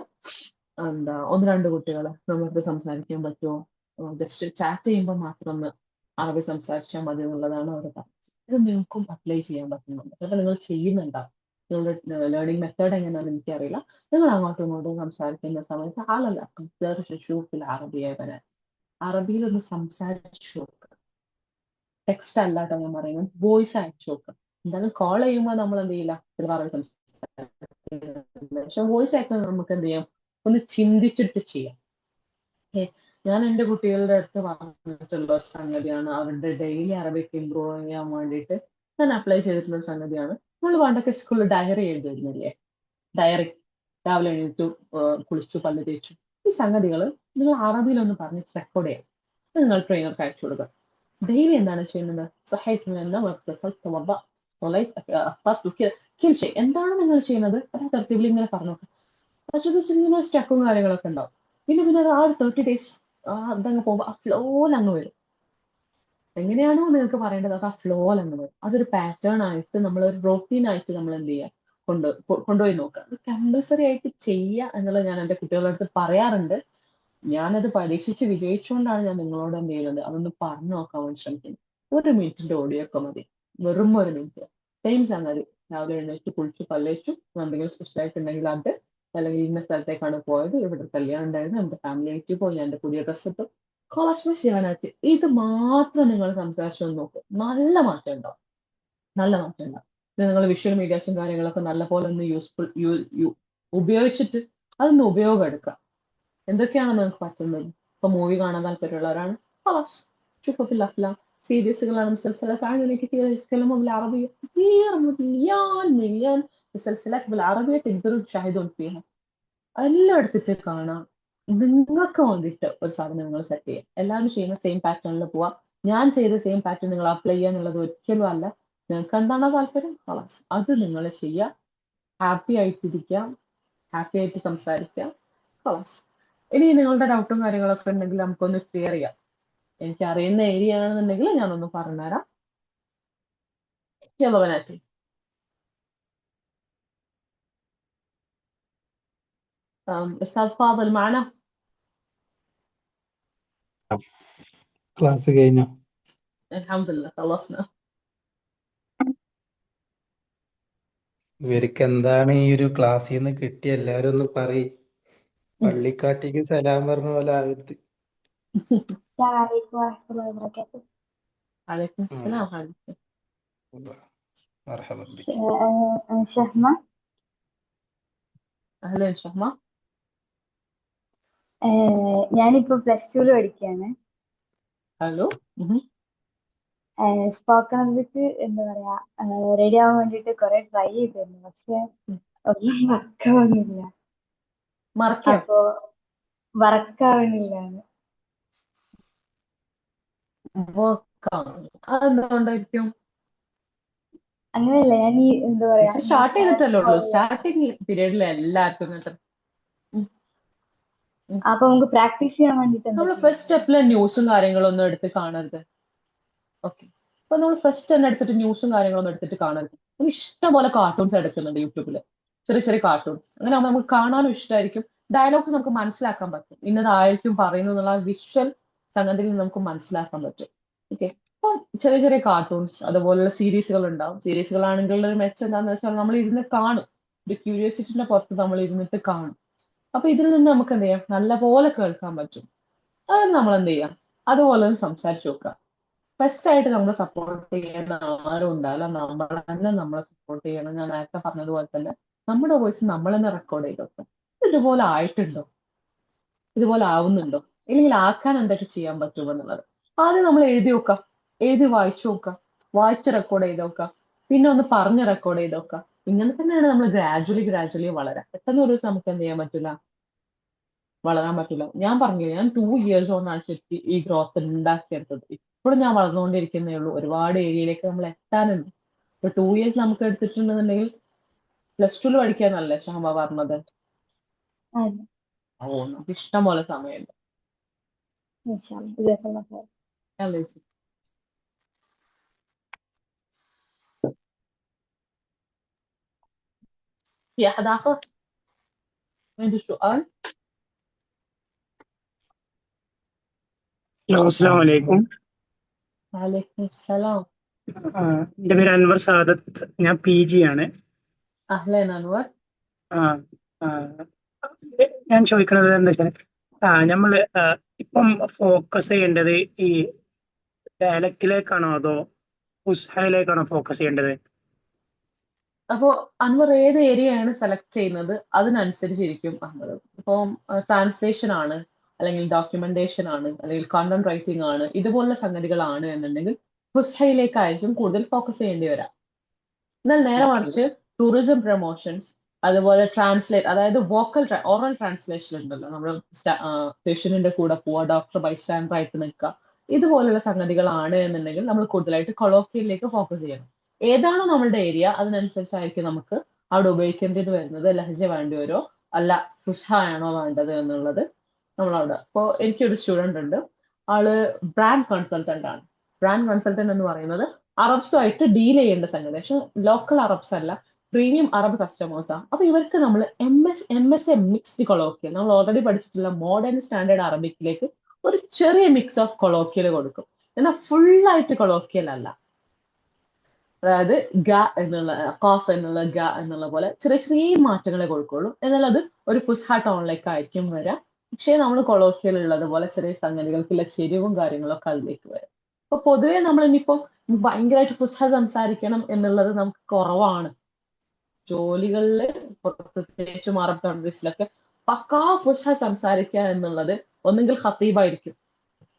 എന്താ 1-2 കുട്ടികൾ നമുക്ക് സംസാരിക്കാൻ പറ്റുമോ, ജസ്റ്റ് ചാറ്റ് ചെയ്യുമ്പോൾ മാത്രം ഒന്ന് അറബി സംസാരിച്ചാൽ മതി എന്നുള്ളതാണ് അവർ പറഞ്ഞത്. ഇത് നിങ്ങൾക്കും അപ്ലൈ ചെയ്യാൻ പറ്റുന്നുണ്ട്. ചിലപ്പോൾ നിങ്ങൾ ചെയ്യുന്നുണ്ടാവും. നിങ്ങളുടെ ലേണിംഗ് മെത്തേഡ് എങ്ങനെയാണെന്ന് എനിക്കറിയില്ല. നിങ്ങൾ അങ്ങോട്ടും ഇങ്ങോട്ടും സംസാരിക്കുന്ന സമയത്ത് അറബിയിൽ ഒന്ന് സംസാരിച്ചു നോക്കുക. ടെക്സ്റ്റ് അല്ലാട്ടോ ഞാൻ പറയുന്നത്, വോയിസ് അയച്ചു നോക്കുക. എന്തായാലും കോൾ ചെയ്യുമ്പോൾ നമ്മൾ എന്ത് ചെയ്യില്ല, അറബി സംസാരിക്കും. പക്ഷെ വോയിസ് അയക്കാൻ നമുക്ക് എന്ത് ചെയ്യാം, ഒന്ന് ചിന്തിച്ചിട്ട് ചെയ്യാം. ഞാൻ എൻ്റെ കുട്ടികളുടെ അടുത്ത് പറഞ്ഞിട്ടുള്ള ഒരു സംഗതിയാണ്, അവരുടെ ഡെയിലി അറബിക്ക് ഇമ്പ്രൂവ് ചെയ്യാൻ വേണ്ടിയിട്ട് ഞാൻ അപ്ലൈ ചെയ്തിട്ടുള്ള ഒരു സംഗതിയാണ്. നമ്മൾ പണ്ടൊക്കെ സ്കൂളിൽ ഡയറി എഴുതിയിരുന്നില്ലേ, ഡയറി രാവിലെ എഴുതിച്ചു, കുളിച്ചു, പല്ല് തേച്ചു. ഈ സംഗതികൾ നിങ്ങൾ അറബിയിലൊന്ന് പറഞ്ഞ് റെക്കോർഡ് ചെയ്യാം. നിങ്ങൾ ട്രെയിനർക്ക് അയച്ചു കൊടുക്കുക. ഡെയിലി എന്താണ് ചെയ്യുന്നത്, എന്താണ് നിങ്ങൾ ചെയ്യുന്നത് തരത്തിൽ ഇങ്ങനെ പറഞ്ഞു നോക്കുക. ഇങ്ങനെ സ്റ്റക്കും കാര്യങ്ങളൊക്കെ ഉണ്ടാവും. പിന്നെ അത് ആ ഒരു 30 days അതങ്ങ് പോകുമ്പോൾ ആ ഫ്ലോയിൽ അങ്ങ് വരും. എങ്ങനെയാണോ നിങ്ങൾക്ക് പറയേണ്ടത് അത് ആ ഫ്ലോയിൽ അങ്ങ് വരും. അതൊരു പാറ്റേൺ ആയിട്ട് നമ്മളൊരു റൊട്ടീൻ ആയിട്ട് നമ്മൾ എന്ത് ചെയ്യുക, കൊണ്ടുപോയി നോക്കുക. അത് കമ്പൽസറി ആയിട്ട് ചെയ്യുക എന്നുള്ളത് ഞാൻ എൻ്റെ കുട്ടികളുടെ അടുത്ത് പറയാറുണ്ട്. ഞാനത് പരീക്ഷിച്ച് വിജയിച്ചുകൊണ്ടാണ് ഞാൻ നിങ്ങളോട് എന്ത് ചെയ്യുന്നത്, അതൊന്ന് പറഞ്ഞു നോക്കാൻ വേണ്ടി ശ്രമിക്കുന്നത്. 1 മിനിറ്റിന്റെ ഓഡിയോ ഒക്കെ മതി, വെറും 1 മിനിറ്റ്. സെയിം സംഗതി, രാവിലെ എഴുന്നേറ്റ് കുളിച്ചു പല്ലേച്ചു, എന്തെങ്കിലും സ്പെഷ്യൽ ആയിട്ടുണ്ടെങ്കിൽ അത്, അല്ലെങ്കിൽ ഇന്ന സ്ഥലത്തേക്കാണ് പോയത്, ഇവിടെ കല്യാണം ഉണ്ടായിരുന്നു, എൻ്റെ ഫാമിലി ആയിട്ട് പോയി, ഞാൻ എൻ്റെ പുതിയ ഡ്രസ്സ് ഇട്ടു, കോളേജ് ചെയ്യാനായിട്ട്. ഇത് മാത്രം നിങ്ങൾ സംസാരിച്ചു നോക്കും, നല്ല മാറ്റം ഉണ്ടാവും. നിങ്ങൾ വിഷ്വൽ മീഡിയാസും കാര്യങ്ങളൊക്കെ നല്ല പോലെ ഒന്ന് ഉപയോഗിച്ചിട്ട് അതൊന്ന് ഉപയോഗം എടുക്കുക. എന്തൊക്കെയാണ് നിങ്ങൾക്ക് പറ്റുന്നത്? ഇപ്പൊ മൂവി കാണാൻ താല്പര്യമുള്ളവരാണ്, സീരീസുകളാണ്, مسلسلات عربية كثير يتكلموا بالعربية، كثير مليان مسلسلات بالعربية تقدروا تشاهدون فيها. എല്ലാം എടുത്തിട്ട് കാണാം. നിങ്ങൾക്ക് വേണ്ടിയിട്ട് ഒരു സാധനം നിങ്ങൾ സെറ്റ് ചെയ്യുക. എല്ലാവരും ചെയ്യുന്ന സെയിം പാറ്റേണിൽ പോവാം. ഞാൻ ചെയ്ത സെയിം പാറ്റേൺ നിങ്ങൾ അപ്ലൈ ചെയ്യുക എന്നുള്ളത് ഒരിക്കലും അല്ല. നിങ്ങൾക്ക് എന്താണോ താല്പര്യം ഖലാസ് അത് നിങ്ങൾ ചെയ്യുക. ഹാപ്പി ആയിട്ടിരിക്കാം, ഹാപ്പി ആയിട്ട് സംസാരിക്കാം. ഖലാസ്. ഇനി നിങ്ങളുടെ ഡൗട്ടും കാര്യങ്ങളൊക്കെ ഉണ്ടെങ്കിൽ നമുക്കൊന്ന് ക്ലിയർ ചെയ്യാം. എനിക്ക് അറിയുന്ന ഏരിയ ആണെന്നുണ്ടെങ്കിൽ ഞാനൊന്ന് പറഞ്ഞുതരാം. يلا بناتي. أستاذ فاضل معنا؟ ക്ലാസ് കഴിഞ്ഞു. الحمد لله خلصنا. ഇവർക്ക് എന്താണ് ഈ ഒരു ക്ലാസ്സിൽ നിന്ന് കിട്ടിയ എല്ലാരും ഒന്ന് പറയും. പള്ളിക്കാട്ടിക്ക് സലാം പറഞ്ഞ പോലെ ആകത്ത്. السلام عليكم ورحمة الله وبركاته. عليكم السلام حبيبتي. مرحبا بك. أنا شهمة. أهلا شهمة. ഞാനിപ്പോ +2 പഠിക്കുകയാണ്. ഹലോ. സ്പോക്കൺ ഇംഗ്ലീഷ് എന്താ പറയാ റെഡി ആവാൻ വേണ്ടിട്ട് കുറെ ട്രൈ ചെയ്തിരുന്നു, പക്ഷെ ഒന്നും വർക്കാവുന്നില്ല. മറക്കോ? അപ്പോ വർക്കാവുന്നില്ല. അതെന്തുകൊണ്ടായിരിക്കും? അങ്ങനെയല്ല, ഞാൻ ഈ എന്താ പറയാ സ്റ്റാർട്ട് ചെയ്തിട്ടല്ലേ ഉള്ളൂ. സ്റ്റാർട്ടിങ് പീരീഡിൽ എല്ലാവർക്കും അപ്പൊ നമുക്ക് പ്രാക്ടീസ് ചെയ്യാൻ വേണ്ടിട്ട് നമ്മൾ ഫസ്റ്റ് സ്റ്റെപ്പില് ന്യൂസും കാര്യങ്ങളും ഒന്നും എടുത്ത് കാണരുത്. ഓക്കെ, അപ്പൊ നമ്മൾ ഫസ്റ്റ് തന്നെ എടുത്തിട്ട് ന്യൂസും കാര്യങ്ങളൊന്നും എടുത്തിട്ട് കാണരുത്. നമുക്ക് ഇഷ്ടംപോലെ കാർട്ടൂൺസ് എടുക്കുന്നുണ്ട് യൂട്യൂബില്, ചെറിയ ചെറിയ കാർട്ടൂൺസ്. അങ്ങനെ ആകുമ്പോൾ നമുക്ക് കാണാനും ഇഷ്ടമായിരിക്കും. ഡയലോഗ്സ് നമുക്ക് മനസ്സിലാക്കാൻ പറ്റും, ഇന്നതായിരിക്കും പറയുന്നത് എന്നുള്ള വിഷ്വൽ സംഗതിയിൽ നമുക്ക് മനസ്സിലാക്കാൻ പറ്റും. ഓക്കെ, അപ്പൊ ചെറിയ ചെറിയ കാർട്ടൂൺസ് അതുപോലുള്ള സീരീസുകൾ ഉണ്ടാവും. സീരീസുകളാണെങ്കിൽ ഒരു മെച്ചം എന്താണെന്ന് വെച്ചാൽ നമ്മൾ ഇരുന്ന് കാണും, ഒരു ക്യൂരിയോസിറ്റിന്റെ പുറത്ത് നമ്മൾ ഇരുന്നിട്ട് കാണും. അപ്പൊ ഇതിൽ നിന്ന് നമുക്ക് എന്ത് ചെയ്യാം, നല്ലപോലെ കേൾക്കാൻ പറ്റും. അത് നമ്മൾ എന്ത് ചെയ്യാം, അതുപോലെ ഒന്ന് സംസാരിച്ചു നോക്കുക. ഫസ്റ്റ് ആയിട്ട് നമ്മൾ സപ്പോർട്ട് ചെയ്യുന്ന ആരും ഉണ്ടാവില്ല, നമ്മൾ തന്നെ നമ്മളെ സപ്പോർട്ട് ചെയ്യണം. ഞാൻ നേരത്തെ പറഞ്ഞതുപോലെ തന്നെ നമ്മുടെ വോയിസ് നമ്മൾ തന്നെ റെക്കോർഡ് ചെയ്ത് വെക്കാം. ഇതുപോലെ ആയിട്ടുണ്ടോ, ഇതുപോലെ ആവുന്നുണ്ടോ, ഇല്ലെങ്കിൽ ആക്കാൻ എന്തൊക്കെ ചെയ്യാൻ പറ്റുമെന്നുള്ളത് ആദ്യം നമ്മൾ എഴുതി നോക്കാം, എഴുതി വായിച്ചു നോക്കാം, വായിച്ച് റെക്കോർഡ് ചെയ്ത് നോക്കാം, പിന്നെ ഒന്ന് പറഞ്ഞ് റെക്കോർഡ് ചെയ്ത് നോക്കാം. ഇങ്ങനെ തന്നെയാണ് നമ്മൾ ഗ്രാജുവലി വളരാം. പെട്ടെന്ന് ഒരു ദിവസം നമുക്ക് എന്ത് ചെയ്യാൻ പറ്റില്ല, വളരാൻ പറ്റില്ല. ഞാൻ പറഞ്ഞു, ഞാൻ 2 years കൊണ്ടാണ് ശരിക്കും ഈ ഗ്രോത്ത് ഉണ്ടാക്കിയെടുത്തത്. ഇപ്പോഴും ഞാൻ വളർന്നുകൊണ്ടിരിക്കുന്നേ ഉള്ളൂ. ഒരുപാട് ഏരിയയിലേക്ക് നമ്മൾ എത്താനുണ്ട്. ഇപ്പൊ 2 years നമുക്ക് എടുത്തിട്ടുണ്ടെന്നുണ്ടെങ്കിൽ +2 പഠിക്കാനല്ലേ ഷഹമ പറഞ്ഞത്? ഓ, നമുക്ക് ഇഷ്ടം പോലെ സമയമുണ്ട്. في أحد آخر عنده سؤال؟ ഹലോ, അസ്സലാമു അലൈക്കും. وعليكم السلام. എൻ്റെ പേര് അൻവർ സാദത്ത്. ഞാൻ PG ആണ്. أهلا أنور. ഞാൻ ചോദിക്കുന്നത് എന്താ വെച്ചാൽ, നമ്മള് ഇപ്പം ഫോക്കസ് ചെയ്യേണ്ടത് ഈ ഡയലക്റ്റിലേക്കാണോ അതോ ഫുസ്ഹയിലേക്കാണോ ഫോക്കസ് ചെയ്യേണ്ടത്? അപ്പോൾ അൻവർ ഏത് ഏരിയയാണ് സെലക്ട് ചെയ്യുന്നത് അതിനനുസരിച്ചിരിക്കും അൻവർ. ഇപ്പം ട്രാൻസ്ലേഷൻ ആണ്, അല്ലെങ്കിൽ ഡോക്യുമെന്റേഷൻ ആണ്, അല്ലെങ്കിൽ കണ്ടന്റ് റൈറ്റിംഗ് ആണ്, ഇതുപോലുള്ള സംഗതികളാണ് എന്നുണ്ടെങ്കിൽ ഫുസ്ഹയിലേക്കായിരിക്കും കൂടുതൽ ഫോക്കസ് ചെയ്യേണ്ടി വരാം. എന്നാൽ നേരെ മറിച്ച് ടൂറിസം പ്രൊമോഷൻസ്, അതുപോലെ ട്രാൻസ്ലേറ്റ്, അതായത് ഓറൽ ട്രാൻസ്ലേഷൻ ഉണ്ടല്ലോ, നമ്മൾ പേഷ്യന്റിന്റെ കൂടെ പോവുക, ഡോക്ടർ ബൈസ്റ്റാൻഡർ ആയിട്ട് നിൽക്കുക, ഇതുപോലുള്ള സംഗതികളാണ് എന്നുണ്ടെങ്കിൽ നമ്മൾ കൂടുതലായിട്ട് കൊളോക്കിയലിലേക്ക് ഫോക്കസ് ചെയ്യണം. ഏതാണോ നമ്മളുടെ ഏരിയ അതിനനുസരിച്ചായിരിക്കും നമുക്ക് അവിടെ ഉപയോഗിക്കേണ്ടത് വരുന്നത്. ലഹജ വേണ്ടി വരുമോ അല്ല ഫുസ്ഹ ആണോ വേണ്ടത് എന്നുള്ളത് നമ്മളവിടെ. ഇപ്പോൾ എനിക്കൊരു സ്റ്റുഡന്റ് ഉണ്ട്, ആള് ബ്രാൻഡ് കൺസൾട്ടന്റ് ആണ്. ബ്രാൻഡ് കൺസൾട്ടന്റ് എന്ന് പറയുന്നത് അറബ്സുമായിട്ട് ഡീൽ ചെയ്യേണ്ട സംഗതി, പക്ഷെ ലോക്കൽ അറബ്സ് അല്ല, പ്രീമിയം അറബ് കസ്റ്റമേഴ്സാണ്. അപ്പൊ ഇവർക്ക് നമ്മൾ MSA മിക്സ്ഡ് കൊളോക്കിയൽ, നമ്മൾ ഓൾറെഡി പഠിച്ചിട്ടുള്ള മോഡേൺ സ്റ്റാൻഡേർഡ് അറബിക്കിലേക്ക് ഒരു ചെറിയ മിക്സ് ഓഫ് കൊളോക്കിയൽ കൊടുക്കും. എന്നാൽ ഫുള്ളായിട്ട് കൊളോക്കിയൽ അല്ല. അതായത് ഗ എന്നുള്ള കോഫ് എന്നുള്ള ഗ എന്നുള്ള പോലെ ചെറിയ ചെറിയ മാറ്റങ്ങളെ കൊടുക്കുള്ളൂ. എന്നാൽ അത് ഒരു ഫുസ്ഹ ടോണിലേക്ക് ആയിരിക്കും വരാം. പക്ഷേ നമ്മൾ കൊളോക്കിയൽ ഉള്ളതുപോലെ ചെറിയ സംഗതികൾക്കുള്ള ചെരിവും കാര്യങ്ങളൊക്കെ അതിലേക്ക് വരും. അപ്പൊ പൊതുവെ നമ്മൾ ഇനിയിപ്പോ ഭയങ്കരമായിട്ട് ഫുസ്ഹ സംസാരിക്കണം എന്നുള്ളത് നമുക്ക് കുറവാണ്. ജോലികളിൽ പ്രത്യേകിച്ചും അറബ് കൺട്രീസിലൊക്കെ പക്കാ ഫുസ്ഹ സംസാരിക്കുക എന്നുള്ളത് ഒന്നെങ്കിൽ ഖത്തീബായിരിക്കും,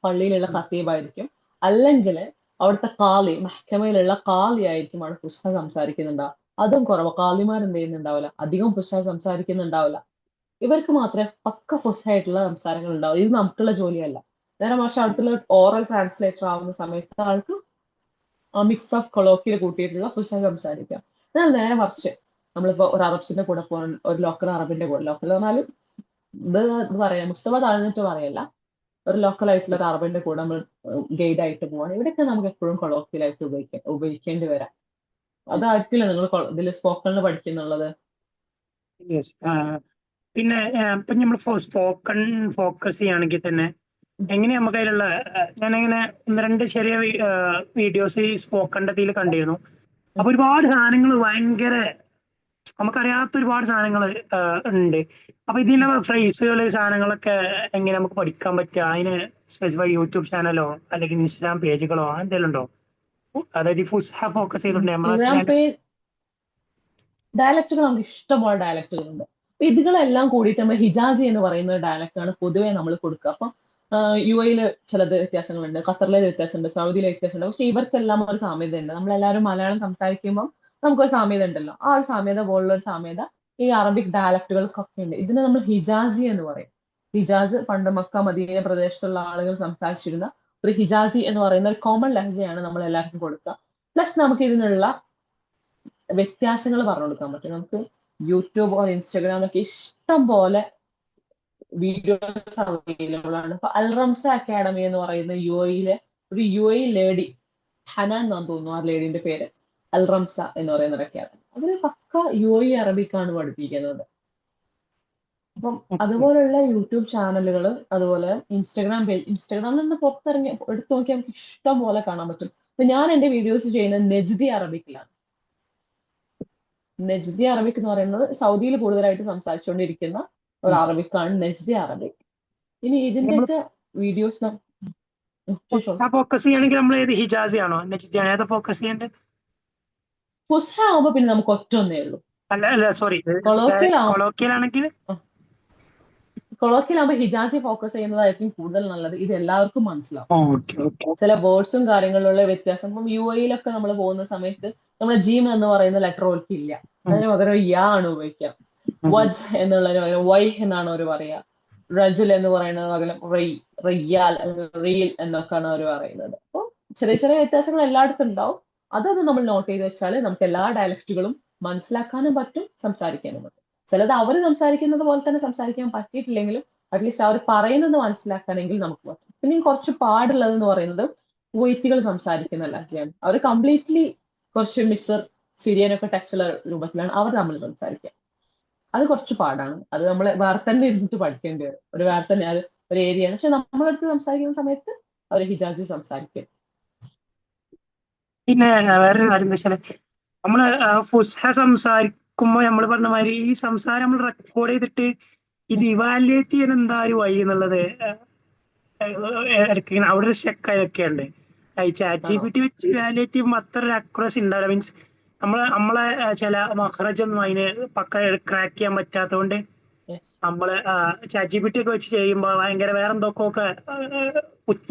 പള്ളിയിലുള്ള ഖത്തീബായിരിക്കും, അല്ലെങ്കിൽ അവിടുത്തെ കാലി, മഹ്കമയിലുള്ള കാലി ആയിരിക്കും അവിടെ ഫുസ്ഹ സംസാരിക്കുന്നുണ്ടാവും. അതും കുറവ്. കാലിമാർ എന്ത് ചെയ്യുന്നുണ്ടാവില്ല, അധികം ഫുസ്ഹ സംസാരിക്കുന്നുണ്ടാവില്ല. ഇവർക്ക് മാത്രമേ പക്ക ഫുസ്ഹായിട്ടുള്ള സംസാരങ്ങൾ ഉണ്ടാവും. ഇത് നമുക്കുള്ള ജോലിയല്ല. നേരെ മറിച്ച് അടുത്തുള്ള ഓറൽ ട്രാൻസ്ലേറ്റർ ആവുന്ന സമയത്ത് ആൾക്ക് ആ മിക്സ് ഓഫ് കൊളോക്കിയിൽ കൂട്ടിയിട്ടുള്ള ഫുസ്ഹ സംസാരിക്കുക. എന്നാൽ നേരെ മറിച്ച് നമ്മളിപ്പോ ഒരു അറബ്സിന്റെ കൂടെ പോകാൻ ഒരു ലോക്കൽ അറബിന്റെ കൂടെ, ലോക്കൽ പറഞ്ഞാൽ ഇത് പറയാം മുസ്തഫ താഴ്ന്നിട്ട് പറയല്ല, ഒരു ലോക്കൽ ആയിട്ടുള്ള ഒരു അറബിന്റെ കൂടെ നമ്മൾ ഗൈഡ് ആയിട്ട് പോവാണ്. ഇവിടെയൊക്കെ നമുക്ക് എപ്പോഴും കൊളോക്കിയലായിട്ട് ഉപയോഗിക്കേണ്ടി വരാം. അതായിരിക്കില്ല നിങ്ങൾ ഇതിൽ സ്പോക്കണിൽ പഠിക്കുന്നുള്ളത്. യെസ്. പിന്നെ ഇപ്പൊ നമ്മൾ സ്പോക്കൺ ഫോക്കസ് ചെയ്യുകയാണെങ്കിൽ തന്നെ എങ്ങനെ നമുക്ക് അതിലുള്ള ഞാനിങ്ങനെ 1-2 ചെറിയ വീഡിയോസ് ഈ സ്പോക്കണിന്റെ ഇതിൽ കണ്ടിരുന്നു. അപ്പൊ ഒരുപാട് സാധനങ്ങൾ ഭയങ്കര നമുക്കറിയാത്ത ഒരുപാട് സാധനങ്ങൾ ഉണ്ട്. അപ്പൊ ഇതിന്റെ ഫ്രേസുകൾ സാധനങ്ങളൊക്കെ എങ്ങനെ നമുക്ക് പഠിക്കാൻ പറ്റുക? അതിന് സ്പെസിഫൈ യൂട്യൂബ് ചാനലോ അല്ലെങ്കിൽ ഇൻസ്റ്റാഗ്രാം പേജുകളോ എന്തെങ്കിലും ഉണ്ടോ? അതായത് ഈ ഫുസ്ഹ ഫോക്കസ് ചെയ്തിട്ടുണ്ട് ഇൻസ്റ്റഗ്രാം പേജ് ഡയലക്റ്റുകൾ നമുക്ക് ഇഷ്ടംപോലെ ഡയലക്റ്റുകളുണ്ട്. ഇതുകളെല്ലാം കൂടിയിട്ട് നമ്മൾ ഹിജാസി എന്ന് പറയുന്ന ഒരു ഡയലക്റ്റാണ് പൊതുവെ നമ്മൾ കൊടുക്കുക. അപ്പം UAE ചിലത് വ്യത്യാസങ്ങളുണ്ട്, ഖത്തറിലെ വ്യത്യാസമുണ്ട്, സൗദിയിലെ വ്യത്യാസമുണ്ട്. പക്ഷെ ഇവർക്കെല്ലാം ഒരു സാമ്യതയുണ്ട്. നമ്മളെല്ലാവരും മലയാളം സംസാരിക്കുമ്പോൾ നമുക്കൊരു സാമ്യത ഉണ്ടല്ലോ, ആ ഒരു സാമ്യത പോലുള്ള ഒരു സാമ്യത ഈ അറബിക് ഡയലക്റ്റുകൾക്കൊക്കെ ഉണ്ട്. ഇതിനെ നമ്മൾ ഹിജാസി എന്ന് പറയും. ഹിജാസ് പണ്ട് മക്ക മദീന പ്രദേശത്തുള്ള ആളുകൾ സംസാരിച്ചിരുന്ന ഒരു ഹിജാസി എന്ന് പറയുന്ന ഒരു കോമൺ ലഹജയാണ് നമ്മൾ എല്ലാവർക്കും കൊടുക്കുക. പ്ലസ് നമുക്ക് ഇതിനുള്ള വ്യത്യാസങ്ങൾ പറഞ്ഞു കൊടുക്കാൻ പറ്റും. നമുക്ക് യൂട്യൂബ് ഓർ ഇൻസ്റ്റാഗ്രാമിലൊക്കെ ഇഷ്ടം പോലെ വീഡിയോസ് അവൈലബിൾ ആണ്. ഇപ്പൊ അൽറംസ അക്കാഡമി എന്ന് പറയുന്ന UAE ഒരു UAE ലേഡി, ഹനാൻ എന്നാണ് തോന്നുന്നു ആ ലേഡിന്റെ പേര്, അൽറംസ എന്ന് പറയുന്ന ഒരു അക്കാഡമി. അതിന് പക്ക UAE അറബിക്കാണ് പഠിപ്പിക്കുന്നത്. അപ്പം അതുപോലുള്ള യൂട്യൂബ് ചാനലുകൾ, അതുപോലെ ഇൻസ്റ്റാഗ്രാം പേജ്, ഇൻസ്റ്റാഗ്രാമിൽ നിന്ന് പുറത്തിറങ്ങി എടുത്തു നോക്കിയാൽ നമുക്ക് ഇഷ്ടം പോലെ കാണാൻ പറ്റും. ഇപ്പൊ ഞാൻ എന്റെ വീഡിയോസ് ചെയ്യുന്നത് നെജ്ദി അറബിക്കിലാണ്. നെജ്ദി അറബിക് എന്ന് പറയുന്നത് സൗദിയിൽ കൂടുതലായിട്ട് സംസാരിച്ചുകൊണ്ടിരിക്കുന്ന ഒരു അറബിക്കാണ് നെജ്ദി അറബിക്. ഇനി ഇതിന്റെയൊക്കെ വീഡിയോസ് ഫോക്കസ് ചെയ്യണമെങ്കിൽ നമ്മൾ ഏത് ഹിജാസി ആണോ ഏതാ ഫോക്കസ് ചെയ്യേണ്ടത്? ഫുസ്ഹ ആവുമ്പോ പിന്നെ നമുക്ക് ഒറ്റൊന്നേ ഉള്ളൂ. അല്ല സോറി, കൊളോക്കിയൽ ആണെങ്കിൽ കൊളോക്കിയലാകുമ്പോൾ ഹിജാസി ഫോക്കസ് ചെയ്യുന്നതായിരിക്കും കൂടുതൽ നല്ലത്. ഇത് എല്ലാവർക്കും മനസ്സിലാവും. ചില വേർഡ്സും കാര്യങ്ങളിലുള്ള വ്യത്യാസം. ഇപ്പം UAE നമ്മൾ പോകുന്ന സമയത്ത് നമ്മുടെ ജീം എന്ന് പറയുന്ന ലെറ്റർ ഓർക്ക് ഇല്ല, അതിന് പകരം യാ ആണ് ഉപയോഗിക്കുക. വജ് എന്നുള്ളതിന് പകരം വൈ എന്നാണ് അവർ പറയുക. റജുൽ എന്ന് പറയുന്നത് പകരം റയ്യാൽ, റീൽ എന്നൊക്കെയാണ് അവർ പറയുന്നത്. അപ്പോൾ ചെറിയ ചെറിയ വ്യത്യാസങ്ങൾ എല്ലായിടത്തും ഉണ്ടാവും. അതൊന്ന് നമ്മൾ നോട്ട് ചെയ്ത് വെച്ചാൽ നമുക്ക് എല്ലാ ഡയലക്റ്റുകളും മനസ്സിലാക്കാനും പറ്റും, സംസാരിക്കാനും പറ്റും. ചിലത് അവർ സംസാരിക്കുന്നത് പോലെ തന്നെ സംസാരിക്കാൻ പറ്റിയിട്ടില്ലെങ്കിലും അറ്റ്ലീസ്റ്റ് അവർ പറയുന്നത് മനസ്സിലാക്കാനെങ്കിൽ നമുക്ക് പറ്റും. പിന്നെ കുറച്ച് പാടുള്ളത് എന്ന് പറയുന്നത് കുവൈറ്റികൾ സംസാരിക്കുന്ന ലഹജയാണ്. അവർ കംപ്ലീറ്റ്ലി കുറച്ച് മിസർ സിറിയനൊക്കെ ടച്ചുള്ള രൂപത്തിലാണ് അവർ തമ്മിൽ സംസാരിക്കുക. അത് കുറച്ച് പാടാണ്. അത് നമ്മൾ വേറെ തന്നെ ഇരുന്നിട്ട് പഠിക്കേണ്ടി വരും. ഒരു വേറെ തന്നെ ഒരു ഏരിയയാണ്. പക്ഷെ നമ്മളടുത്ത് സംസാരിക്കുന്ന സമയത്ത് അവർ ഹിജാസി സംസാരിക്കും. പിന്നെ വേറൊരു കാര്യം എന്താ വെച്ചാല് നമ്മള് ഫുസ്ഹ സംസാരിക്കുമ്പോൾ നമ്മൾ പറഞ്ഞ മാതിരി ഈ സംസാരം നമ്മൾ റെക്കോർഡ് ചെയ്തിട്ട് ഇത് ഇവാലുവേറ്റ് ചെയ്യാൻ എന്താ ഒരു വഴി എന്നുള്ളത് അവിടെ ഒരു സ്റ്റെക്കൊക്കെ ഉണ്ട്. ChatGPT വെച്ച് ഇവാലുവേറ്റ് ചെയ്യുമ്പോൾ അത്ര ഒരു അക്യുറസി ഉണ്ടാവില്ല. മീൻസ് നമ്മളെ ചില മഹ്റജൊന്നും അതിന് പക്ക ക്രാക്ക് ചെയ്യാൻ പറ്റാത്തതുകൊണ്ട് നമ്മള് ChatGPT ഒക്കെ വെച്ച് ചെയ്യുമ്പോൾ ഭയങ്കര വേറെ എന്തൊക്കെ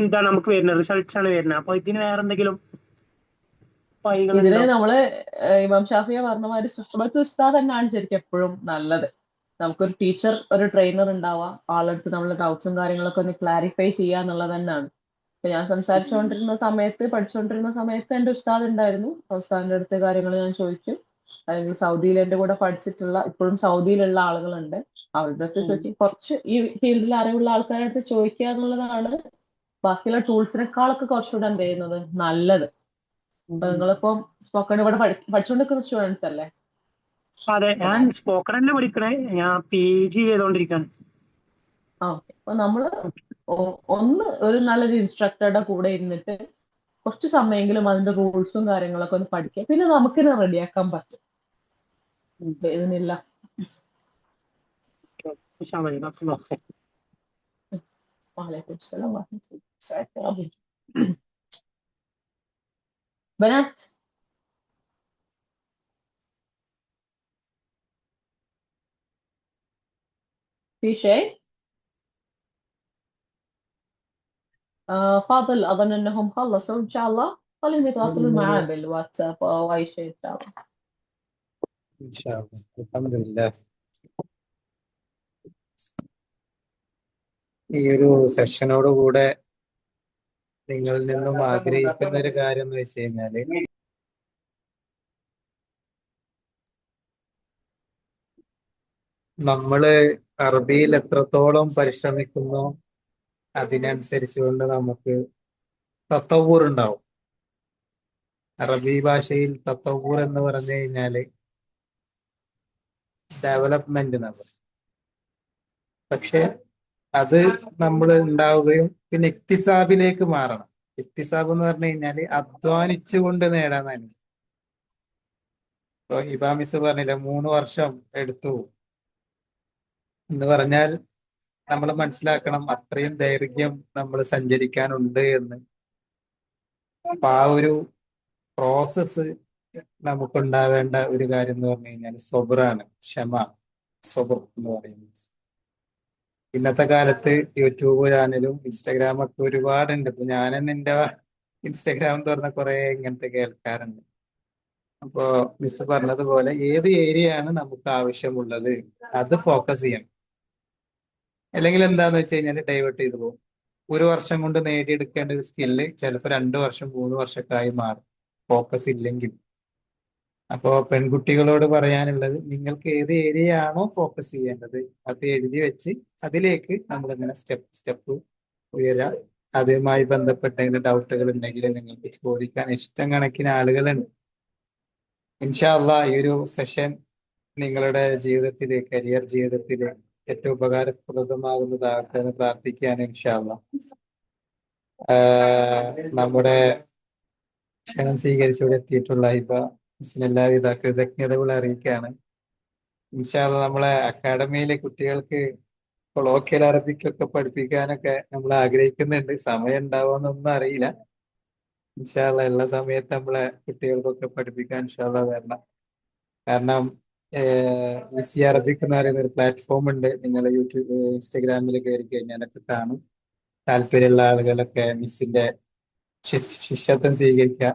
ഇതാണ് നമുക്ക് വരുന്നത്, റിസൾട്ട്സ് ആണ് വരുന്നത്. അപ്പൊ ഇതിന് വേറെ എന്തെങ്കിലും ഇതിന് നമ്മള് ഇമാം ഷാഫിയ പറഞ്ഞ മാതിരി സുഹബത്ത് ഉസ്താദ് തന്നെയാണ് ശരിക്കും എപ്പോഴും നല്ലത്. നമുക്കൊരു ടീച്ചർ, ഒരു ട്രെയിനർ ഉണ്ടാവുക, ആളെടുത്ത് നമ്മളെ ഡൗട്ട്സും കാര്യങ്ങളൊക്കെ ഒന്ന് ക്ലാരിഫൈ ചെയ്യുക എന്നുള്ളത് തന്നെയാണ്. ഇപ്പൊ ഞാൻ സംസാരിച്ചുകൊണ്ടിരുന്ന സമയത്ത്, പഠിച്ചുകൊണ്ടിരുന്ന സമയത്ത് എൻ്റെ ഉസ്താദ് ഉണ്ടായിരുന്നു. ഉസ്താദിന്റെ അടുത്ത് കാര്യങ്ങൾ ഞാൻ ചോദിക്കും. അല്ലെങ്കിൽ സൗദിയിൽ എൻ്റെ കൂടെ പഠിച്ചിട്ടുള്ള, ഇപ്പോഴും സൗദിയിലുള്ള ആളുകളുണ്ട്, അവരുടെ അടുത്ത് ചോദിക്കും. കുറച്ച് ഈ ഫീൽഡിൽ അറിവുള്ള ആൾക്കാരുടെ അടുത്ത് ചോദിക്കുക എന്നുള്ളതാണ് ബാക്കിയുള്ള ടൂൾസിനേക്കാളൊക്കെ കുറച്ചുകൂടെ എന്ത് ചെയ്യുന്നത് നല്ലത്. നിങ്ങളിപ്പം സ്പോക്കൺ ഇവിടെ പഠിച്ചുകൊണ്ടിരിക്കുന്ന സ്റ്റുഡൻസ് അല്ലേ? അതെ, ഞാൻ സ്പോക്കൺ തന്നെ പഠിക്കണേ. ഞാൻ PG ചെയ്തോണ്ടിരിക്കാണ്. ഓക്കെ. അപ്പൊ നമ്മള് ഒന്ന് ഒരു നല്ലൊരു ഇൻസ്ട്രക്ടറുടെ കൂടെ ഇരുന്നിട്ട് കുറച്ച് സമയമെങ്കിലും അതിന്റെ റൂൾസും കാര്യങ്ങളൊക്കെ ഒന്ന് പഠിക്കുക. പിന്നെ നമുക്കിത് റെഡിയാക്കാൻ പറ്റും. ഇതിനില്ല. വലൈക്കും സലാം വറഹ്മത്തുള്ളാഹി. بنات في شيء؟ فاضل أظن أنهم خلصوا إن شاء الله. خليهم يتواصلون معاه بالواتساب أو أي شيء إن شاء الله. إن شاء الله. الحمد لله. ഈ ഒരു സെഷനോട് കൂടെ നിങ്ങളിൽ നിന്നും ആഗ്രഹിക്കുന്ന ഒരു കാര്യം എന്ന് വെച്ച് കഴിഞ്ഞാല് നമ്മള് അറബിയിൽ എത്രത്തോളം പരിശ്രമിക്കുന്നോ അതിനനുസരിച്ചുകൊണ്ട് നമുക്ക് തത്തവൂർ ഉണ്ടാവും. അറബി ഭാഷയിൽ തത്തവൂർ എന്ന് പറഞ്ഞു കഴിഞ്ഞാല് ഡെവലപ്മെന്റ് എന്നാണ്. പക്ഷെ അത് നമ്മൾ ഉണ്ടാവുകയും പിന്നെ ഇക്തിസാബിലേക്ക് മാറണം. ഇക്തിസാബ് എന്ന് പറഞ്ഞു കഴിഞ്ഞാല് അധ്വാനിച്ചുകൊണ്ട് നേടാന്നാണ്. ഇപ്പൊ ഇബാമിസ് പറഞ്ഞില്ല 3 വർഷം എടുത്തു എന്ന് പറഞ്ഞാൽ നമ്മൾ മനസ്സിലാക്കണം അത്രയും ദൈർഘ്യം നമ്മൾ സഞ്ചരിക്കാനുണ്ട് എന്ന്. അപ്പൊ ആ ഒരു പ്രോസസ്സ് നമുക്കുണ്ടാവേണ്ട ഒരു കാര്യം എന്ന് പറഞ്ഞു കഴിഞ്ഞാൽ സൊബറാണ്, ക്ഷമ, സൊബർ എന്ന് പറയുന്നത്. ഇന്നത്തെ കാലത്ത് യൂട്യൂബ് ചാനലും ഇൻസ്റ്റാഗ്രാം ഒക്കെ ഒരുപാടുണ്ട്. ഇപ്പൊ ഞാൻ തന്നെ എന്റെ ഇൻസ്റ്റാഗ്രാം തുറന്ന കുറെ ഇങ്ങനത്തെ കേൾക്കാറുണ്ട്. അപ്പോ മിസ് പറഞ്ഞതുപോലെ ഏത് ഏരിയയാണ് നമുക്ക് ആവശ്യമുള്ളത് അത് ഫോക്കസ് ചെയ്യണം. അല്ലെങ്കിൽ എന്താന്ന് വെച്ച് കഴിഞ്ഞാൽ ഡൈവേർട്ട് ചെയ്തു പോകും. 1 വർഷം കൊണ്ട് നേടിയെടുക്കേണ്ട ഒരു സ്കില്ല് ചിലപ്പോൾ 2 വർഷം 3 വർഷക്കായി മാറും ഫോക്കസ് ഇല്ലെങ്കിൽ. അപ്പോ പെൺകുട്ടികളോട് പറയാനുള്ളത് നിങ്ങൾക്ക് ഏത് ഏരിയ ആണോ ഫോക്കസ് ചെയ്യേണ്ടത് അത് എഴുതി വെച്ച് അതിലേക്ക് നമ്മളിങ്ങനെ സ്റ്റെപ്പ് ഉയരാം. അതുമായി ബന്ധപ്പെട്ട ഡൗട്ടുകൾ ഉണ്ടെങ്കിൽ നിങ്ങൾക്ക് ചോദിക്കാൻ ഇഷ്ടം കണക്കിന് ആളുകളുണ്ട്. ഇൻഷാ അള്ളാ ഈ ഒരു സെഷൻ നിങ്ങളുടെ ജീവിതത്തില് കരിയർ ജീവിതത്തില് ഏറ്റവും ഉപകാരപ്രദമാകുന്നതാകട്ടെ എന്ന് പ്രാർത്ഥിക്കുകയാണ് ഇൻഷാ അള്ളാ. നമ്മുടെ ക്ഷണം സ്വീകരിച്ച് ഇവിടെ എത്തിയിട്ടുള്ള ഹിബ മിസ്സിന് എല്ലാവിധ കൃതജ്ഞതകൾ അറിയിക്കുകയാണ്. ഇൻഷാ അള്ളാ നമ്മളെ അക്കാഡമിയിലെ കുട്ടികൾക്ക് കൊളോക്കിയൽ അറബിക്കൊക്കെ പഠിപ്പിക്കാനൊക്കെ നമ്മൾ ആഗ്രഹിക്കുന്നുണ്ട്. സമയം ഉണ്ടാവുമെന്നൊന്നും അറിയില്ല. ഇൻഷാ അള്ളാ എല്ലാ സമയത്ത് നമ്മളെ കുട്ടികൾക്കൊക്കെ പഠിപ്പിക്കാൻ ഇൻഷാ അള്ളാ വരണം. കാരണം ഈസി അറബിക് എന്ന് പറയുന്ന ഒരു പ്ലാറ്റ്ഫോം ഉണ്ട്. നിങ്ങൾ യൂട്യൂബ് ഇൻസ്റ്റാഗ്രാമിൽ കയറി കഴിഞ്ഞാലൊക്കെ കാണും. താല്പര്യമുള്ള ആളുകളൊക്കെ മിസ്സിന്റെ ശിഷ്യത്വം സ്വീകരിക്കുക.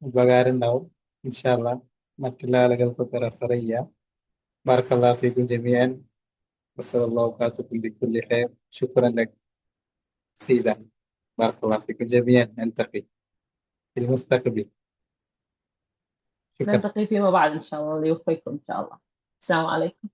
ഉപകാരം ഉണ്ടാവും ഇൻഷാ അള്ളാ. മറ്റുള്ള ആളുകൾക്കൊക്കെ റെഫർ ചെയ്യാം. ബറക്കല്ലാഹു ഫീക്കും ജമീഅൻ. വസ്സലാഹു കാത്തുകുല്ലി കുല്ലി ഖൈർ. ശുക്രൻ ലക് സീദ. ബറക്കല്ലാഹു ഫീക്കും ജമീഅൻ. നൽതഖി ഫിൽ മുസ്തഖബിൽ. ശുക്രൻ. نلتقي فيما بعد إن شاء الله، ليوفقكم إن شاء الله. السلام عليكم.